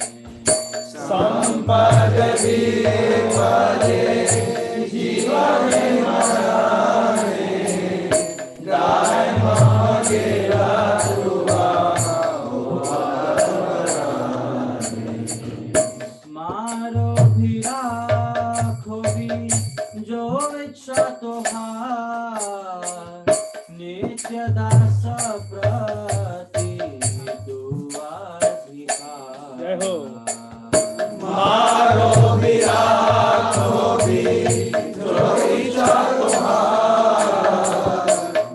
Sampad vipade, jivane marane, dai mama gera tua o pada bharane. Maro bhira जो इच्छा तोहार नित्य दास प्रति दुआधिकार। जय हो। मारो विराखो भी जो इच्छा तोहार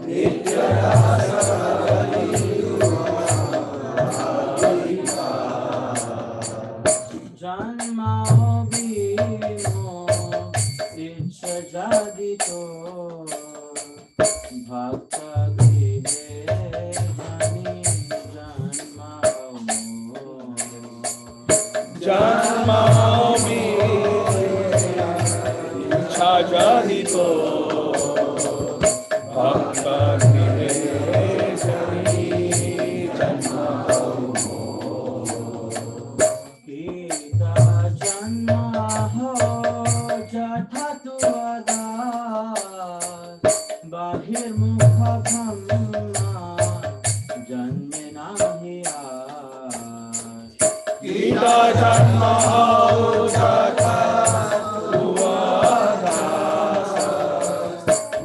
नित्य दास प्रति दुआधिकार। जन्माओ jadi to bhakta grihe jani janma mi ichha jadi to bhakta grihe jani janma kita janma ho jatha tu bahir mukha bhamma janme nahi aas. Gita janma ho jatha tua dasa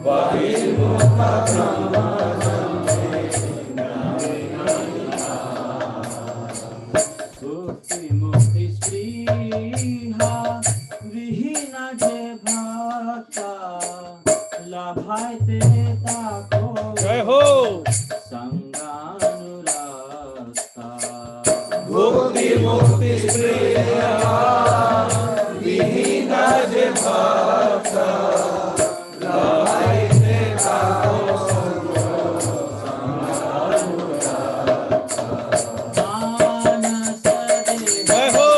bahir mukha bhamma janme nahi aas. Mukti mukti spriha vihina je bhakta labhaite tako jai ho sanganurasta. Mukti mukti spriya vihina je bhakta labhaite tako sanganurasta. Manasa jai ho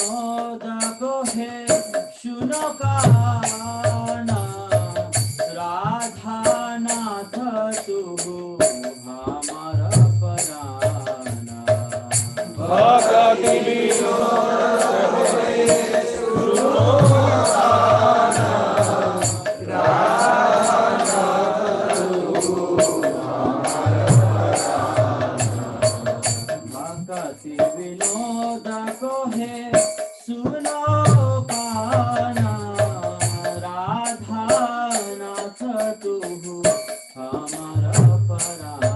Vinod कहे सुनो काना राधा नाथ तू हमार पराना भक्ति विनोद भक्ति विनोद कहे सुनो काना राधा नाथ तू हमार Parana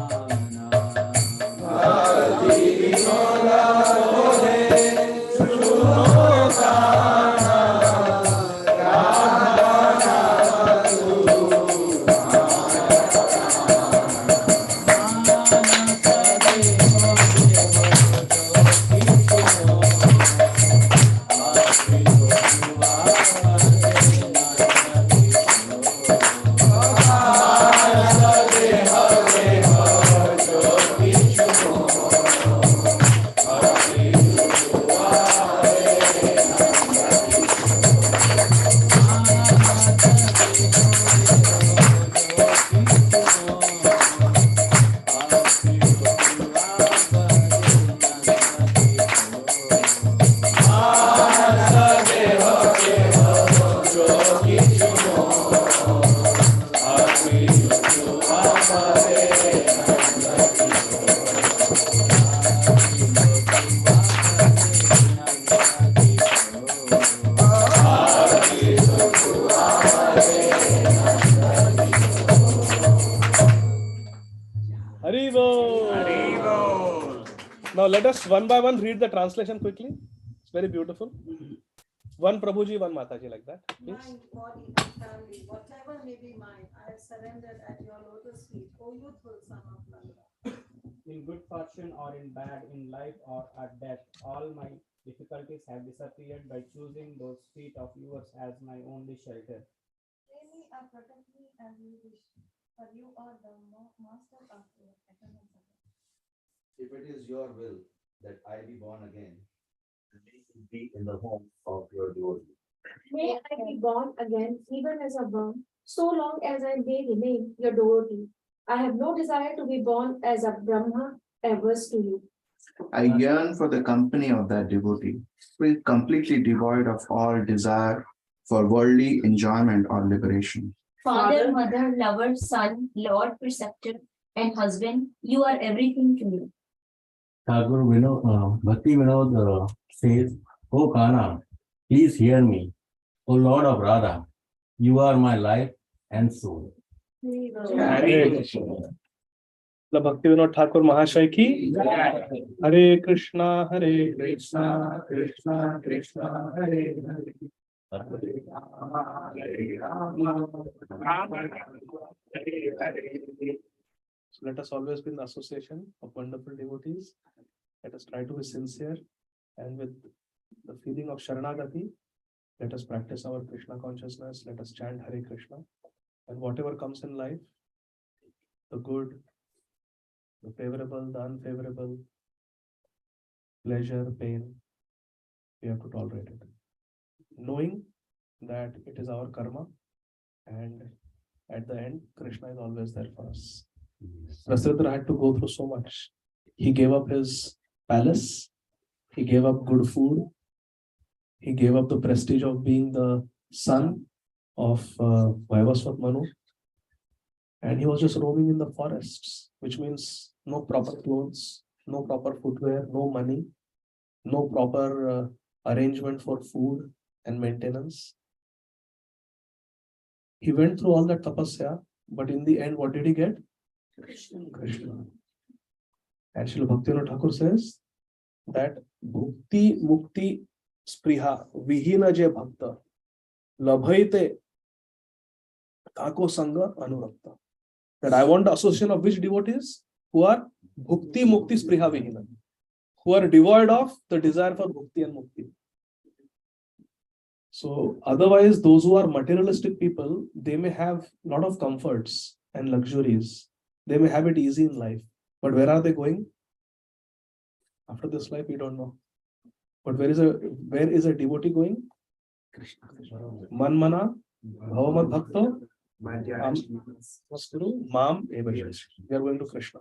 Now let us one by one read the translation quickly. It's very beautiful. One Prabhuji, one Mataji, like that. Please. Mind, body, and family, whatever may be mine, I have surrendered at your lotus feet, O youthful son of Nanda. In good fortune or in bad, in life or at death, all my difficulties have disappeared by choosing those feet of yours as my only shelter. Pray me or protect me as you wish, for you are the master of your eternal suffering. If it is your will that I be born again, may it be in the home of your devotee. May I be born again, even as a worm, so long as I may remain your devotee. I have no desire to be born as a Brahma, averse to you. I yearn for the company of that devotee, who is completely devoid of all desire for worldly enjoyment or liberation. Father, mother, lover, son, lord, preceptor, and husband, you are everything to me. Thakur Bhakti Vinod says, O Kana, please hear me. O Lord of Radha, you are my life and soul. Hare Krishna. The Bhakti Vinod Thakur Mahashaya ki Hare Krishna, Hare Krishna, Krishna Krishna, Hare Hare. So let us always be in the association of wonderful devotees. Let us try to be sincere, and with the feeling of Sharanagati, let us practice our Krishna consciousness. Let us chant Hare Krishna, and whatever comes in life, the good, the favorable, the unfavorable, pleasure, pain, we have to tolerate it, knowing that it is our karma, and at the end, Krishna is always there for us. Prasitra had to go through so much. He gave up his palace, he gave up good food, he gave up the prestige of being the son of Vaivasvat Manu, and he was just roaming in the forests, which means no proper clothes, no proper footwear, no money, no proper arrangement for food and maintenance. He went through all that tapasya, but in the end, what did he get? Krishna. And Srila Bhaktivinoda Thakur says that bhukti mukti spriha vihina je bhakta labhaite kako sanga anurakta. That I want the association of which devotees? Who are bhukti mukti spriha vihina, who are devoid of the desire for bhukti and mukti. So otherwise, those who are materialistic people, they may have a lot of comforts and luxuries. They may have it easy in life, but where are they going? After this life, we don't know. But where is a devotee going? Man mana, bhavamad bhakto, mam evasya. We are going to Krishna.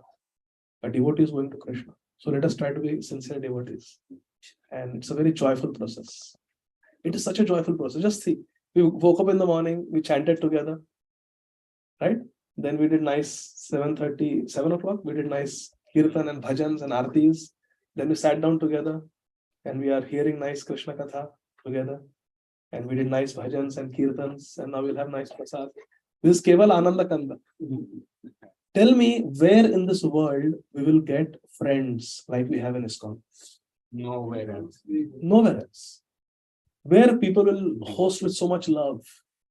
A devotee is going to Krishna. So let us try to be sincere devotees. And it's a very joyful process. It is such a joyful process. Just see, we woke up in the morning, we chanted together, right? Then we did nice 7:30, 7 o'clock. We did nice kirtan and bhajans and artis. Then we sat down together and we are hearing nice Krishna Katha together. And we did nice bhajans and kirtans. And now we'll have nice prasad. This is Keval Ananda Kanda. Tell me where in this world we will get friends like we have in ISKCON. Nowhere else. Nowhere else. Where people will host with so much love,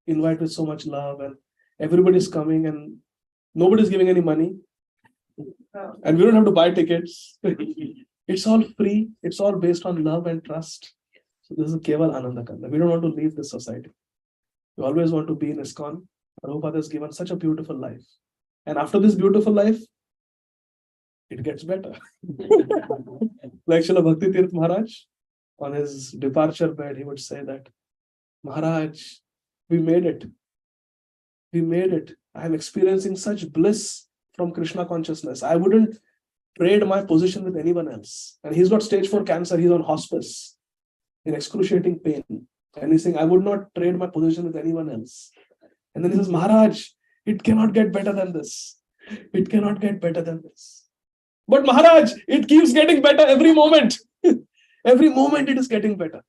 invite with so much love, and everybody's coming and nobody's giving any money. And we don't have to buy tickets. It's all free. It's all based on love and trust. So this is Keval Ananda Kanda. We don't want to leave this society. We always want to be in ISKCON. Prabhupada has given such a beautiful life. And after this beautiful life, it gets better. Like Srila Bhakti Tirth Maharaj, on his departure bed, he would say that, Maharaj, we made it. We made it. I am experiencing such bliss from Krishna consciousness. I wouldn't trade my position with anyone else. And he's got stage 4 cancer. He's on hospice in excruciating pain. And he's saying, I would not trade my position with anyone else. And then he says, Maharaj, it cannot get better than this. It cannot get better than this. But Maharaj, it keeps getting better every moment. Every moment it is getting better.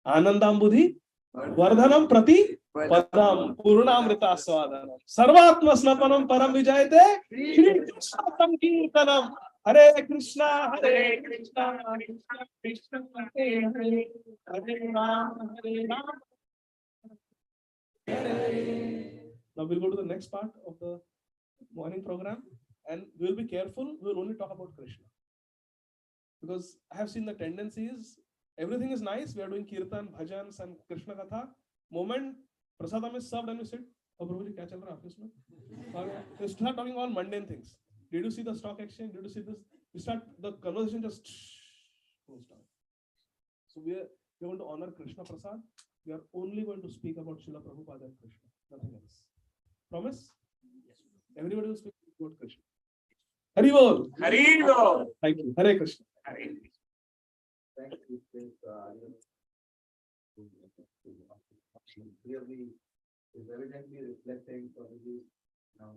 Anandam buddhi, vardhanam prati, padam, purnamrita swadanam, sarvatma snapanam param vijayate, Shri Krishna Sankirtanam, Hare Krishna, Hare Krishna, Krishna Krishna, Hare Hare, Hare Ram, Hare Ram. Now we'll go to the next part of the morning program, and we'll be careful. We'll only talk about Krishna, because I have seen the tendencies. Everything is nice. We are doing kirtan, bhajans, and Krishna Katha. Moment prasadam is served and we sit. Oh, Prabhuji, kya chal raha office mein? We start talking all mundane things. Did you see the stock exchange? Did you see this? We start the conversation just goes down. So we are going to honor Krishna Prasad. We are only going to speak about Srila Prabhupada and Krishna, nothing else. Promise? Everybody will speak about Krishna. Hari Bol. Hari Bol. Thank you. Hare Krishna. Hare Krishna. Thank you. Clearly is evidently reflecting probably now